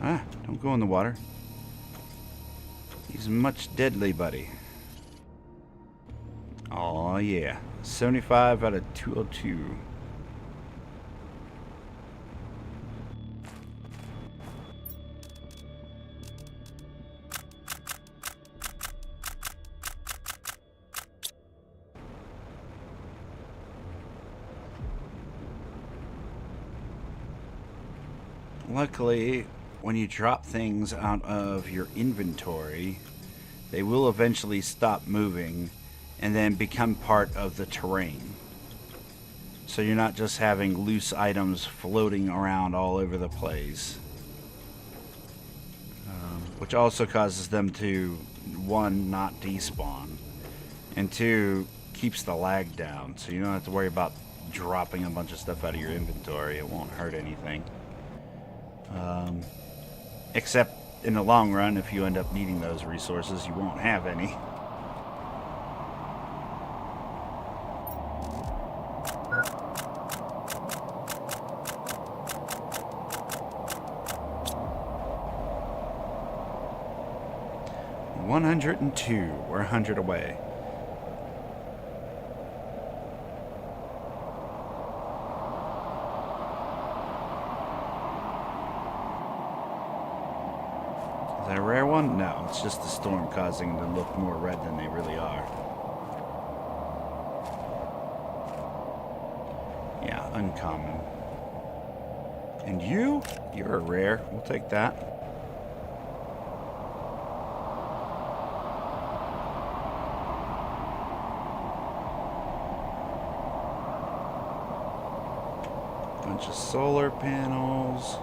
Ah, don't go in the water. He's much deadly, buddy. Oh yeah. 75 out of 202. Luckily, when you drop things out of your inventory, they will eventually stop moving and then become part of the terrain. So you're not just having loose items floating around all over the place. Which also causes them to, one, not despawn, and two, keeps the lag down. So you don't have to worry about dropping a bunch of stuff out of your inventory. It won't hurt anything. Except in the long run, if you end up needing those resources, you won't have any. $102. We're 100 away. Is that a rare one? No, it's just the storm causing them to look more red than they really are. Yeah, uncommon. And you're a rare. We'll take that. Bunch of solar panels.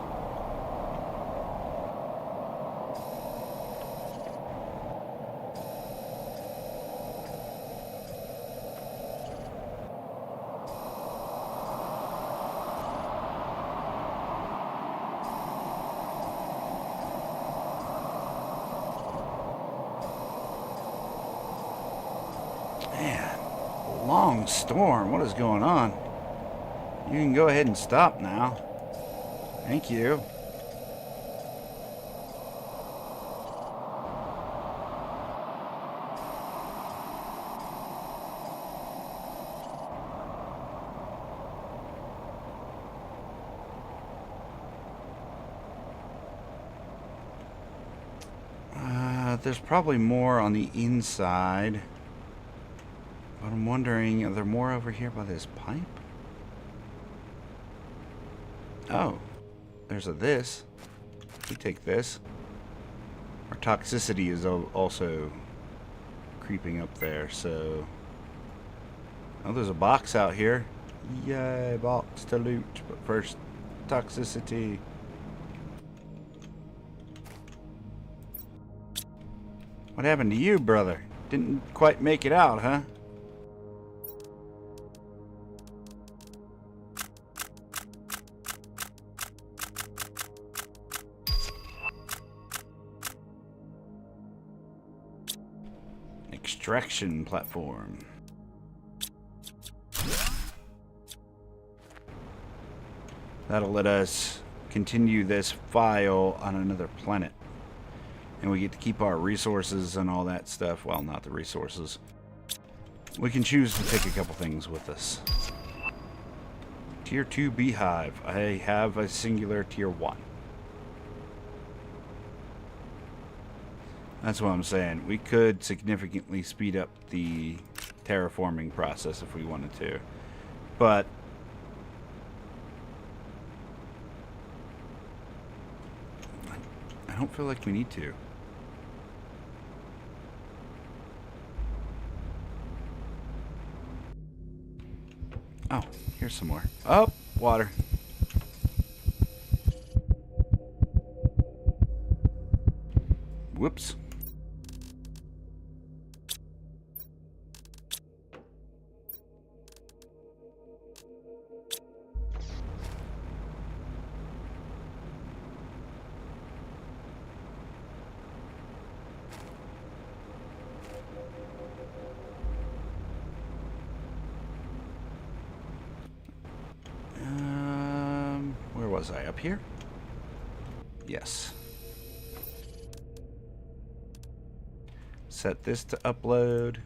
Man, long storm. What is going on? You can go ahead and stop now. Thank you. There's probably more on the inside. But I'm wondering, are there more over here by this pipe? Oh, there's a this. We take this. Our toxicity is also creeping up there, so... Oh, there's a box out here. Yay, box to loot. But first, toxicity. What happened to you, brother? Didn't quite make it out, huh? Extraction platform. That'll let us continue this file on another planet. And we get to keep our resources and all that stuff. Well, not the resources. We can choose to take a couple things with us. Tier 2 beehive. I have a singular tier 1. That's what I'm saying. We could significantly speed up the terraforming process if we wanted to. But I don't feel like we need to. Oh, here's some more. Oh, water. Whoops. Where was I? Up here? Yes. Set this to upload.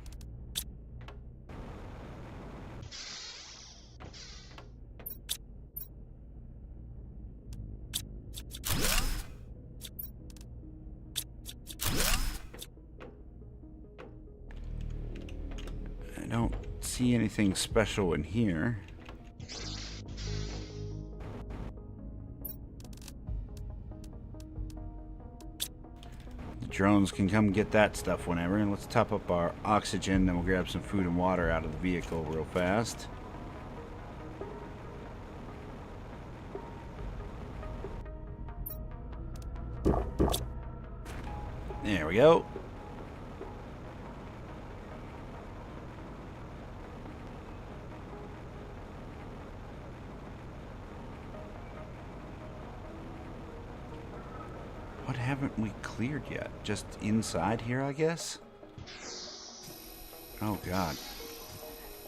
I don't see anything special in here. Drones can come get that stuff whenever. And let's top up our oxygen, then we'll grab some food and water out of the vehicle real fast. There we go. What haven't we cleared yet? Just inside here, I guess? Oh, God.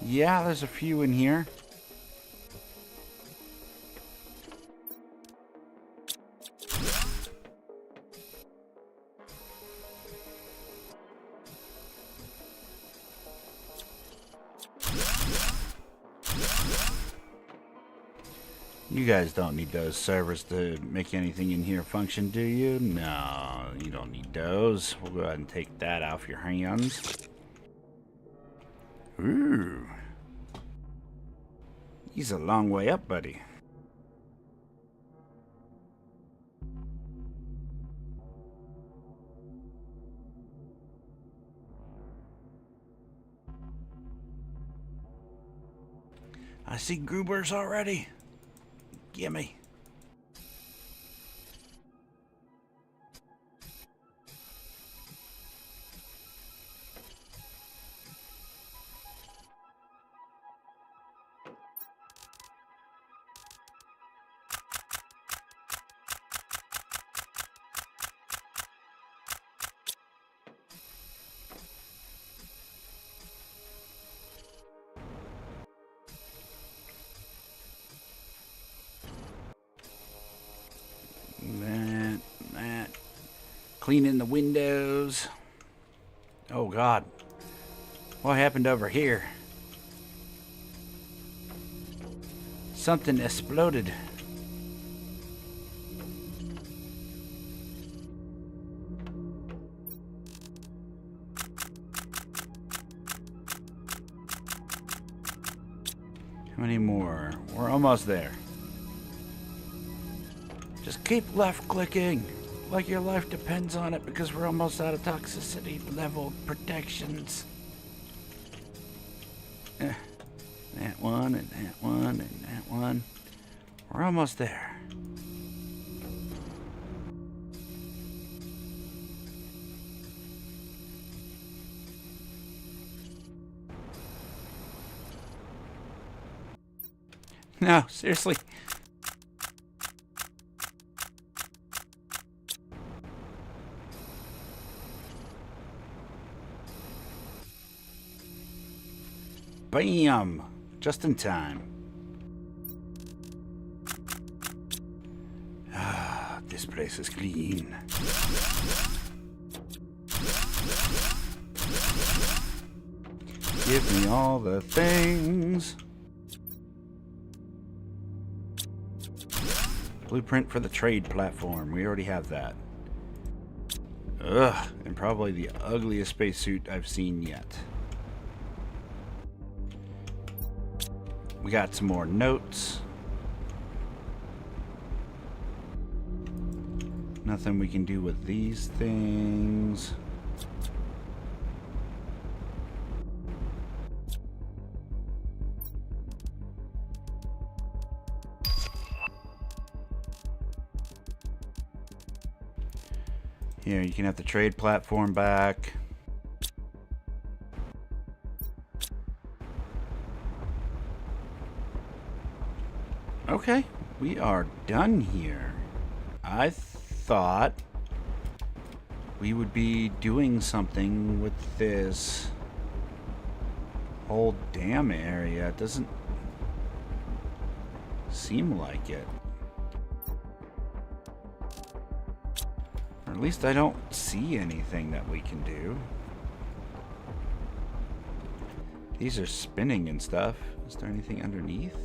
Yeah, there's a few in here. You guys don't need those servers to make anything in here function, do you? No, you don't need those. We'll go ahead and take that off your hands. Ooh. He's a long way up, buddy. I see goobers already. Gimme. That. Cleaning the windows. Oh, God. What happened over here? Something exploded. How many more? We're almost there. Just keep left clicking like your life depends on it, because we're almost out of toxicity level protections. That one and that one and that one. We're almost there. No, seriously. Bam! Just in time. Ah, this place is clean. Give me all the things. Blueprint for the trade platform. We already have that. Ugh, and probably the ugliest spacesuit I've seen yet. We got some more notes. Nothing we can do with these things. Here, you can have the trade platform back. Okay, we are done here. I thought we would be doing something with this whole dam area. It doesn't seem like it. Or at least I don't see anything that we can do. These are spinning and stuff. Is there anything underneath?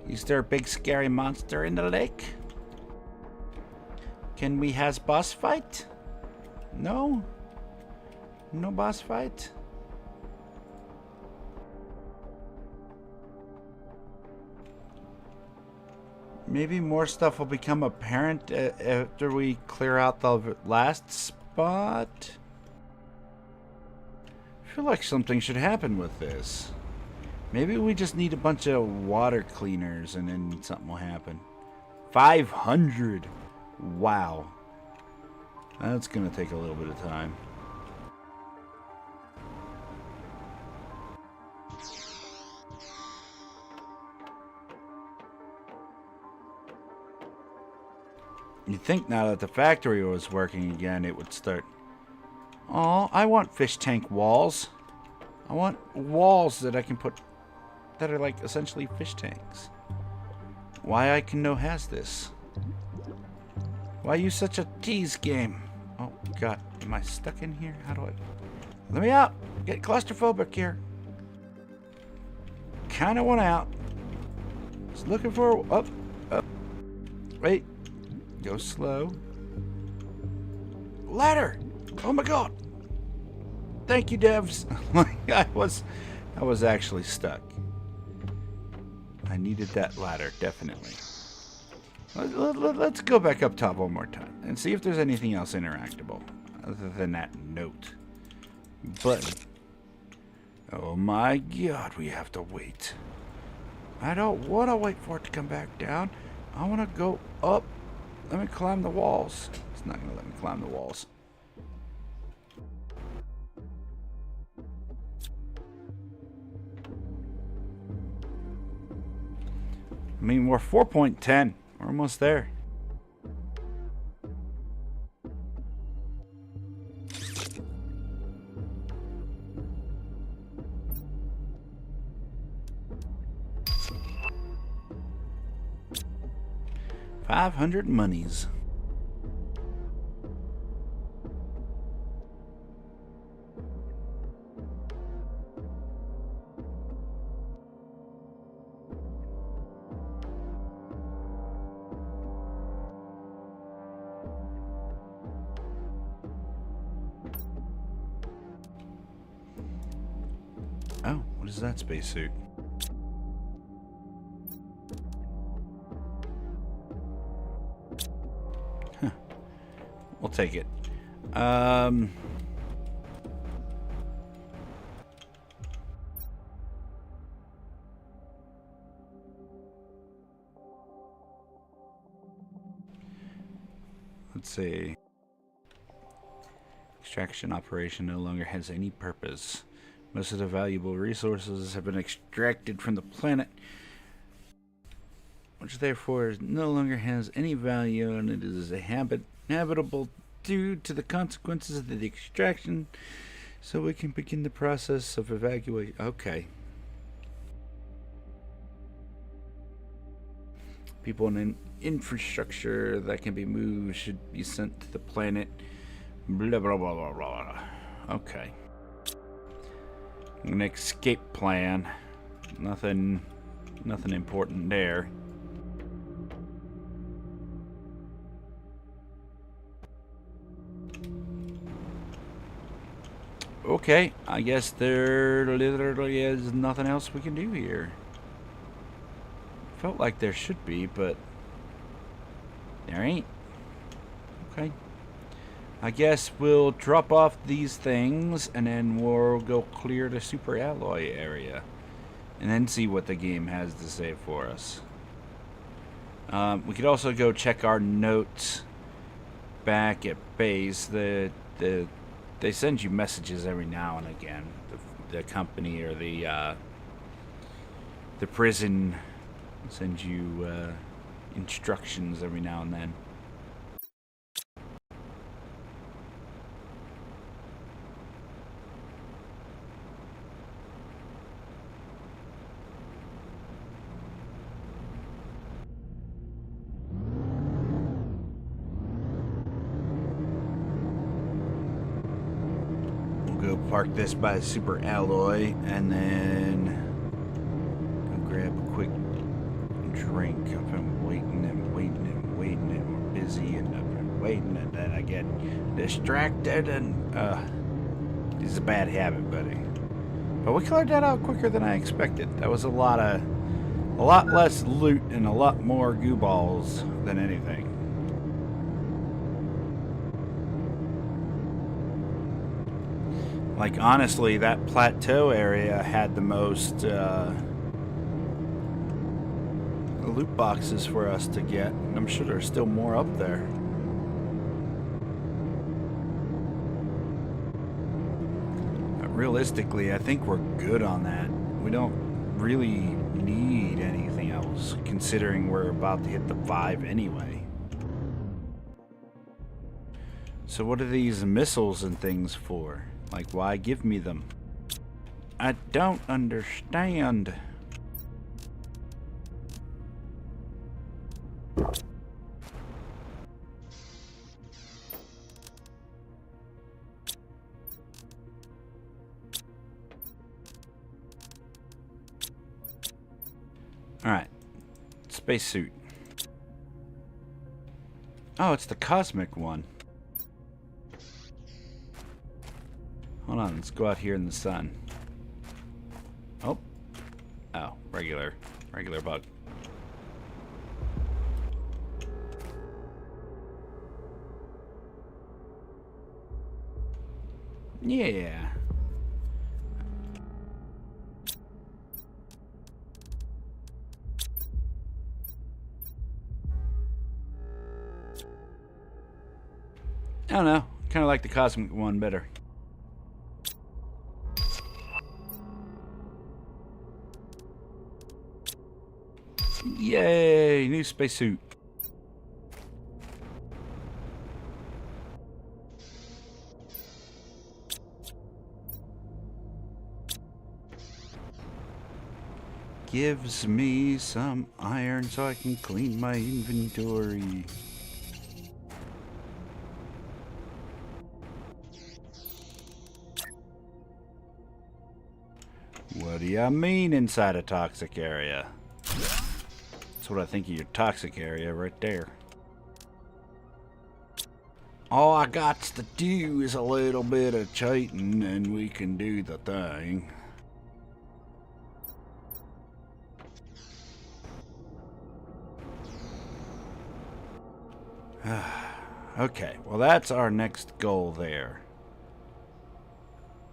Is there a big scary monster in the lake? Can we has boss fight? No? No boss fight? Maybe more stuff will become apparent after we clear out the last spot? I feel like something should happen with this. Maybe we just need a bunch of water cleaners and then something will happen. 500! Wow. That's gonna take a little bit of time. You'd think now that the factory was working again, it would start. Oh, I want fish tank walls. I want walls that I can put that are like essentially fish tanks. Why I can know has this? Why are you such a tease game? Oh god, am I stuck in here? How do I? Let me out! Get claustrophobic here. Kinda want out. Just looking for up. Wait. Go slow. Ladder! Oh my god! Thank you, devs. I was actually stuck. I needed that ladder, definitely. Let's go back up top one more time and see if there's anything else interactable other than that note. But oh my god, we have to wait. I don't want to wait for it to come back down. I want to go up. Let me climb the walls. It's not going to let me climb the walls. I mean, we're 4.10. We're almost there. $500 monies. Oh, what is that spacesuit? Huh. We'll take it. Let's see. Extraction operation no longer has any purpose. Most of the valuable resources have been extracted from the planet. which therefore no longer has any value, and it is habitable due to the consequences of the extraction, so we can begin the process of evacuation. Okay. People and infrastructure that can be moved should be sent to the planet. Blah, blah, blah, blah, blah. Okay. An escape plan. Nothing important there. Okay, I guess there literally is nothing else we can do here. Felt like there should be, but there ain't. Okay. I guess we'll drop off these things and then we'll go clear the super alloy area and then see what the game has to say for us. We could also go check our notes back at base. They send you messages every now and again. The company or the prison sends you instructions every now and then. We'll go park this by a super alloy and then go grab a quick drink. I've been waiting and waiting and waiting, and we're busy, and I've been waiting, and then I get distracted, and this is a bad habit, buddy. But we cleared that out quicker than I expected. That was a lot less loot and a lot more goo balls than anything. Like, honestly, that plateau area had the most loot boxes for us to get, and I'm sure there's still more up there. But realistically, I think we're good on that. We don't really need anything else, considering we're about to hit the 5 anyway. So what are these missiles and things for? Like, why give me them? I don't understand. Alright. Spacesuit. Oh, it's the cosmic one. Hold on, let's go out here in the sun. Oh. Oh, regular bug. Yeah. I don't know. Kind of like the cosmic one better. Yay! New spacesuit. Gives me some iron so I can clean my inventory. What do you mean inside a toxic area? That's what I think of your toxic area right there. All I got to do is a little bit of cheating and we can do the thing. Okay, well that's our next goal there.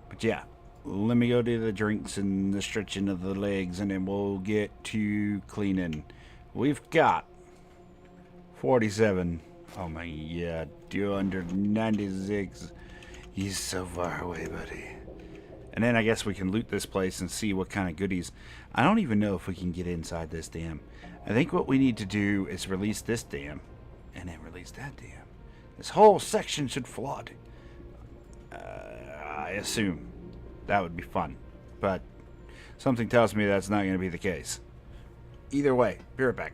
But yeah, let me go do the drinks and the stretching of the legs and then we'll get to cleaning. We've got 47. Oh my god, 296. He's so far away, buddy. And then I guess we can loot this place and see what kind of goodies. I don't even know if we can get inside this dam. I think what we need to do is release this dam. And then release that dam. This whole section should flood. I assume. That would be fun. But something tells me that's not going to be the case. Either way, be right back.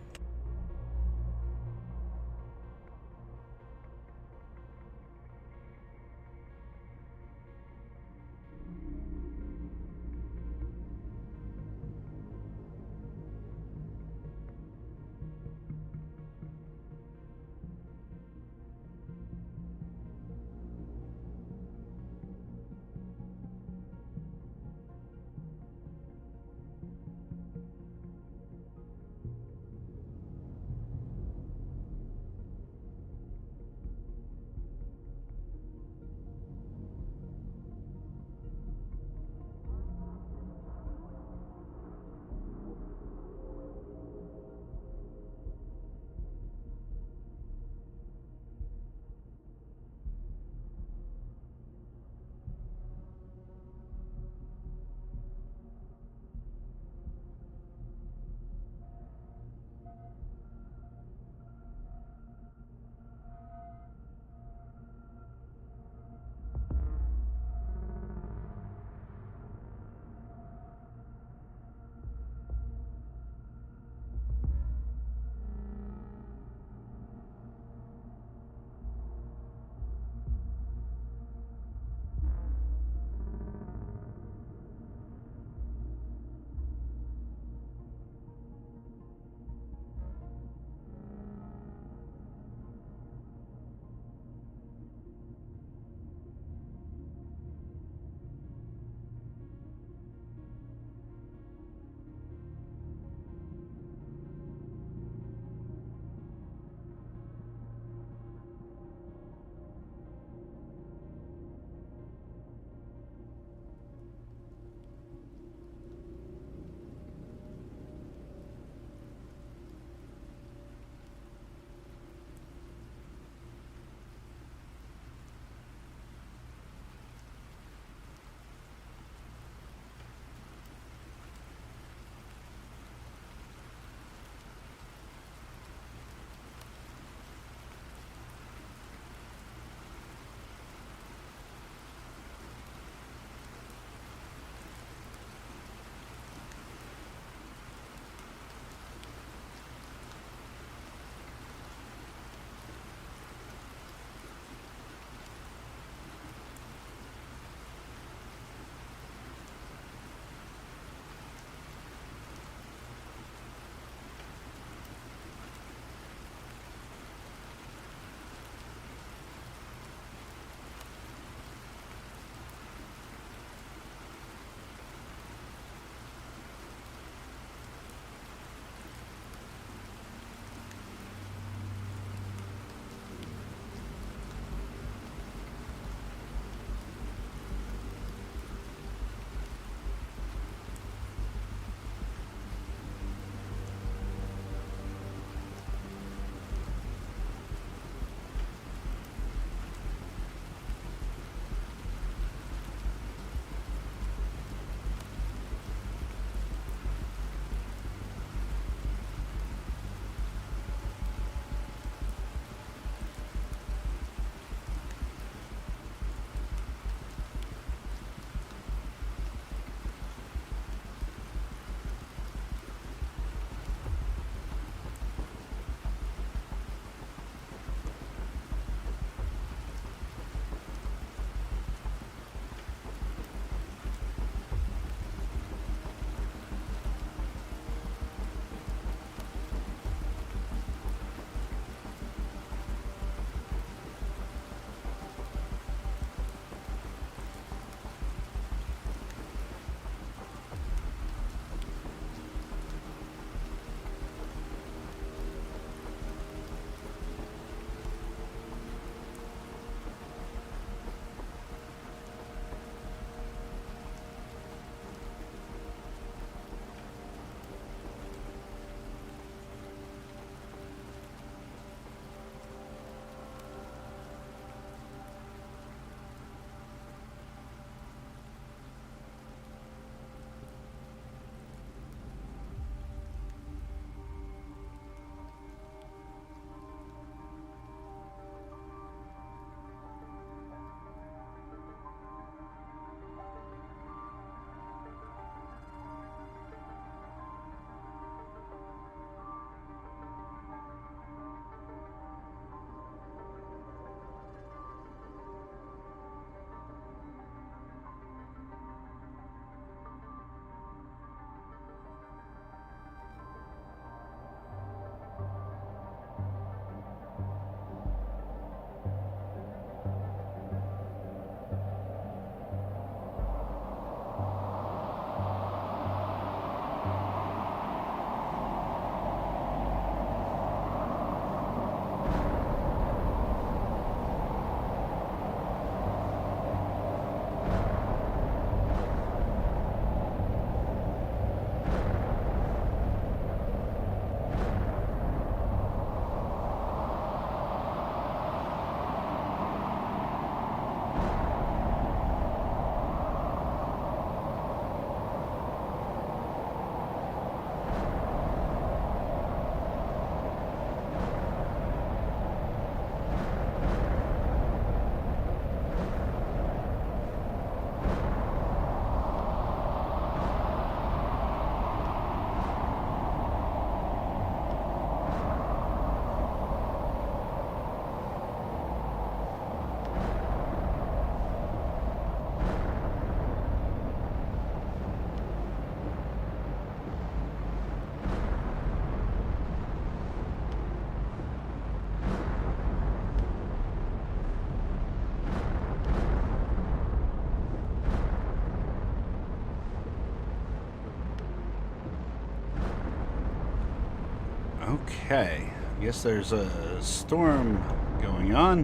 Okay, I guess there's a storm going on,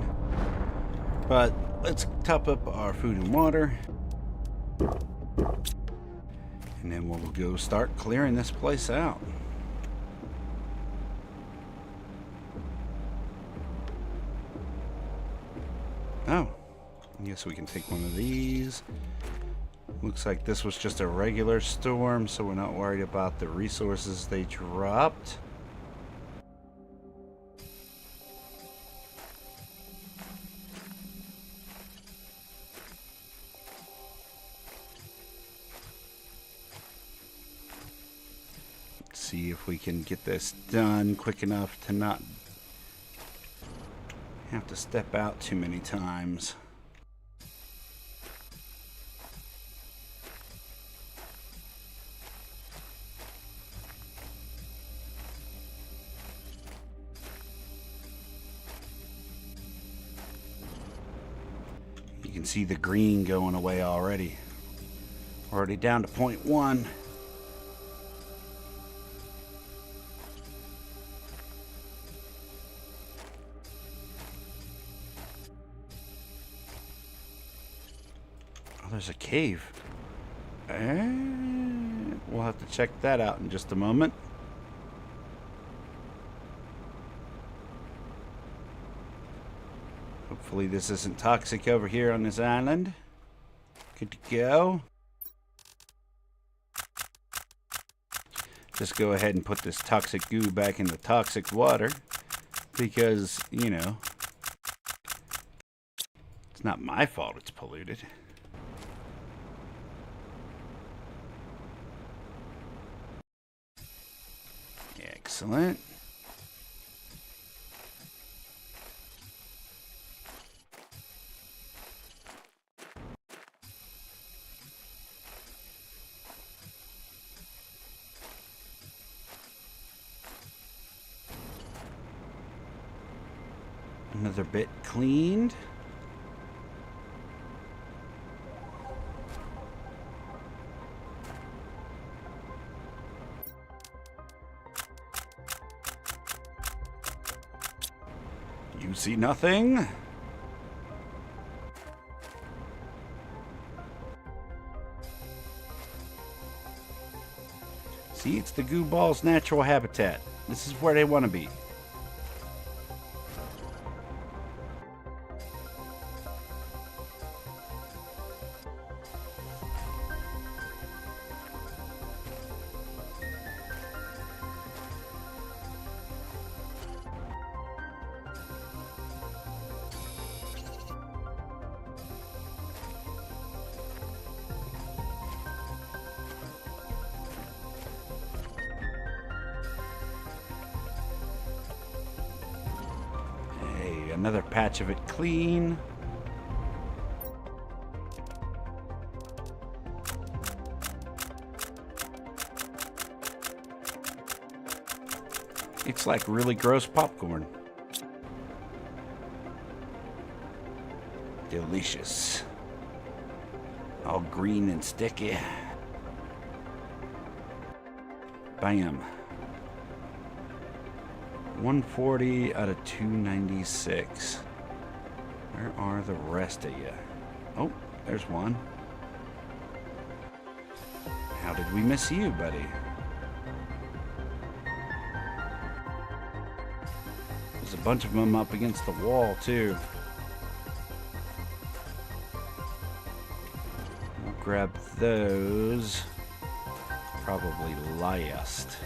but let's top up our food and water, and then we'll go start clearing this place out. Oh, I guess we can take one of these. Looks like this was just a regular storm, so we're not worried about the resources they dropped. Let's see if we can get this done quick enough to not have to step out too many times. You can see the green going away already. Already down to 0.1. Oh, there's a cave. And we'll have to check that out in just a moment. Hopefully this isn't toxic over here on this island. Good to go. Just go ahead and put this toxic goo back in the toxic water, because, you know, it's not my fault it's polluted. Excellent. Another bit cleaned. You see nothing? See, it's the goo ball's natural habitat. This is where they want to be. Another patch of it clean. It's like really gross popcorn. Delicious. All green and sticky. Bam. 140 out of 296. Where are the rest of you? Oh, there's one. How did we miss you, buddy? There's a bunch of them up against the wall, too. We'll grab those. Probably last.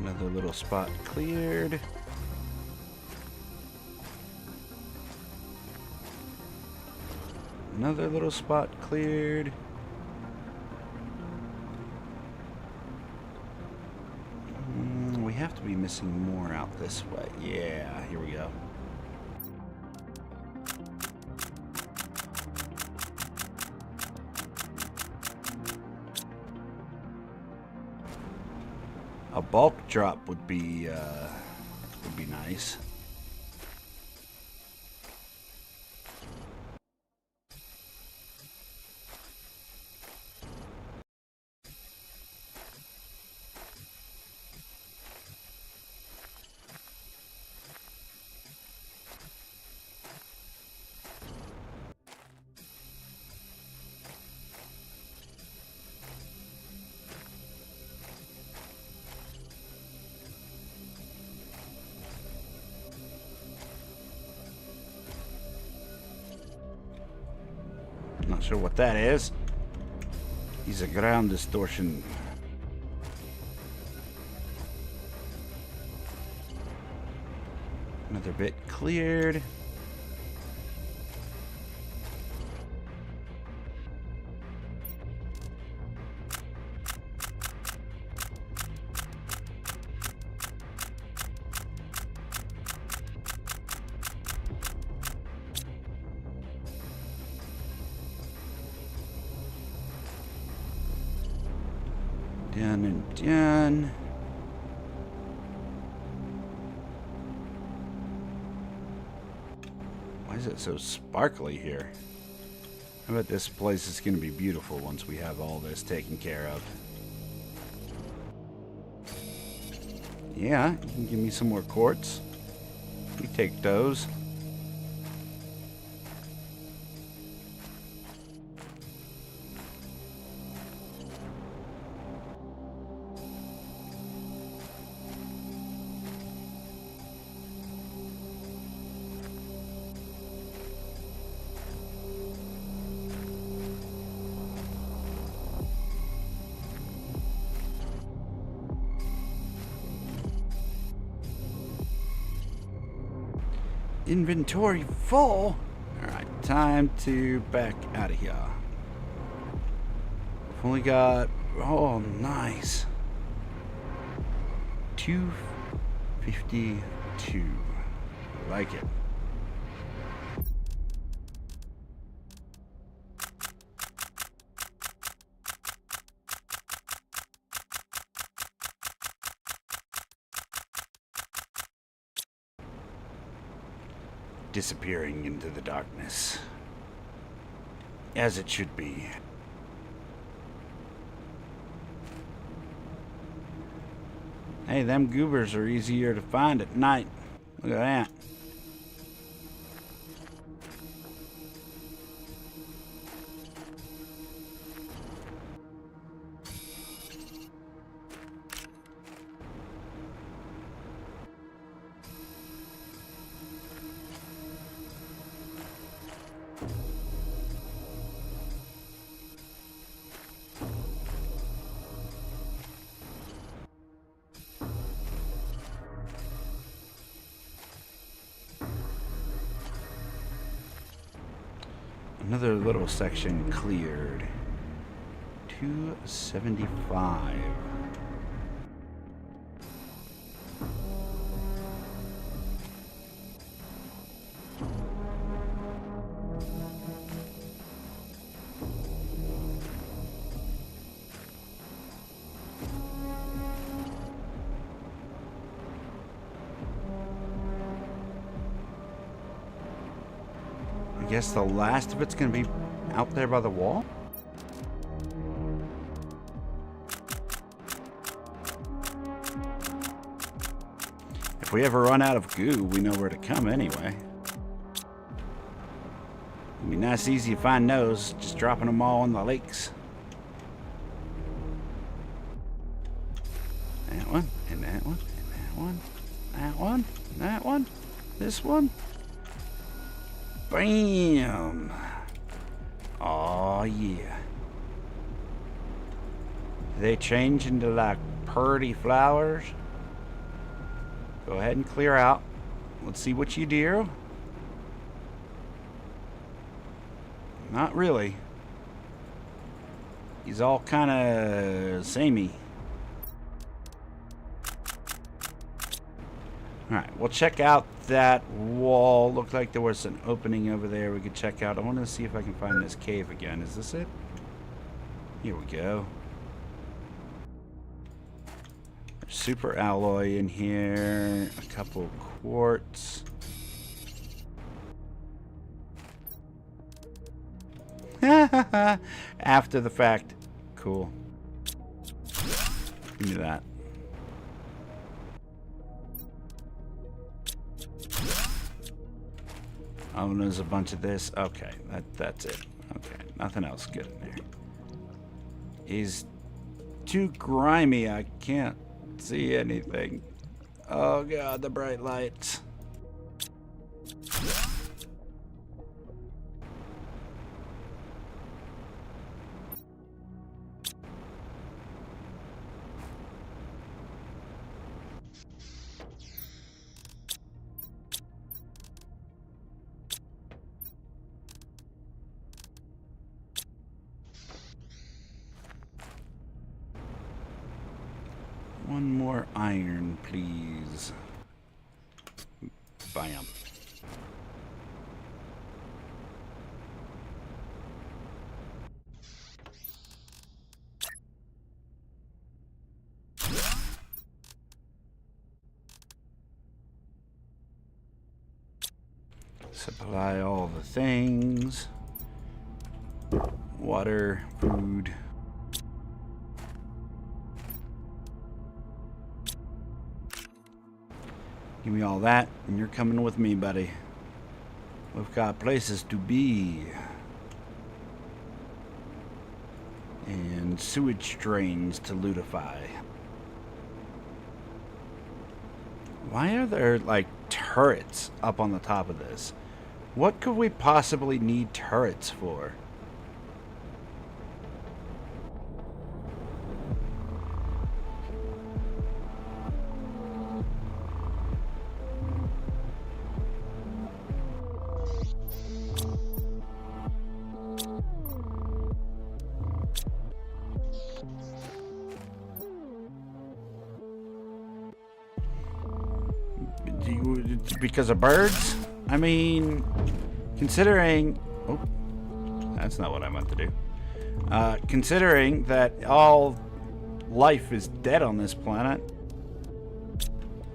Another little spot cleared. Another little spot cleared. We have to be missing more out this way. Yeah, here we go. A bulk drop would be nice. sure what that is. He's a ground distortion. Another bit cleared. Done and done. Why is it so sparkly here? I bet this place is going to be beautiful once we have all this taken care of. Yeah, you can give me some more quartz. We take those. Inventory full. Alright, time to back out of here. We've only got, oh nice, 252. I like it. Disappearing into the darkness, as it should be. Hey, them goobers are easier to find at night. Look at that. Another little section cleared. 275. I guess the last of it's going to be out there by the wall? If we ever run out of goo, we know where to come anyway. It'd be nice easy to find those, just dropping them all in the lakes. That one, and that one, and that one, that one, that one, this one. Bam! Oh yeah. They change into like pretty flowers. Go ahead and clear out. Let's see what you do. Not really. He's all kind of samey. Alright, we'll check out that wall. Looked like there was an opening over there we could check out. I want to see if I can find this cave again. Is this it? Here we go. There's super alloy in here. A couple of quartz. After the fact. Cool. Give me that. Oh, and there's a bunch of this. Okay, that's it. Okay, nothing else good in there. He's too grimy. I can't see anything. Oh god, the bright lights. One more iron, please. Bam. Supply all the things. Water, food. Give me all that, and you're coming with me, buddy. We've got places to be. And sewage drains to lootify. Why are there, like, turrets up on the top of this? What could we possibly need turrets for? Because of birds? I mean, considering... Oh, that's not what I meant to do. Considering that all life is dead on this planet,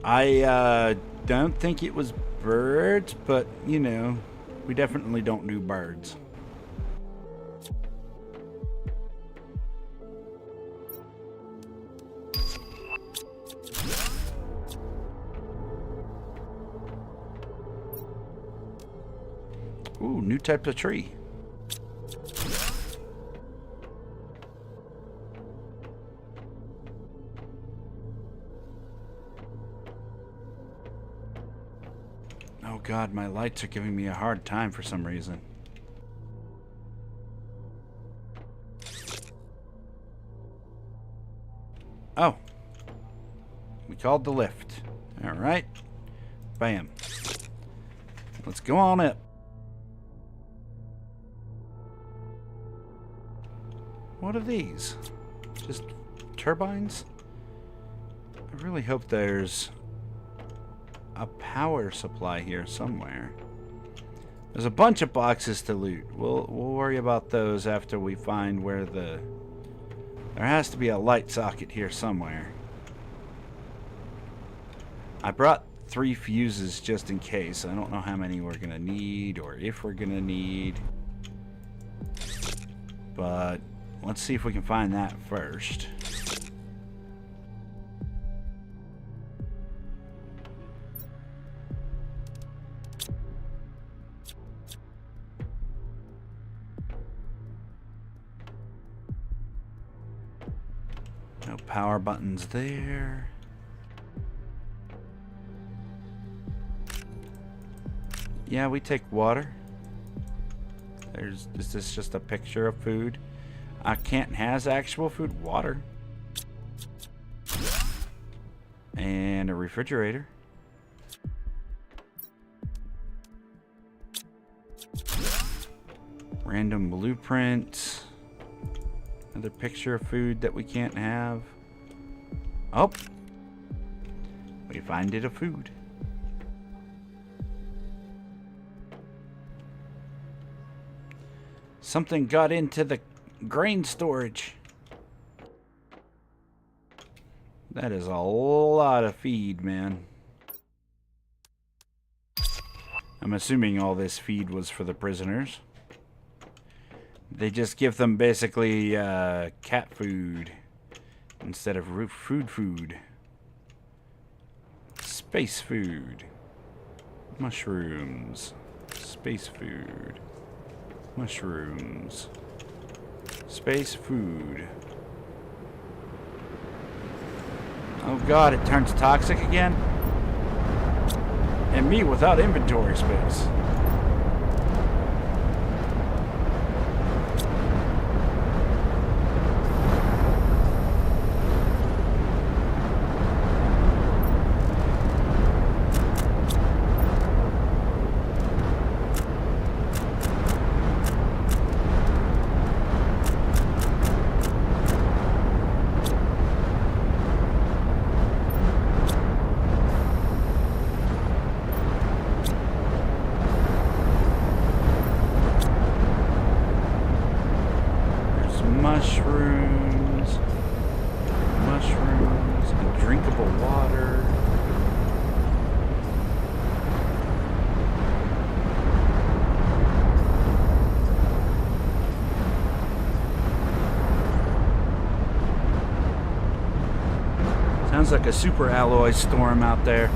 I don't think it was birds, but, you know, we definitely don't do birds. Ooh, new type of tree. Oh God, my lights are giving me a hard time for some reason. Oh. We called the lift. Alright. Bam. Let's go on up. What are these? Just turbines? I really hope there's a power supply here somewhere. There's a bunch of boxes to loot. We'll worry about those after we find where the... There has to be a light socket here somewhere. I brought 3 fuses just in case. I don't know how many we're gonna need or if we're gonna need. But let's see if we can find that first. No power buttons there. Yeah, we take water. Is this just a picture of food? Canton has actual food. Water. And a refrigerator. Random blueprints. Another picture of food that we can't have. Oh! We find it a food. Something got into the grain storage. That is a lot of feed, man. I'm assuming all this feed was for the prisoners. They just give them basically cat food instead of food. Space food. Mushrooms. Space food. Mushrooms. Space food. Oh God, it turns toxic again? And me without inventory space. mushrooms, and drinkable water. Sounds like a super alloy storm out there.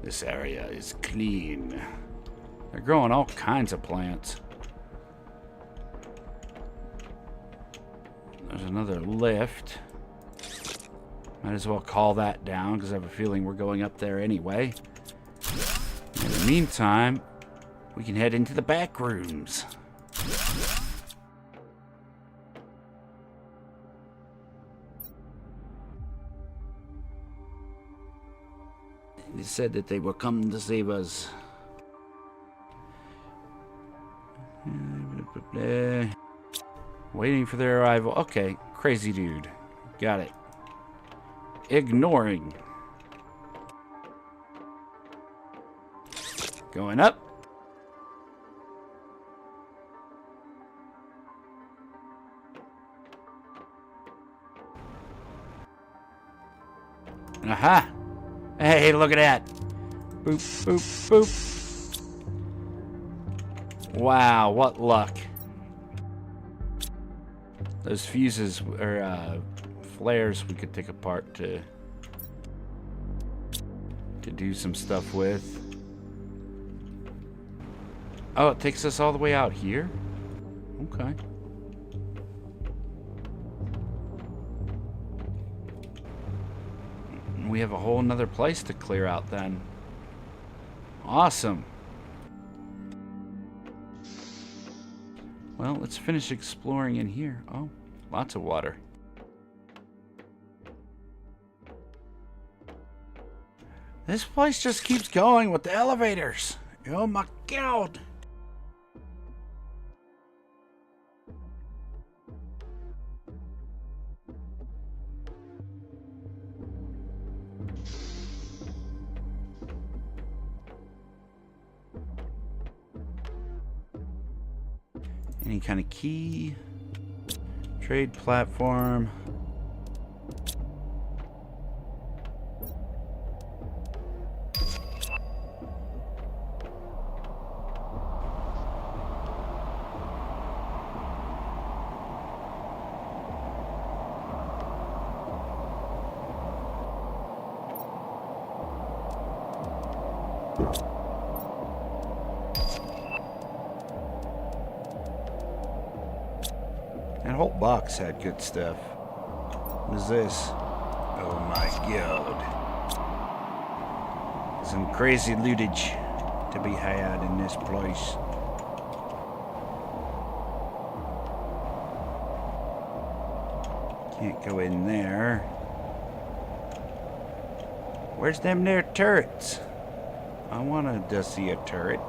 This area is clean. They're growing all kinds of plants. There's another lift. Might as well call that down because I have a feeling we're going up there anyway. In the meantime, we can head into the back rooms. They said that they were coming to save us. Waiting for their arrival. Okay, crazy dude. Got it. Ignoring. Going up. Aha! Hey, look at that. Boop, boop, boop. Wow, what luck. Those fuses, or flares we could take apart to do some stuff with. Oh, it takes us all the way out here? Okay. We have a whole nother place to clear out then. Awesome. Well, let's finish exploring in here. Oh, lots of water. This place just keeps going with the elevators. Oh my God. Any kind of key, trade platform. That whole box had good stuff. What is this? Oh my God. Some crazy lootage to be had in this place. Can't go in there. Where's them there turrets? I wanted to see a turret.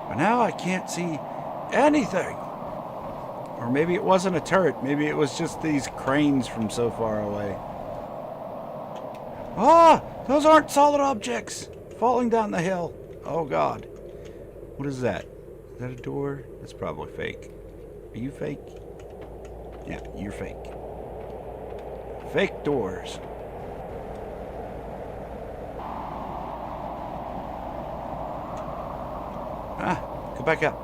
But now I can't see anything. Or maybe it wasn't a turret. Maybe it was just these cranes from so far away. Ah! Those aren't solid objects falling down the hill. Oh God. What is that? Is that a door? That's probably fake. Are you fake? Yeah, you're fake. Fake doors. Ah, go back up.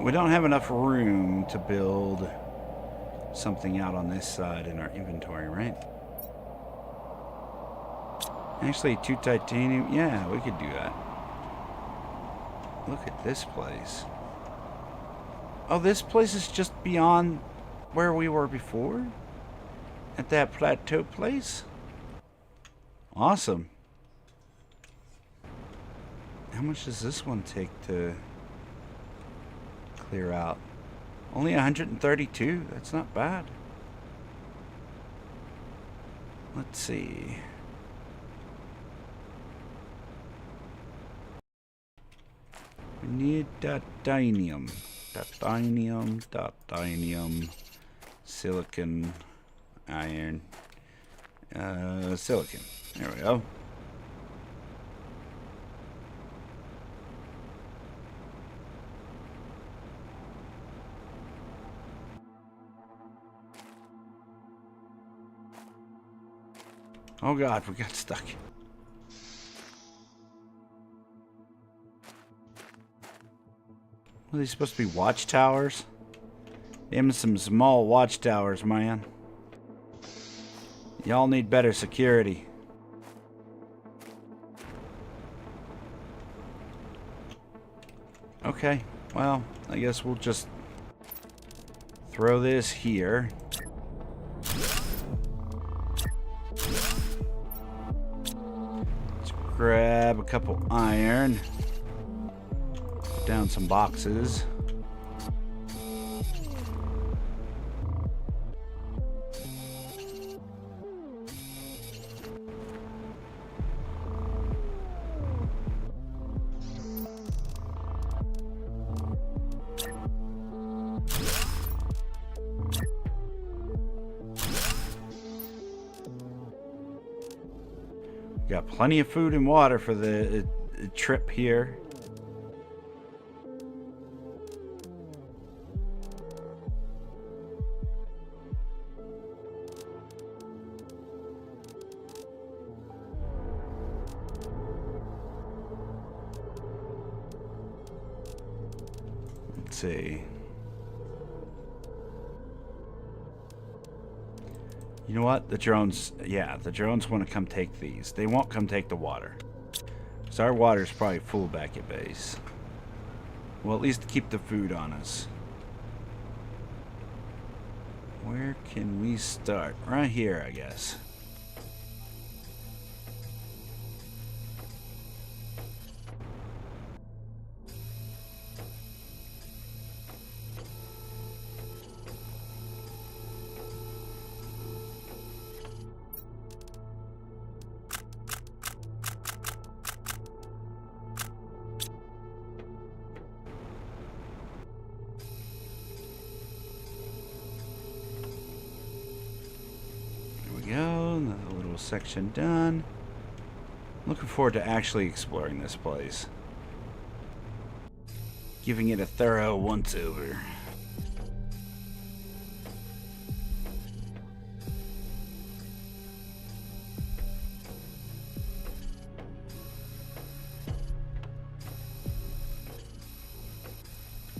We don't have enough room to build something out on this side in our inventory, right? Actually, 2 titanium. Yeah, we could do that. Look at this place. Oh, this place is just beyond where we were before? At that plateau place? Awesome. How much does this one take to clear out? Only 132. That's not bad. Let's see. We need titanium. Titanium, silicon, iron, silicon. There we go. Oh God, we got stuck. Are these supposed to be watchtowers? Them some small watchtowers, man. Y'all need better security. Okay, well, I guess we'll just throw this here. Let's grab a couple iron. Put down some boxes. Got plenty of food and water for the trip here. Let's see. You know what? The drones, yeah, the drones want to come take these. They won't come take the water. So our water's probably full back at base. Well, at least keep the food on us. Where can we start? Right here, I guess. Another little section done. Looking forward to actually exploring this place. Giving it a thorough once-over.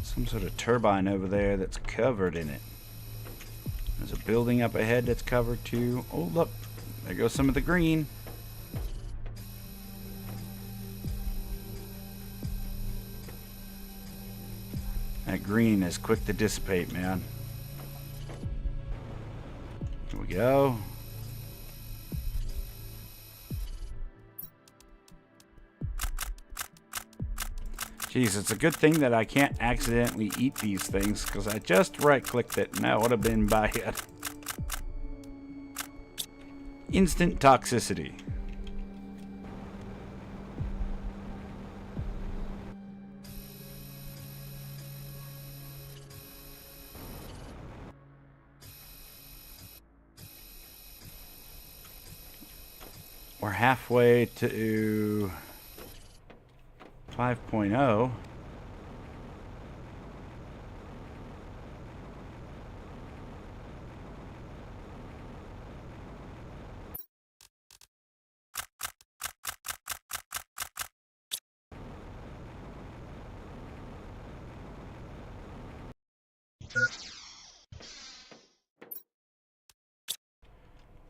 Some sort of turbine over there that's covered in it. There's a building up ahead that's covered too. Oh, look. There goes some of the green. That green is quick to dissipate, man. Here we go. Jeez, it's a good thing that I can't accidentally eat these things, because I just right-clicked it and that would have been bad. Instant toxicity. We're halfway to 5.0.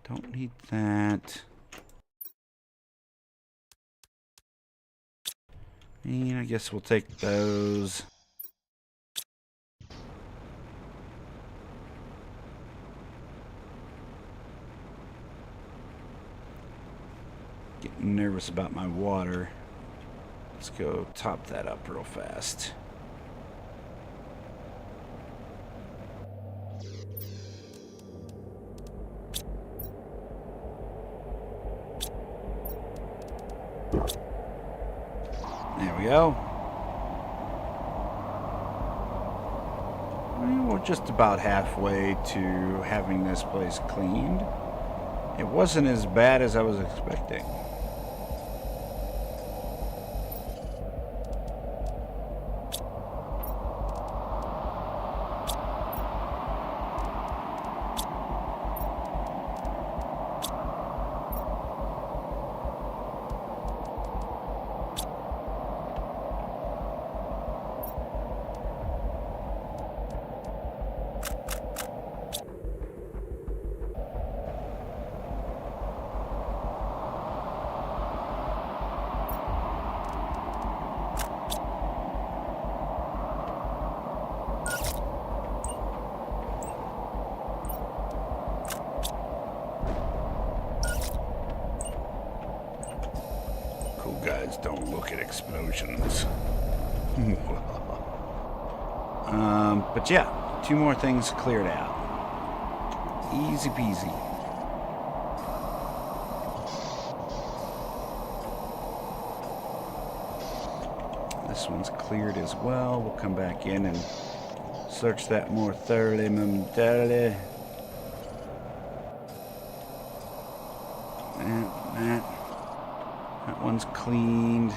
Don't need that. And I guess we'll take those. nervous about my water. Let's go top that up real fast. There we go. We're just about halfway to having this place cleaned. It wasn't as bad as I was expecting. Guys, don't look at explosions. But yeah, 2 more things cleared out. Easy peasy. This one's cleared as well. We'll come back in and search that more thoroughly momentarily. That one's cleaned.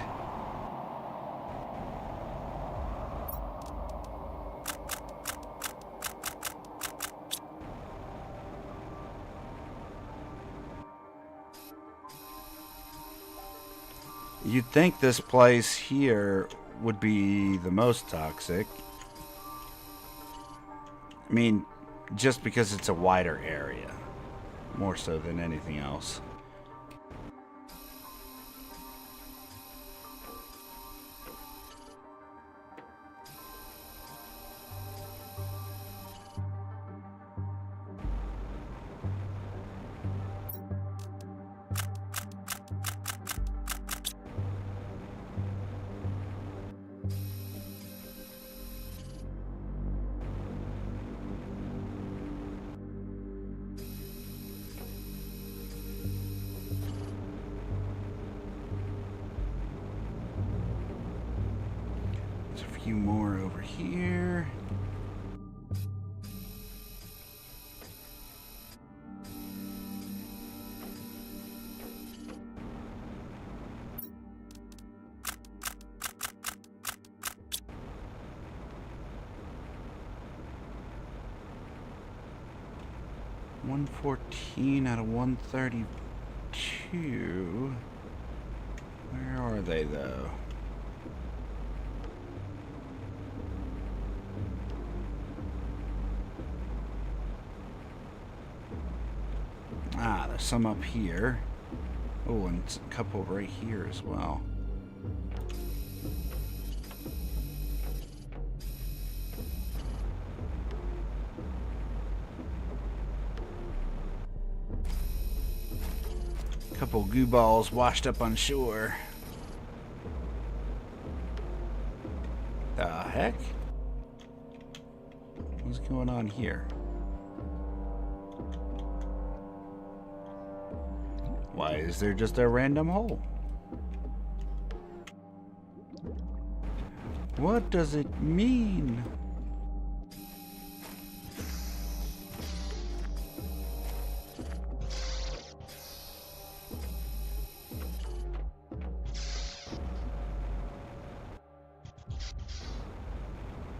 You'd think this place here would be the most toxic. I mean, just because it's a wider area, more so than anything else. Few more over here. $114 out of 132. Where are they though? Ah, there's some up here. Oh, and a couple right here as well. Couple goo balls washed up on shore. The heck? What's going on here? Why is there just a random hole? What does it mean?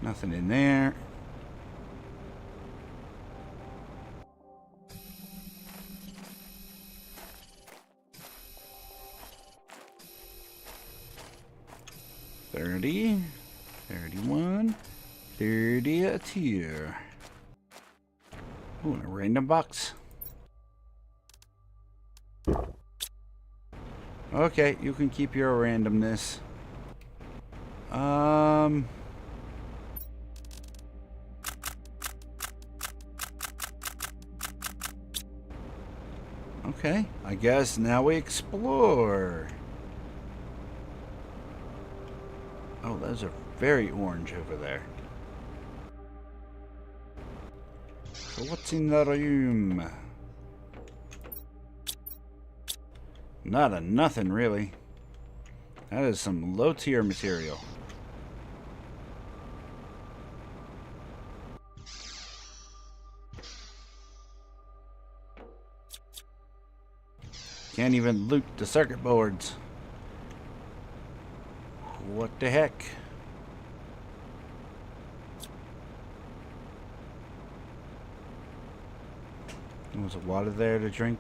Nothing in there. $30, $31, $32. Ooh, and a random box. Okay, you can keep your randomness. Okay, I guess now we explore. Oh, those are very orange over there. So what's in the room? Not a nothing, really. That is some low-tier material. Can't even loot the circuit boards. What the heck? Was water there to drink?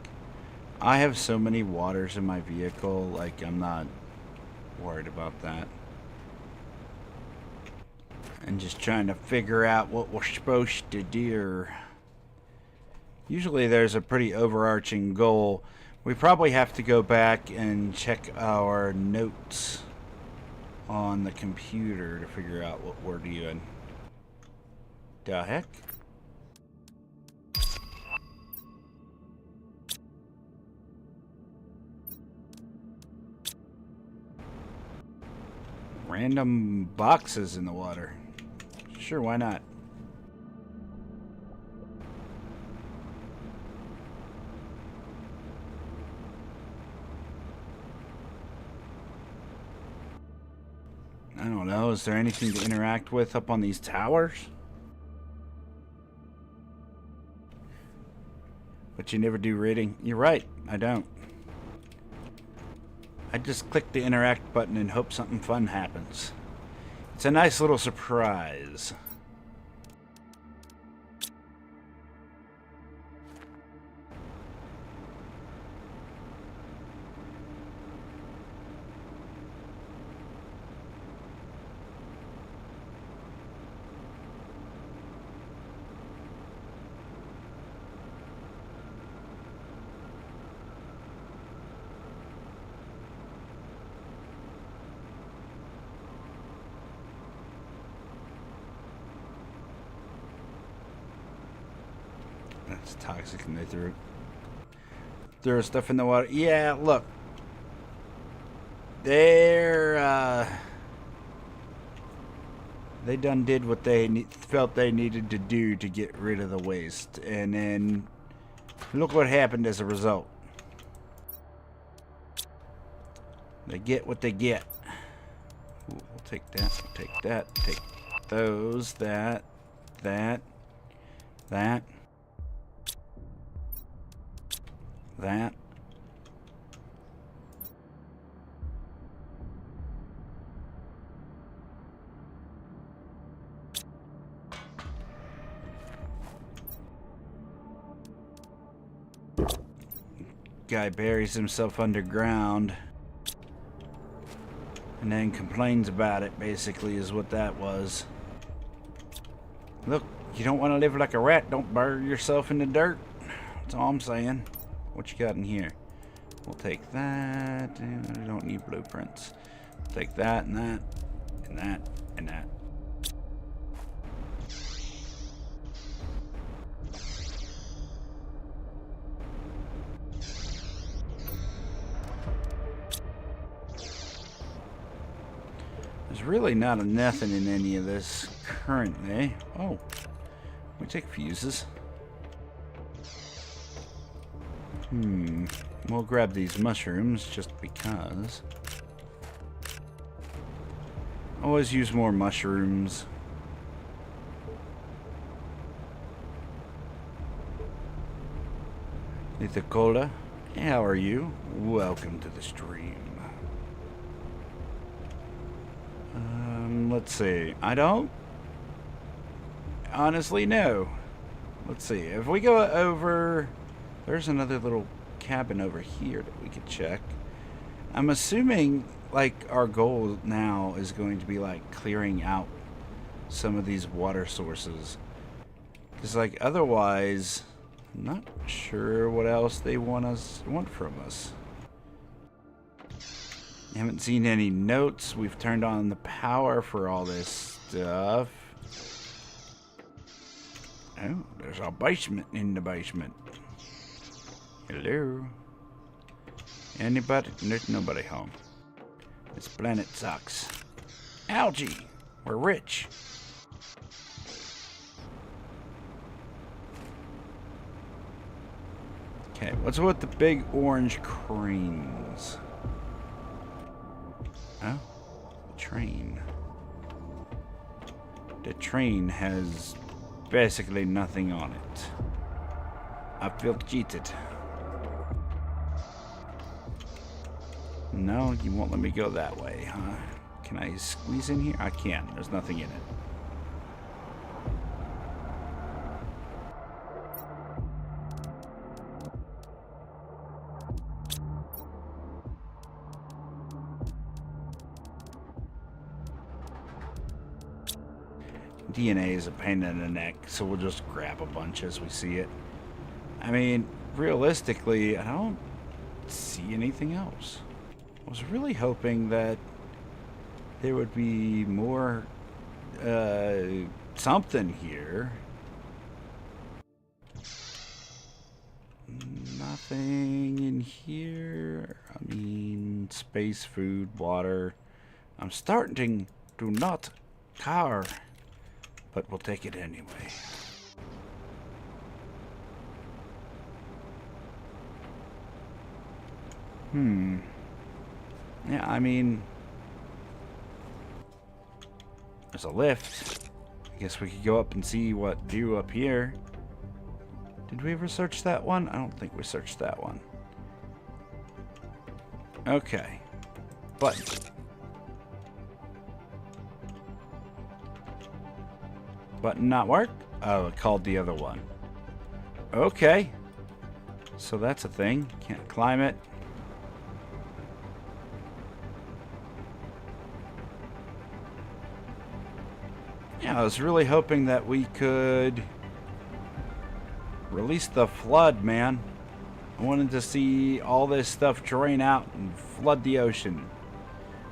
I have so many waters in my vehicle, like I'm not worried about that. I'm just trying to figure out what we're supposed to do. Usually there's a pretty overarching goal. We probably have to go back and check our notes on the computer to figure out what we're doing. The heck? Random boxes in the water. Sure, why not? I don't know. Is there anything to interact with up on these towers? But you never do reading. You're right. I don't. I just click the interact button and hope something fun happens. It's a nice little surprise. That's toxic, and they threw stuff in the water. Yeah, look. They done did what they felt they needed to do to get rid of the waste. And then look what happened as a result. They get what they get. Ooh, we'll take that, we'll take that, take those, that. That. Guy buries himself underground and then complains about it, basically, is what that was. Look, you don't want to live like a rat, don't bury yourself in the dirt. That's all I'm saying. What you got in here? We'll take that. We don't need blueprints. We'll take that and that and that and that. There's really not a nothing in any of this currently. Oh, we take fuses. We'll grab these mushrooms just because. Always use more mushrooms. Lithocola, how are you? Welcome to the stream. Let's see. I don't honestly know. Let's see. If we go over, there's another little cabin over here that we could check. I'm assuming like our goal now is going to be like clearing out some of these water sources, because like otherwise I'm not sure what else they want from us. Haven't seen any notes. We've turned on the power for all this stuff. Oh, there's a basement in the basement. Hello? Anybody? There's nobody home. This planet sucks. Algae! We're rich. Okay, what's with the big orange cranes? Oh, the train. The train has basically nothing on it. I feel cheated. No, you won't let me go that way, huh? Can I squeeze in here? I can. There's nothing in it. DNA is a pain in the neck, so we'll just grab a bunch as we see it. I mean, realistically, I don't see anything else. I was really hoping that there would be more, something here. Nothing in here. I mean, space, food, water. I'm starting to not care, but we'll take it anyway. Yeah, I mean, there's a lift. I guess we could go up and see what view up here. Did we ever search that one? I don't think we searched that one. Okay. Button. Button not work? Oh, it called the other one. Okay. So that's a thing. Can't climb it. Yeah, I was really hoping that we could release the flood, man. I wanted to see all this stuff drain out and flood the ocean.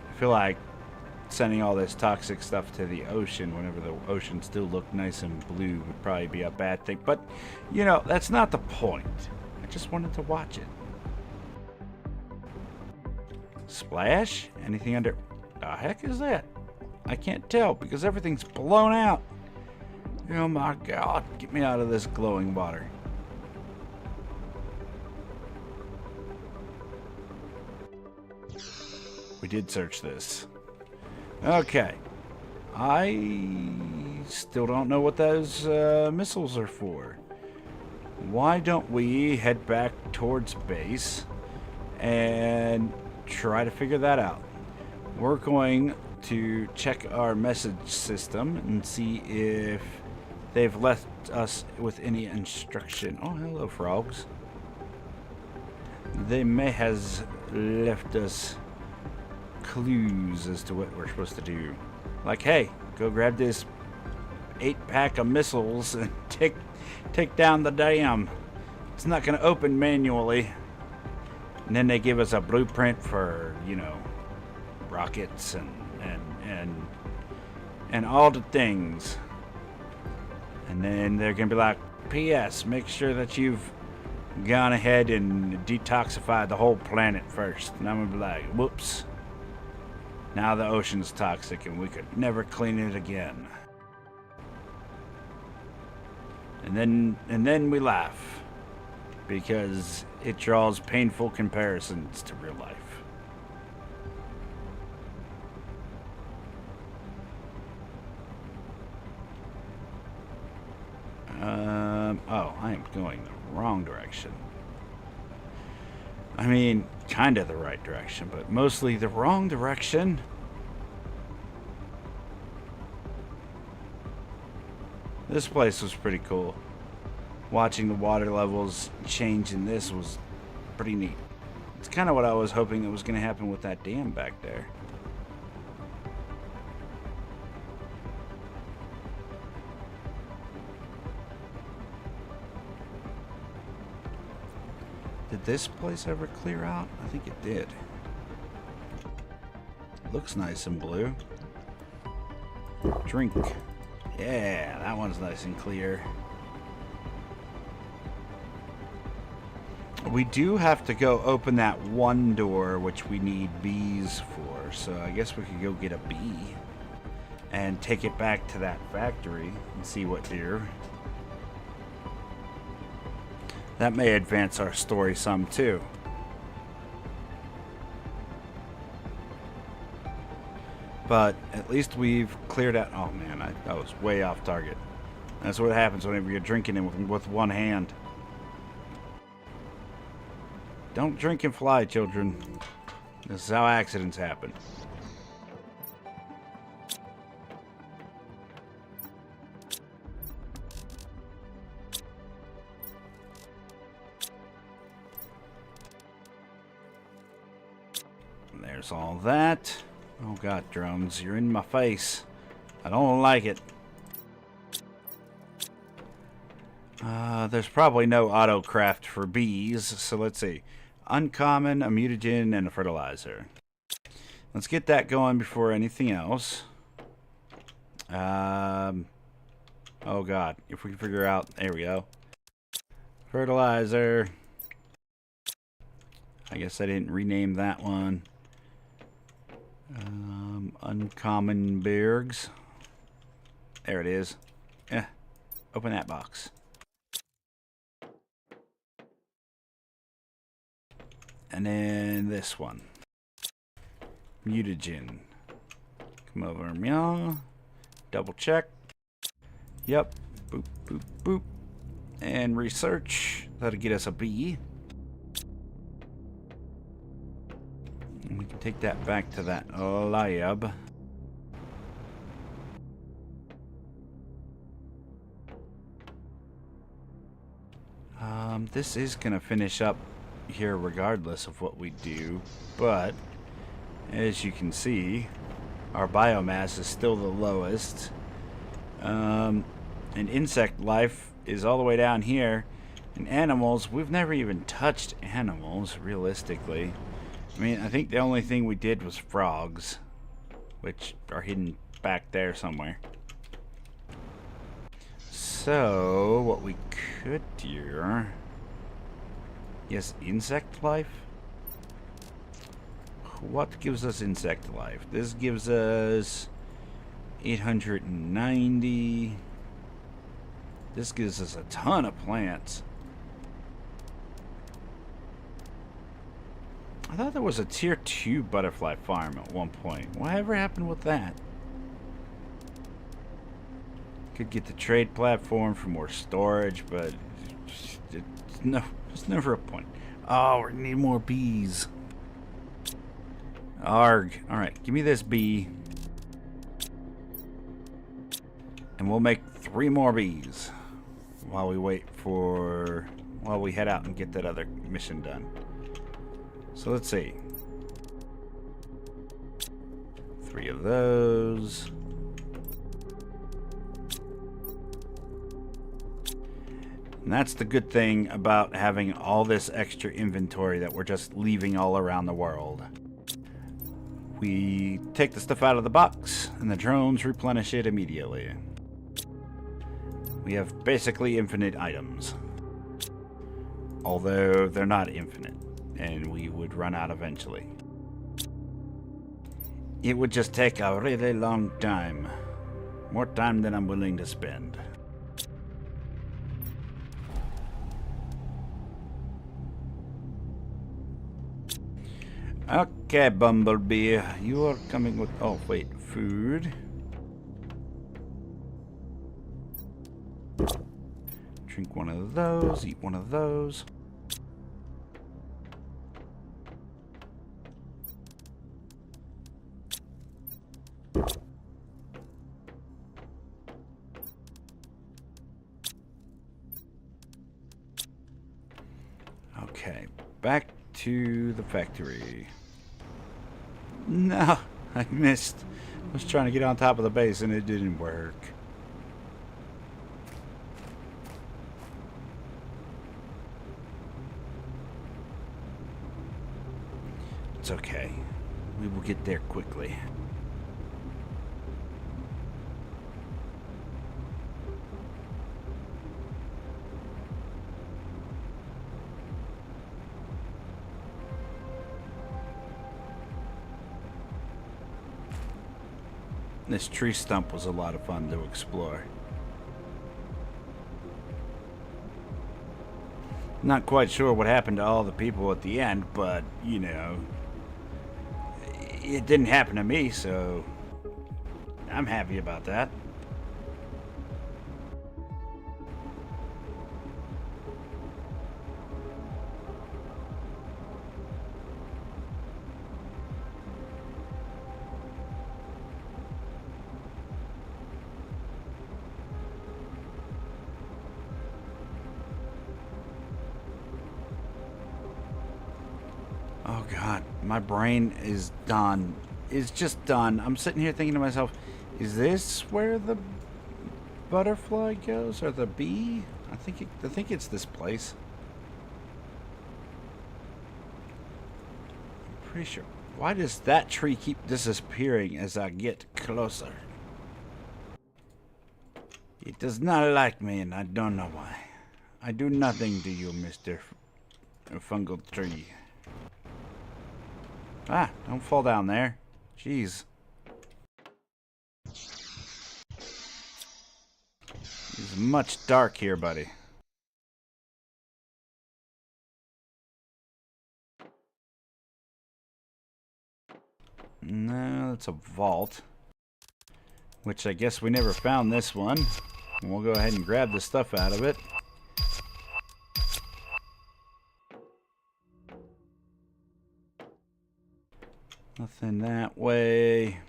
I feel like sending all this toxic stuff to the ocean whenever the ocean still looked nice and blue would probably be a bad thing. But, you know, that's not the point. I just wanted to watch it. Splash? Anything under... The heck is that? I can't tell because everything's blown out. Oh my god, get me out of this glowing water. We did search this. Okay. I still don't know what those missiles are for. Why don't we head back towards base and try to figure that out? We're going to check our message system and see if they've left us with any instruction. Oh, hello, frogs. They may have left us clues as to what we're supposed to do. Like, hey, go grab this 8-pack of missiles and take down the dam. It's not going to open manually. And then they give us a blueprint for, you know, rockets and all the things. And then they're going to be like, P.S. make sure that you've gone ahead and detoxified the whole planet first. And I'm going to be like, whoops. Now the ocean's toxic and we could never clean it again. And then we laugh because it draws painful comparisons to real life. Oh, I am going the wrong direction. I mean, kind of the right direction, but mostly the wrong direction. This place was pretty cool. Watching the water levels change in this was pretty neat. It's kind of what I was hoping that was going to happen with that dam back there. Did this place ever clear out? I think it did. Looks nice and blue. Drink. Yeah, that one's nice and clear. we do have to go open that one door, which we need bees for. So I guess we could go get a bee and take it back to that factory and see what here. That may advance our story some too. But at least we've cleared out. Oh man, I was way off target. That's what happens whenever you're drinking it with one hand. Don't drink and fly, children. This is how accidents happen. There's all that. Oh god, drones, you're in my face. I don't like it. There's probably no auto craft for bees, so let's see. Uncommon, a mutagen, and a fertilizer. Let's get that going before anything else. Oh god, if we can figure out, there we go. Fertilizer. I guess I didn't rename that one. Uncommon bergs. There it is. Open that box. And then this one. Mutagen. Come over, meow. Double check. Yep. Boop, boop, boop. And research. That'll get us a B. And we can take that back to that lab. This is going to finish up here regardless of what we do, but as you can see, our biomass is still the lowest. And insect life is all the way down here. And animals, we've never even touched animals, realistically. I mean, I think the only thing we did was frogs, which are hidden back there somewhere. So, what we could do... Yes, insect life? What gives us insect life? This gives us 890. This gives us a ton of plants. I thought there was a tier 2 butterfly farm at one point. Whatever happened with that? Could get the trade platform for more storage, but there's never a point. Oh, we need more bees. Arg. Alright, give me this bee. And we'll make 3 more bees while we wait for... while we head out and get that other mission done. So let's see. 3 of those. And that's the good thing about having all this extra inventory that we're just leaving all around the world. We take the stuff out of the box, and the drones replenish it immediately. We have basically infinite items. Although they're not infinite, and we would run out eventually. It would just take a really long time. More time than I'm willing to spend. Okay, Bumblebee, you are coming with... Oh, wait, food. Drink one of those, eat one of those. Okay, back to the factory. No, I missed. I was trying to get on top of the base and it didn't work. It's okay. We will get there quickly. This tree stump was a lot of fun to explore. Not quite sure what happened to all the people at the end, but, you know, it didn't happen to me, so I'm happy about that. Oh God, my brain is done. It's just done. I'm sitting here thinking to myself, is this where the butterfly goes, or the bee? I think it's this place. I'm pretty sure. Why does that tree keep disappearing as I get closer? It does not like me, and I don't know why. I do nothing to you, Mr. Fungal Tree. Ah, don't fall down there. Jeez. It's much dark here, buddy. No, it's a vault. Which I guess we never found this one. We'll go ahead and grab the stuff out of it. Nothing that way.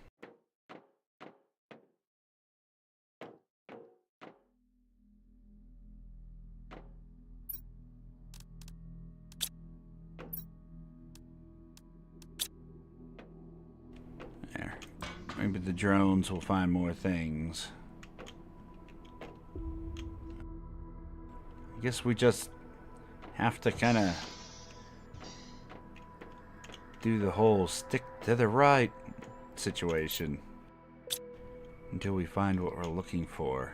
There. Maybe the drones will find more things. I guess we just have to kind of do the whole stick to the right situation until we find what we're looking for.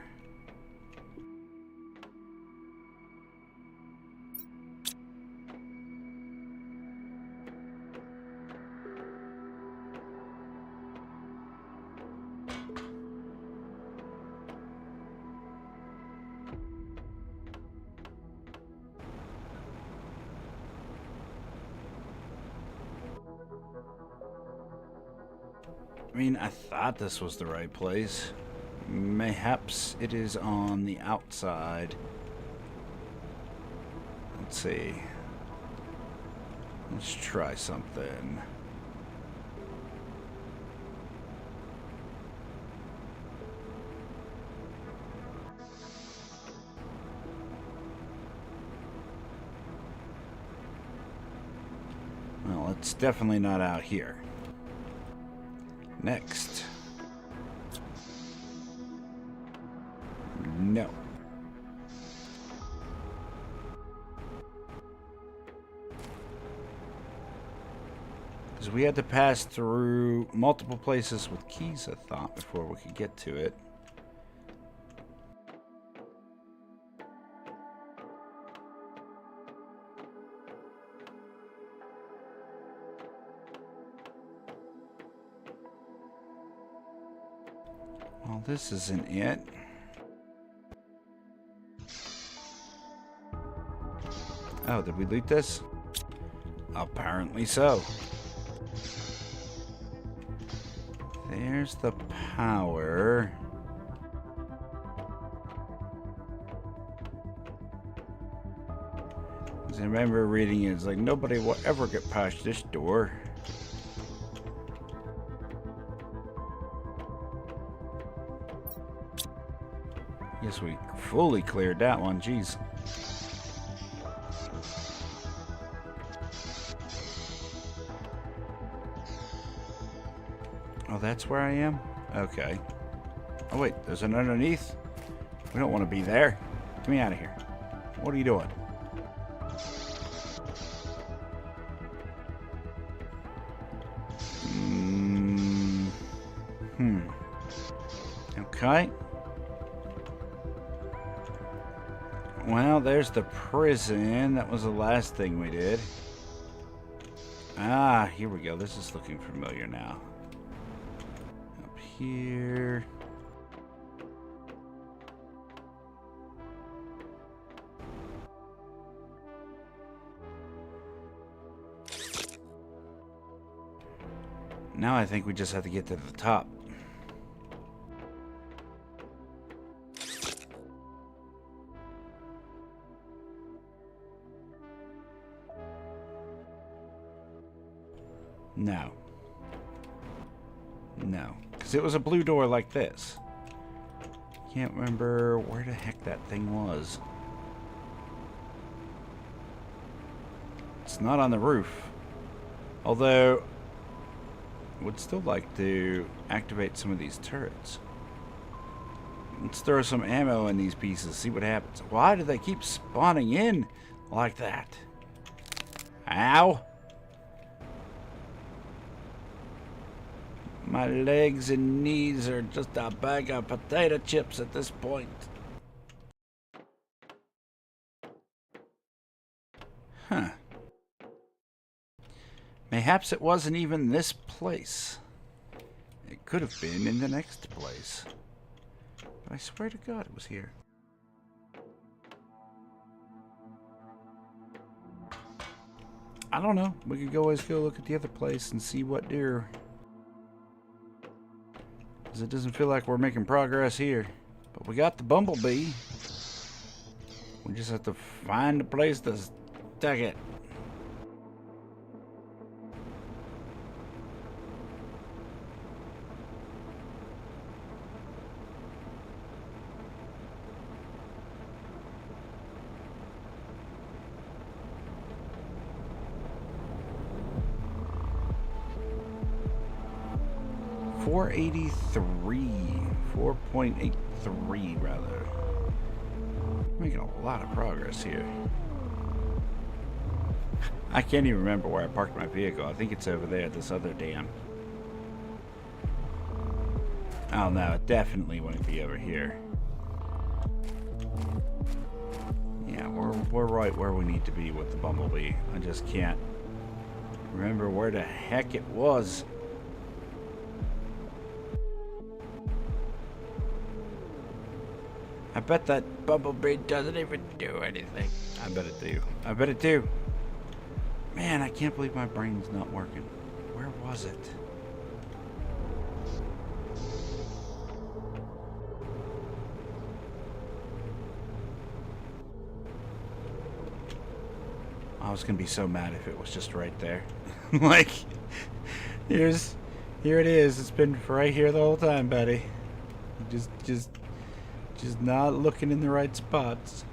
I mean, I thought this was the right place. Mayhaps it is on the outside. Let's see. Let's try something. Well, it's definitely not out here. Next. No. Because we had to pass through multiple places with keys, I thought, before we could get to it. Well, this isn't it. Oh, did we loot this? Apparently so. There's the power. I remember reading it, it's like nobody will ever get past this door. Guess we fully cleared that one, jeez. Oh, that's where I am? Okay. Oh wait, there's an underneath? We don't want to be there. Get me out of here. What are you doing? Okay. Well, there's the prison. That was the last thing we did. Ah, here we go. This is looking familiar now. Up here. Now I think we just have to get to the top. No. No. Because it was a blue door like this. Can't remember where the heck that thing was. It's not on the roof. Although, I would still like to activate some of these turrets. Let's throw some ammo in these pieces, see what happens. Why do they keep spawning in like that? Ow! My legs and knees are just a bag of potato chips at this point. Huh. Mayhaps it wasn't even this place. It could have been in the next place. But I swear to God it was here. I don't know. We could always go look at the other place and see what they're... Because it doesn't feel like we're making progress here. But we got the bumblebee. We just have to find a place to stuck it. .83 rather. Making a lot of progress here. I can't even remember where I parked my vehicle. I think it's over there at this other dam. Oh no, it definitely wouldn't be over here. Yeah, we're right where we need to be with the bumblebee. I just can't remember where the heck it was. I bet that bumblebee doesn't even do anything. I bet it do. I bet it do. Man, I can't believe my brain's not working. Where was it? I was gonna be so mad if it was just right there. Like, here it is. It's been right here the whole time, buddy. Just not looking in the right spots.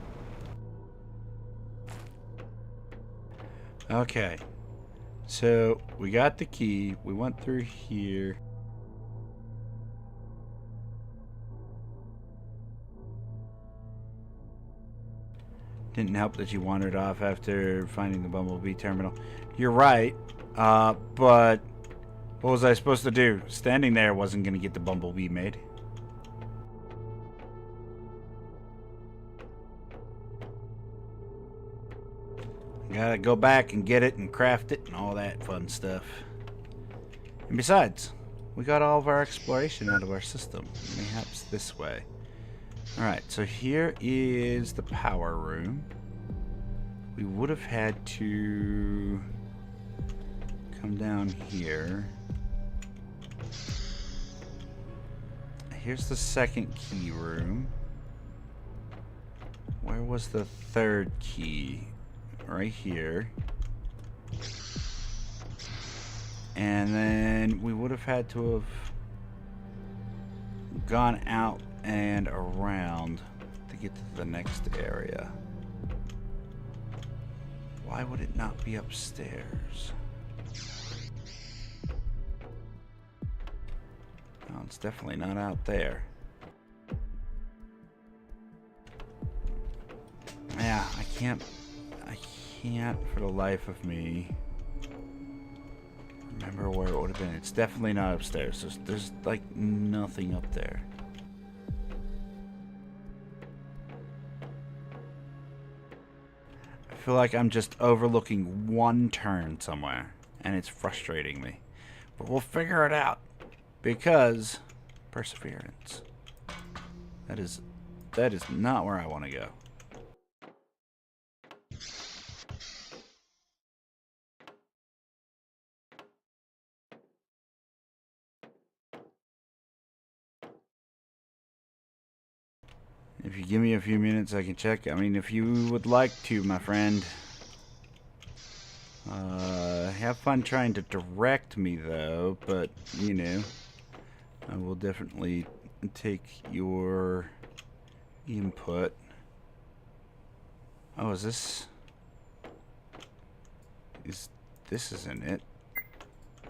Okay. So, we got the key. We went through here. Didn't help that you wandered off after finding the bumblebee terminal. You're right. But what was I supposed to do? Standing there wasn't going to get the bumblebee made. Gotta go back and get it and craft it and all that fun stuff. And besides, we got all of our exploration out of our system. Perhaps this way. Alright, so here is the power room. We would have had to come down here. Here's the second key room. Where was the third key? Right here. And then we would have had to have gone out and around to get to the next area. Why would it not be upstairs? No, it's definitely not out there. Yeah, I can't for the life of me remember where it would have been. It's definitely not upstairs. There's like nothing up there. I feel like I'm just overlooking one turn somewhere and it's frustrating me. But we'll figure it out because Perseverance. That is not where I want to go. If you give me a few minutes, I can check. I mean, if you would like to, my friend. Have fun trying to direct me, though. But, you know, I will definitely take your input. Oh, this isn't it.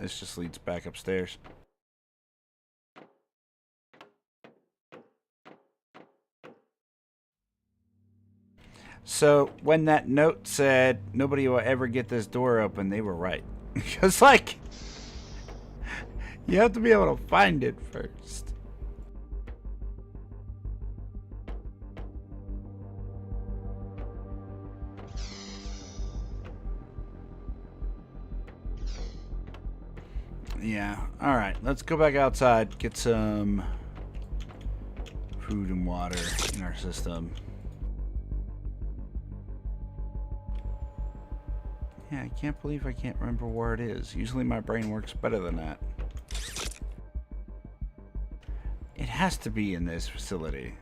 This just leads back upstairs. So when that note said nobody will ever get this door open, they were right. Because, like, you have to be able to find it first. Yeah. All right. Let's go back outside. Get some food and water in our system. Yeah, I can't believe I can't remember where it is. Usually my brain works better than that. It has to be in this facility.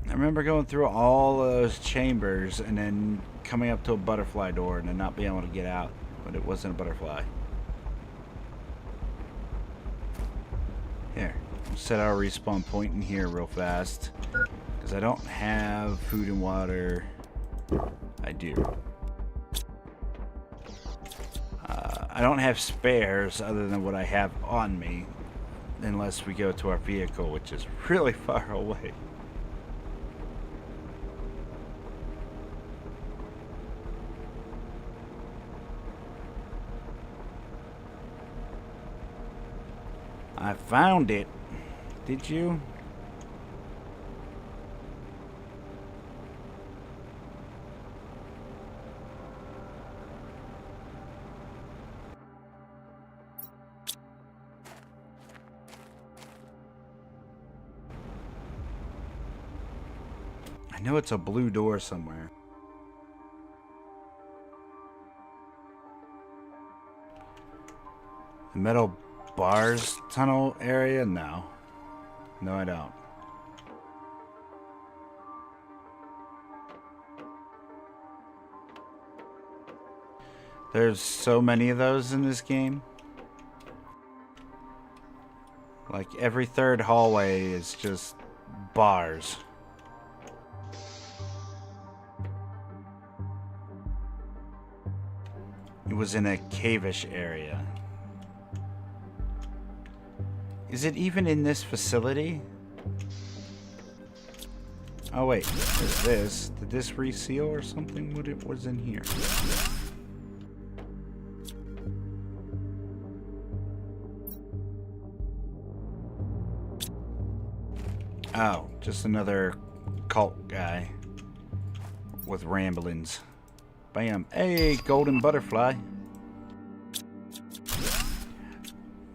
I remember going through all those chambers and then coming up to a butterfly door and then not being able to get out. But it wasn't a butterfly. Here, we'll set our respawn point in here real fast. Because I don't have food and water. I do. I don't have spares other than what I have on me. Unless we go to our vehicle, which is really far away. I found it. Did you? I know it's a blue door somewhere. The metal bars tunnel area? No. No, I don't. There's so many of those in this game. Like every third hallway is just bars. It was in a cave-ish area. Is it even in this facility? Oh wait, there's this. Did this reseal or something? What it was in here? Oh, just another cult guy with ramblings. Bam. Hey, golden butterfly.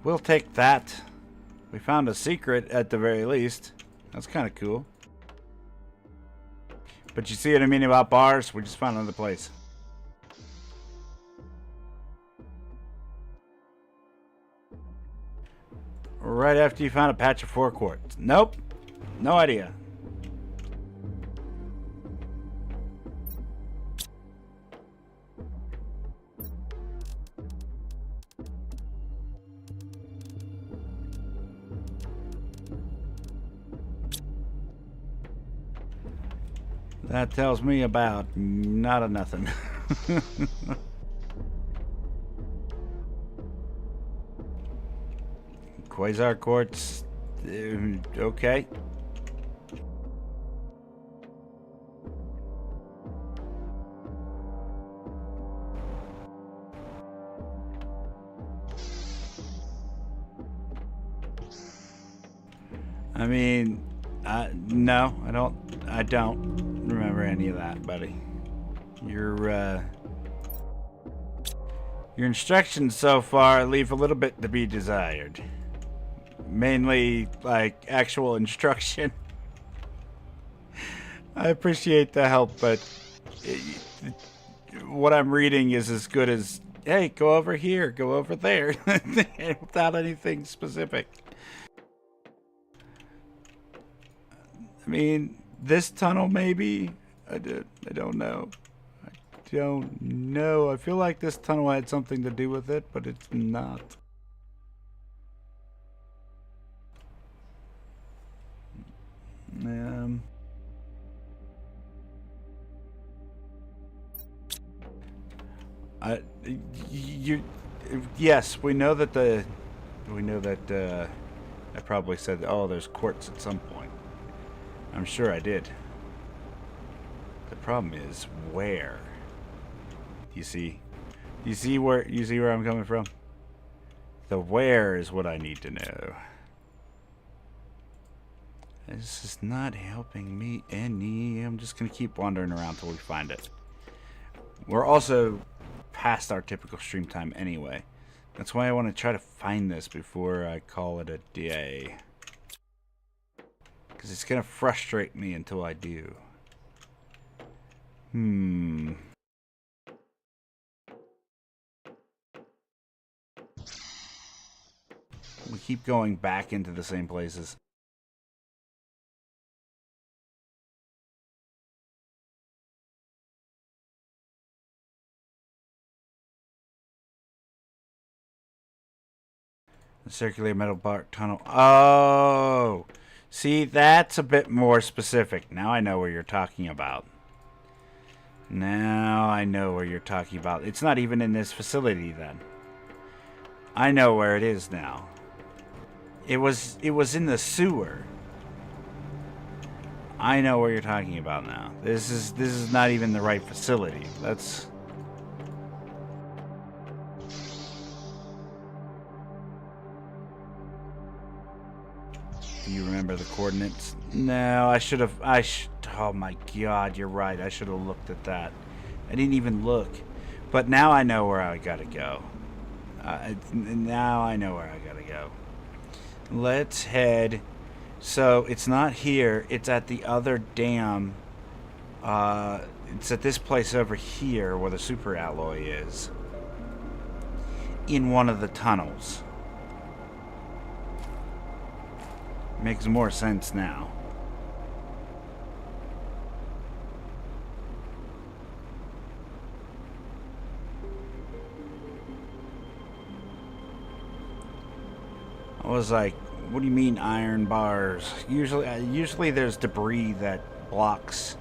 We'll take that. We found a secret at the very least. That's kind of cool. But you see what I mean about bars? We just found another place. Right after you found a patch of 4 quartz. Nope. No idea. That tells me about not a nothing. Quasar quartz. Okay. I mean, no, I don't remember any of that, buddy. Your instructions so far leave a little bit to be desired. mainly like actual instruction. I appreciate the help, but what I'm reading is as good as, hey, go over here, go over there, without anything specific. I mean, this tunnel maybe? I don't know. I don't know. I feel like this tunnel had something to do with it, but it's not. Yes, we know that I probably said, oh, there's quartz at some point. I'm sure I did. The problem is where. You see where I'm coming from? The where is what I need to know. This is not helping me any. I'm just gonna keep wandering around till we find it. We're also past our typical stream time anyway. That's why I want to try to find this before I call it a day. Because it's going to frustrate me until I do. We keep going back into the same places. The circular metal bark tunnel. Oh! See, that's a bit more specific. Now I know where you're talking about. Now I know where you're talking about. It's not even in this facility then. I know where it is now. It was in the sewer. I know where you're talking about now. This is not even the right facility. That's... Do you remember the coordinates? No, I should have... Oh my god, you're right. I should have looked at that. I didn't even look. But now I know where I gotta go. Now I know where I gotta go. Let's head... So, it's not here. It's at the other dam. It's at this place over here where the super alloy is. In one of the tunnels. Makes more sense now. I was like, what do you mean iron bars? Usually there's debris that blocks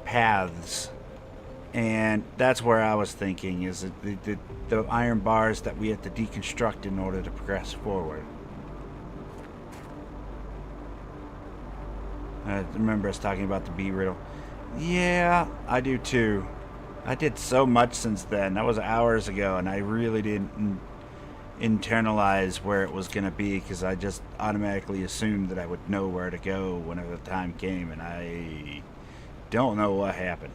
paths. And that's where I was thinking, is the iron bars that we have to deconstruct in order to progress forward. I remember us talking about the bee riddle. Yeah, I do too. I did so much since then. That was hours ago, and I really didn't internalize where it was going to be because I just automatically assumed that I would know where to go whenever the time came, and I don't know what happened.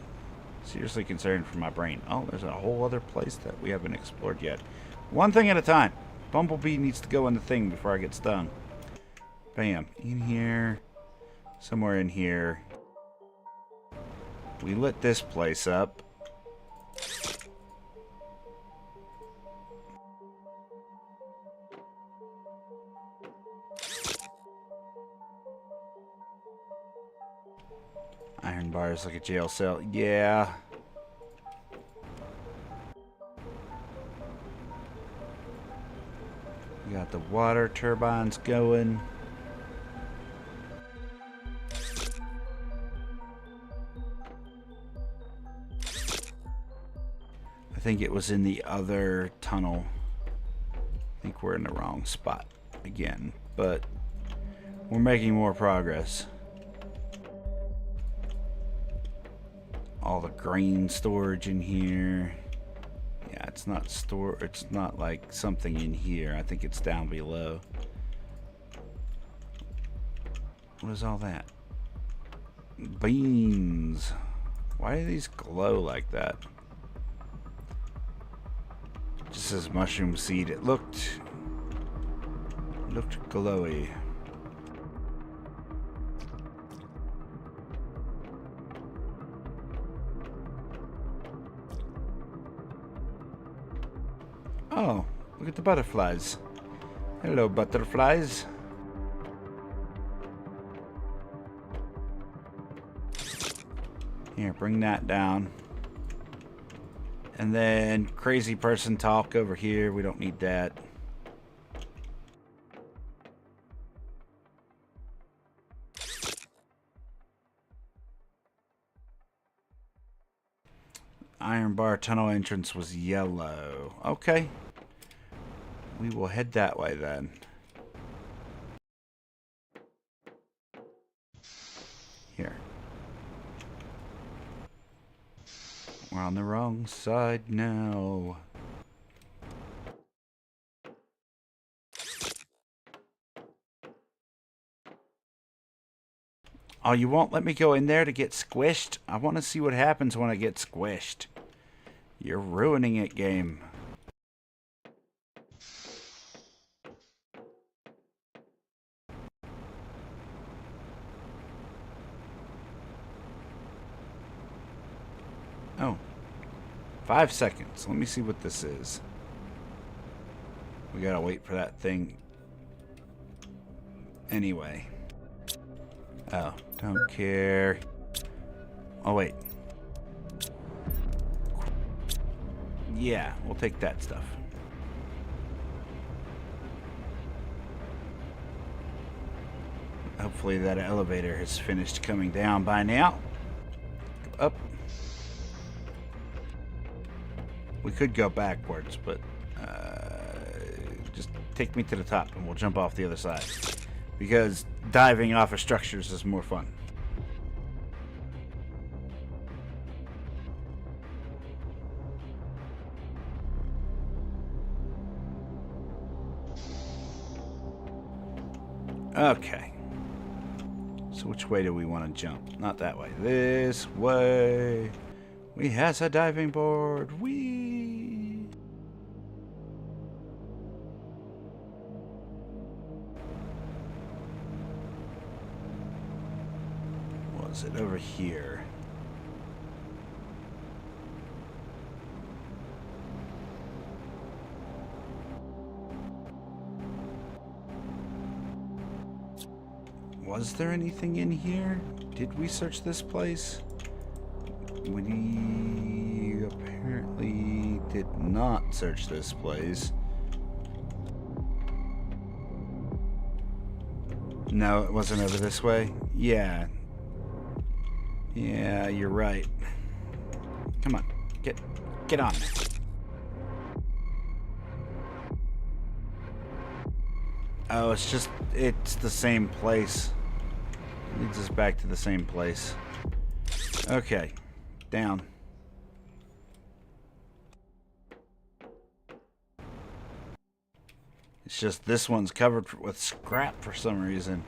Seriously concerned for my brain. Oh, there's a whole other place that we haven't explored yet. One thing at a time. Bumblebee needs to go in the thing before I get stung. Bam. In here. Somewhere in here. We lit this place up. Iron bars like a jail cell. Yeah. We got the water turbines going. I think it was in the other tunnel. I think we're in the wrong spot again, but we're making more progress. All the grain storage in here. Yeah, it's not like something in here. I think it's down below. What is all that? Beans. Why do these glow like that? Just says mushroom seed. It looked looked glowy. Oh, look at the butterflies. Hello, butterflies. Here, bring that down. And then crazy person talk over here. We don't need that. Iron bar tunnel entrance was yellow. Okay. We will head that way then. Here. We're on the wrong side now. Oh, you won't let me go in there to get squished? I want to see what happens when I get squished. You're ruining it, game. Oh. 5 seconds. Let me see what this is. We gotta wait for that thing. Anyway. Oh, don't care. Oh, wait. Yeah, we'll take that stuff. Hopefully that elevator has finished coming down by now. Up. We could go backwards, but just take me to the top and we'll jump off the other side. Because diving off of structures is more fun. Okay. So which way do we want to jump? Not that way. This way. We has a diving board. Whee! Was it over here? Was there anything in here? Did we search this place? We apparently did not search this place. No, it wasn't over this way. Yeah. Yeah, you're right. Come on, get on there. Oh, it's the same place. It leads us back to the same place. Okay, down. It's just this one's covered with scrap for some reason.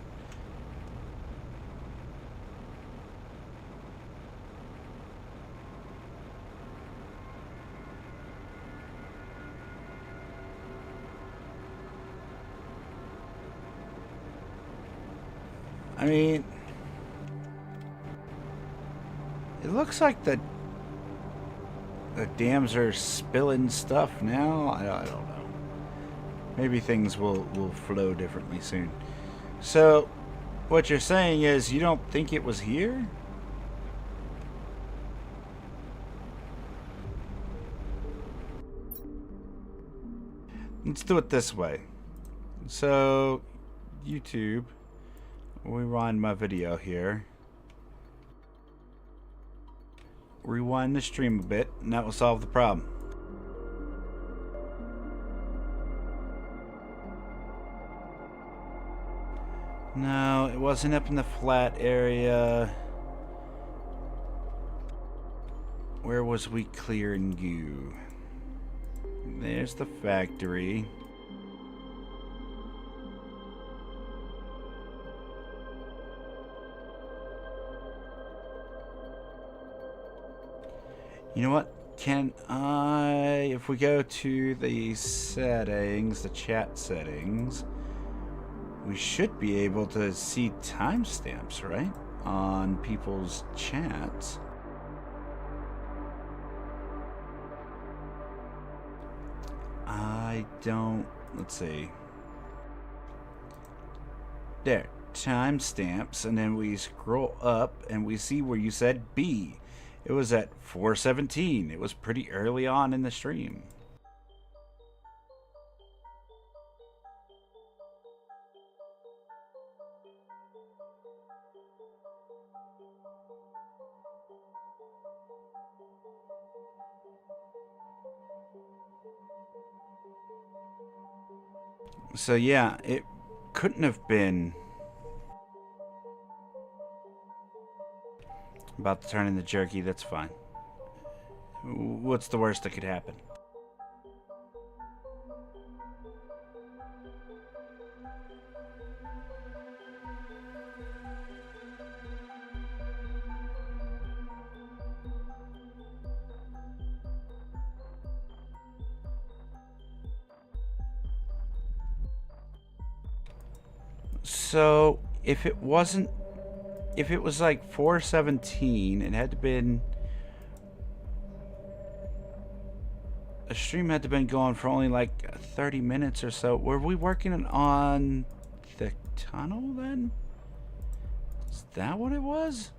I mean, it looks like the dams are spilling stuff now. I don't know. Maybe things will flow differently soon. So, what you're saying is you don't think it was here? Let's do it this way. So, YouTube, rewind my video here. Rewind the stream a bit, and that will solve the problem. No, it wasn't up in the flat area. Where was we clearing you? There's the factory. You know what? Can I, if we go to the settings, the chat settings, we should be able to see timestamps, right? On people's chats. I don't... Let's see. There. Timestamps, and then we scroll up and we see where you said B. It was at 4:17. It was pretty early on in the stream. So yeah, it couldn't have been about to turn into jerky. That's fine. What's the worst that could happen? So if it was like 4:17, it had to been, the stream had to been going for only like 30 minutes or so. Were we working on the tunnel then? Is that what it was?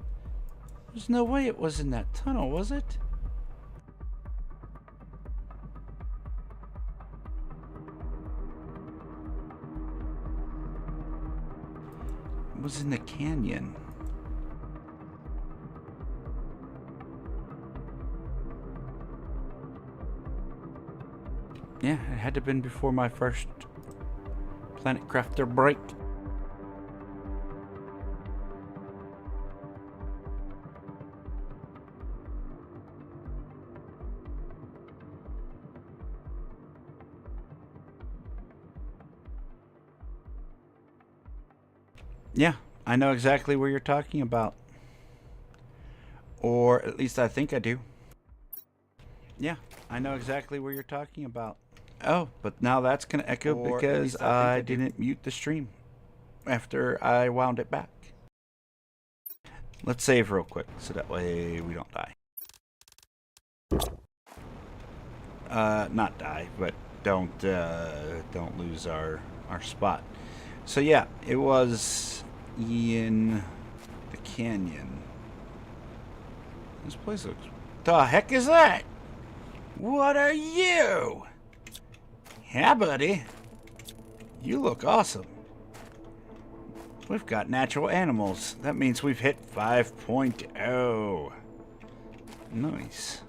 There's no way it was in that tunnel, was it? It was in the canyon. Yeah, it had to have been before my first Planet Crafter break. Yeah, I know exactly where you're talking about. Or at least I think I do. Yeah, I know exactly where you're talking about. Oh, but now that's going to echo because I didn't mute the stream after I wound it back. Let's save real quick so that way we don't die. Not die, but don't lose our spot. So yeah, it was in the canyon. This place looks... The heck is that? What are you? Yeah, buddy. You look awesome. We've got natural animals. That means we've hit 5.0. Nice.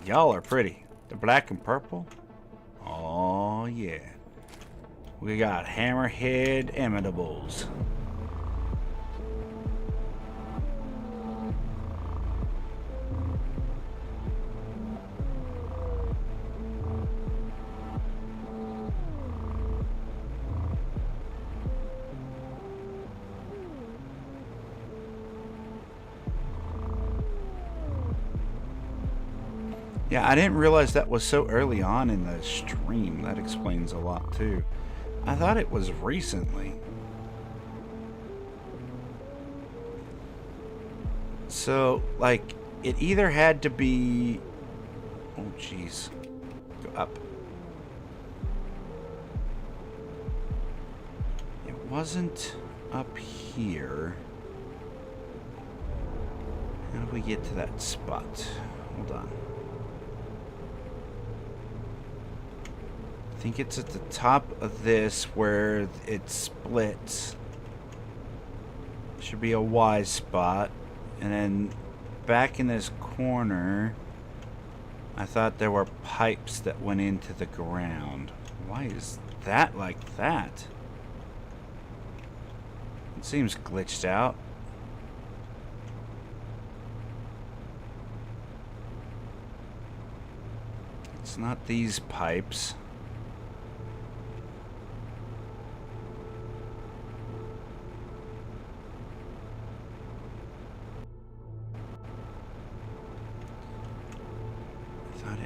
Y'all are pretty. The black and purple. Oh, yeah. We got hammerhead imitables. Yeah, I didn't realize that was so early on in the stream. That explains a lot, too. I thought it was recently. So, like, it either had to be... Oh, jeez. Go up. It wasn't up here. How do we get to that spot? Hold on. I think it's at the top of this where it splits. Should be a Y spot. And then back in this corner, I thought there were pipes that went into the ground. Why is that like that? It seems glitched out. It's not these pipes.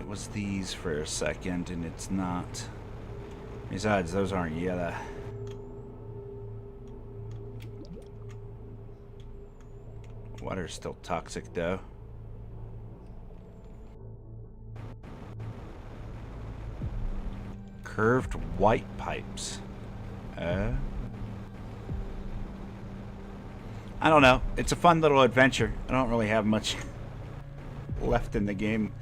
Was these for a second, and it's not. Besides, those aren't yellow. Water's still toxic though. Curved white pipes. I don't know. It's a fun little adventure. I don't really have much left in the game,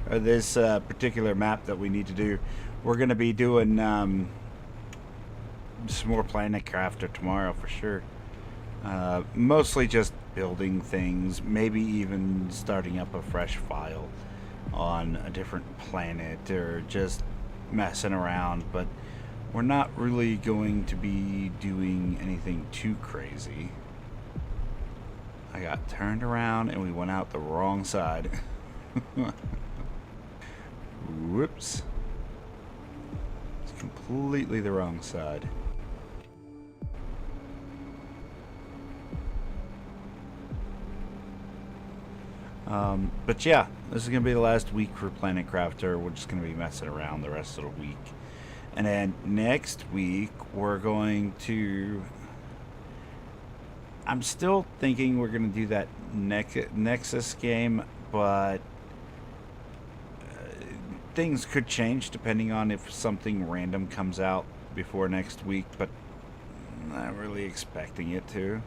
or this particular map that we need to do. We're going to be doing some more Planet Crafter tomorrow for sure. Mostly just building things, maybe even starting up a fresh file on a different planet, or just messing around, but we're not really going to be doing anything too crazy. I got turned around and we went out the wrong side. Whoops. It's completely the wrong side. But yeah, this is going to be the last week for Planet Crafter. We're just going to be messing around the rest of the week. And then next week, we're going to... I'm still thinking we're going to do that Nexus game, but things could change depending on if something random comes out before next week, but I'm not really expecting it to.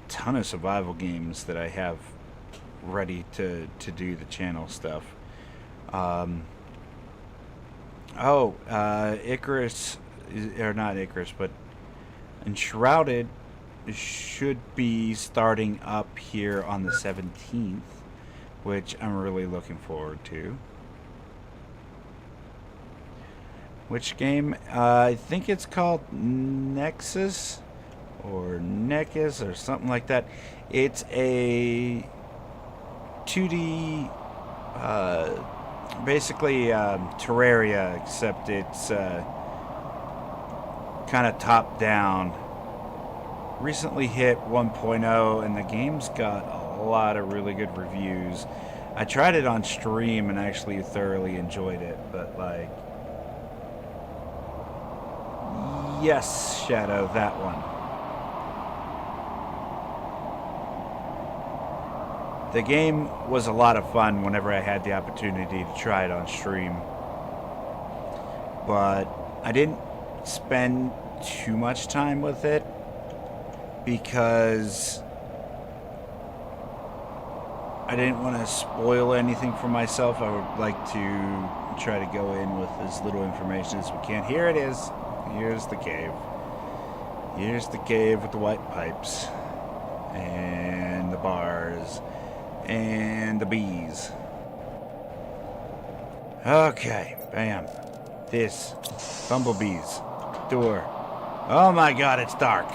Ton of survival games that I have ready to do the channel stuff. Icarus, or not Icarus, but Enshrouded should be starting up here on the 17th, which I'm really looking forward to. Which game? I think it's called Nexus or Necus or something like that. It's a 2D basically Terraria, except it's kind of top down. Recently hit 1.0 and the game's got a lot of really good reviews. I tried it on stream and actually thoroughly enjoyed it, but like, yes, Shadow, that one. The game was a lot of fun whenever I had the opportunity to try it on stream. But I didn't spend too much time with it because I didn't want to spoil anything for myself. I would like to try to go in with as little information as we can. Here it is. Here's the cave. Here's the cave with the white pipes and the bars and the bees. Okay, bam. This bumblebees door. Oh my god, it's dark.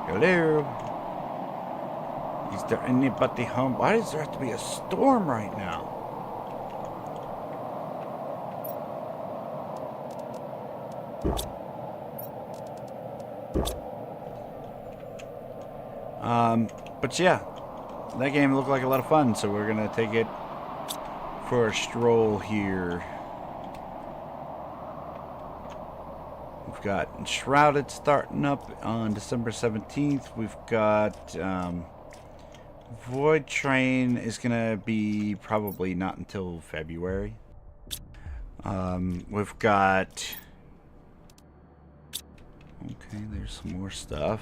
Hello. Is there anybody home? Why does there have to be a storm right now? But yeah, that game looked like a lot of fun, so we're gonna take it for a stroll here. We've got Enshrouded starting up on December 17th. We've got Void Train is gonna be probably not until February. We've got... Okay, there's some more stuff.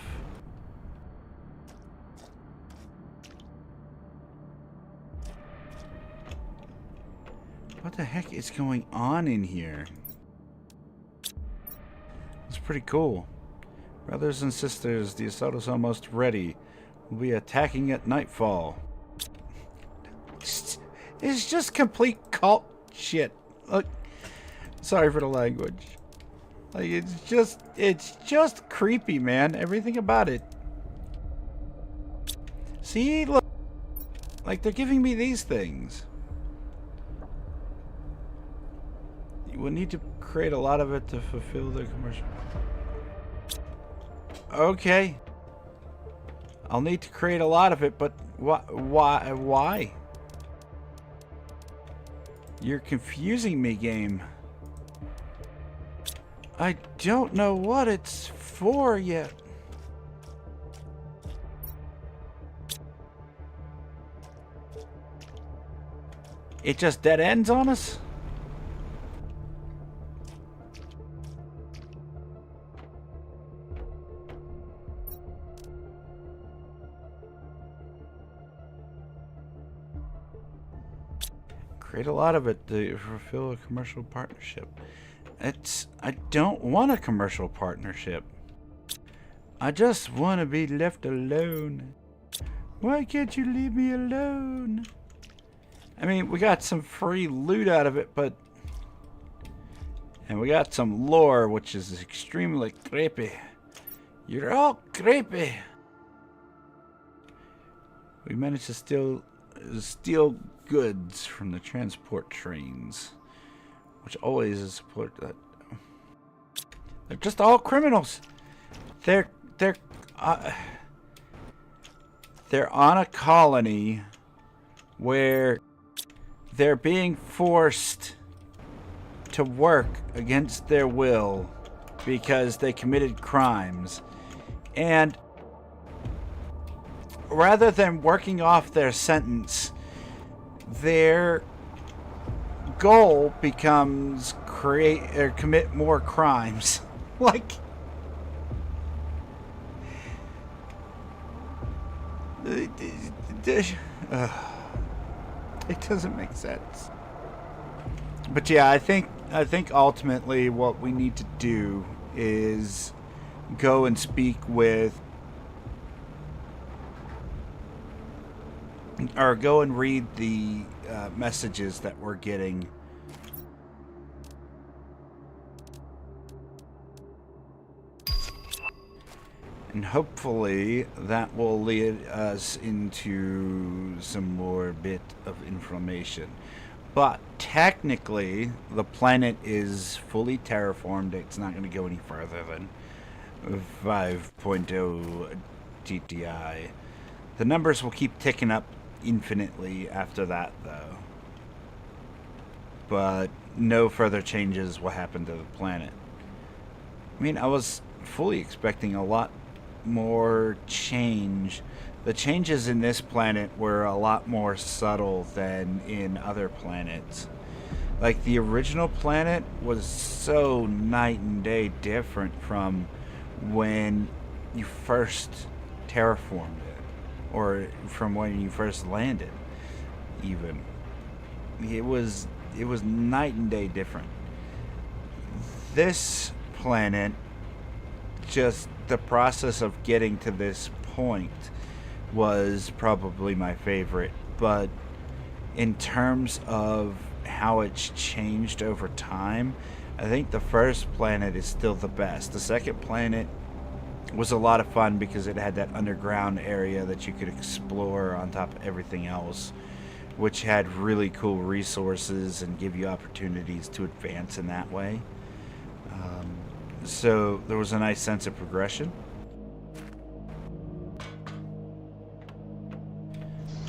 What the heck is going on in here? It's pretty cool. Brothers and sisters, the assault is almost ready. We'll be attacking at nightfall. It's just complete cult shit. Look, sorry for the language. Like, it's just creepy, man. Everything about it. See, look. Like, they're giving me these things. You will need to create a lot of it to fulfill the commercial. Okay. I'll need to create a lot of it, but why? You're confusing me, game. I don't know what it's for yet. It just dead ends on us? Create a lot of it to fulfill a commercial partnership. I don't want a commercial partnership. I just want to be left alone. Why can't you leave me alone? I mean, we got some free loot out of it, but... And we got some lore, which is extremely creepy. You're all creepy. We managed to steal goods from the transport trains, which always is support that. They're just all criminals. They're on a colony where they're being forced to work against their will because they committed crimes, and rather than working off their sentence, their goal becomes commit more crimes. Like, it doesn't make sense. But yeah, I think ultimately what we need to do is go and speak with, or go and read the messages that we're getting. And hopefully that will lead us into some more bit of information. But technically, the planet is fully terraformed. It's not going to go any further than 5.0 TTI. The numbers will keep ticking up infinitely after that, though. But no further changes will happen to the planet. I mean, I was fully expecting a lot more change. The changes in this planet were a lot more subtle than in other planets. Like, the original planet was so night and day different from when you first terraformed it, or from when you first landed. Even it was night and day different. This planet, just the process of getting to this point was probably my favorite, but in terms of how it's changed over time, I think the first planet is still the best. The second planet was a lot of fun because it had that underground area that you could explore on top of everything else, which had really cool resources and give you opportunities to advance in that way. So there was a nice sense of progression.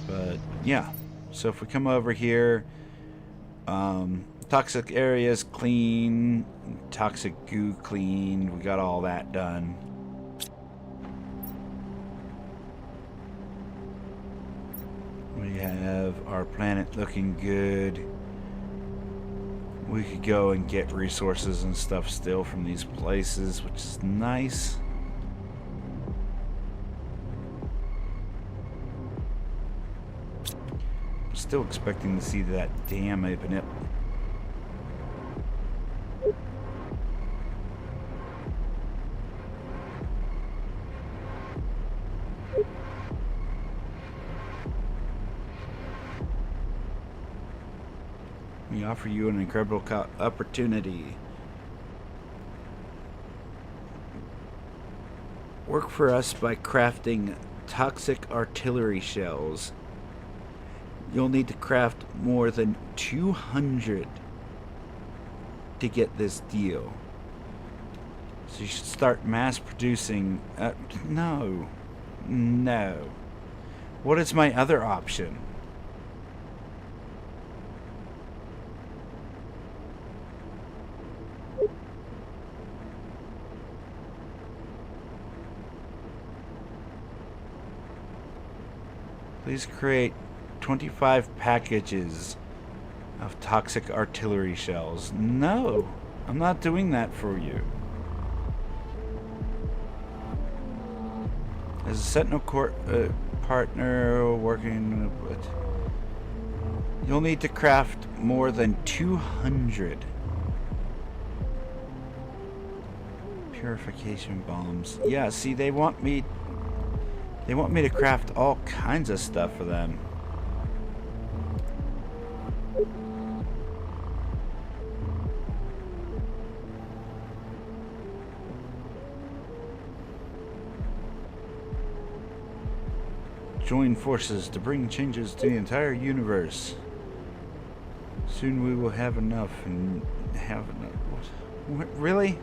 But yeah, so if we come over here, toxic areas clean, toxic goo cleaned, we got all that done. We have our planet looking good. We could go and get resources and stuff still from these places, which is nice. I'm still expecting to see that dam open up. We offer you an incredible opportunity. Work for us by crafting toxic artillery shells. You'll need to craft more than 200 to get this deal. So you should start mass producing. No. What is my other option? Please create 25 packages of toxic artillery shells. No, I'm not doing that for you. As a Sentinel partner working with... You'll need to craft more than 200 purification bombs. Yeah, see, they want me to craft all kinds of stuff for them. Join forces to bring changes to the entire universe. Soon we will have enough and have enough. What? Really?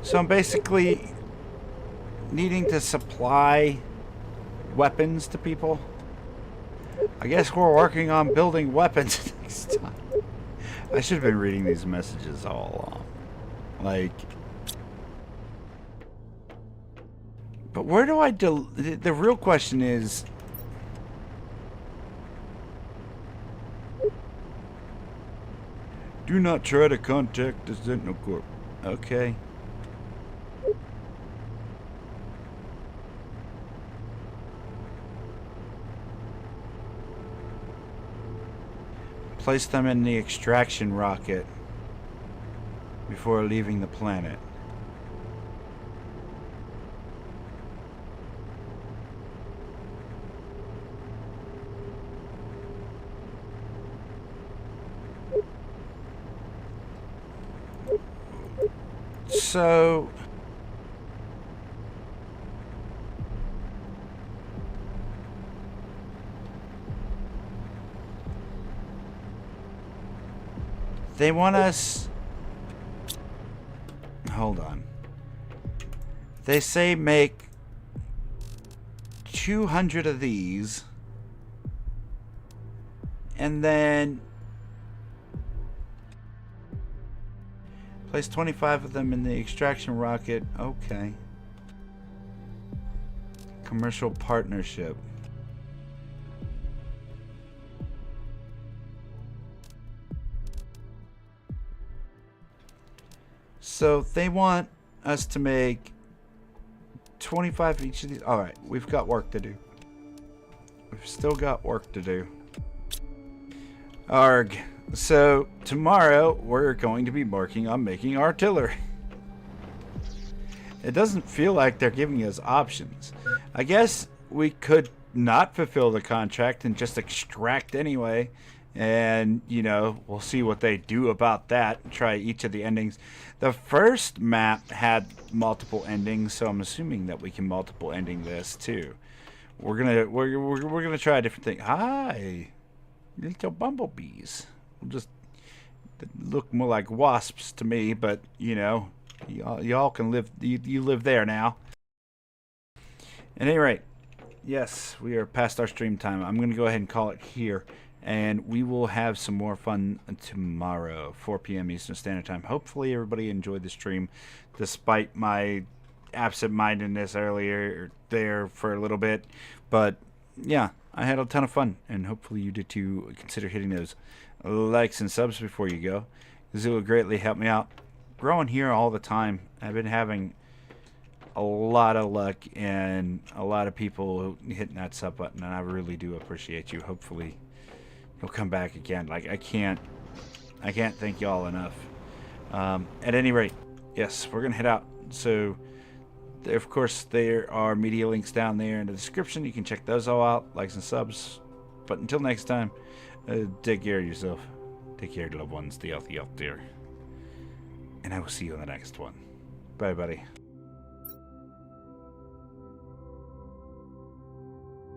So I'm basically needing to supply weapons to people. I guess we're working on building weapons next time. I should have been reading these messages all along. Like... But where do I the real question is... Do not try to contact the Sentinel Corp. Okay. Place them in the extraction rocket before leaving the planet. So they want us... Hold on. They say make 200 of these and then place 25 of them in the extraction rocket. Okay. Commercial partnership. So they want us to make 25 of each of these. Alright, we've got work to do. We've still got work to do. Arg. So tomorrow we're going to be working on making artillery. It doesn't feel like they're giving us options. I guess we could not fulfill the contract and just extract anyway. And, you know, we'll see what they do about that. Try each of the endings. The first map had multiple endings, so I'm assuming that we can multiple ending this too. We're gonna try a different thing. Hi, little bumblebees. Just look more like wasps to me, but you know, y'all can live. You live there now. At any rate, yes, we are past our stream time. I'm gonna go ahead and call it here. And we will have some more fun tomorrow, 4 p.m. Eastern Standard Time. Hopefully everybody enjoyed the stream, despite my absent-mindedness earlier there for a little bit. But, yeah, I had a ton of fun, and hopefully you did too. Consider hitting those likes and subs before you go, because it will greatly help me out. Growing here all the time. I've been having a lot of luck and a lot of people hitting that sub button, and I really do appreciate you. Hopefully you'll come back again. Like, I can't thank y'all enough. At any rate, yes, we're gonna head out. So of course there are media links down there in the description. You can check those all out, likes and subs. But until next time, take care of yourself, take care of your loved ones, stay healthy out there, and I will see you on the next one. Bye, buddy.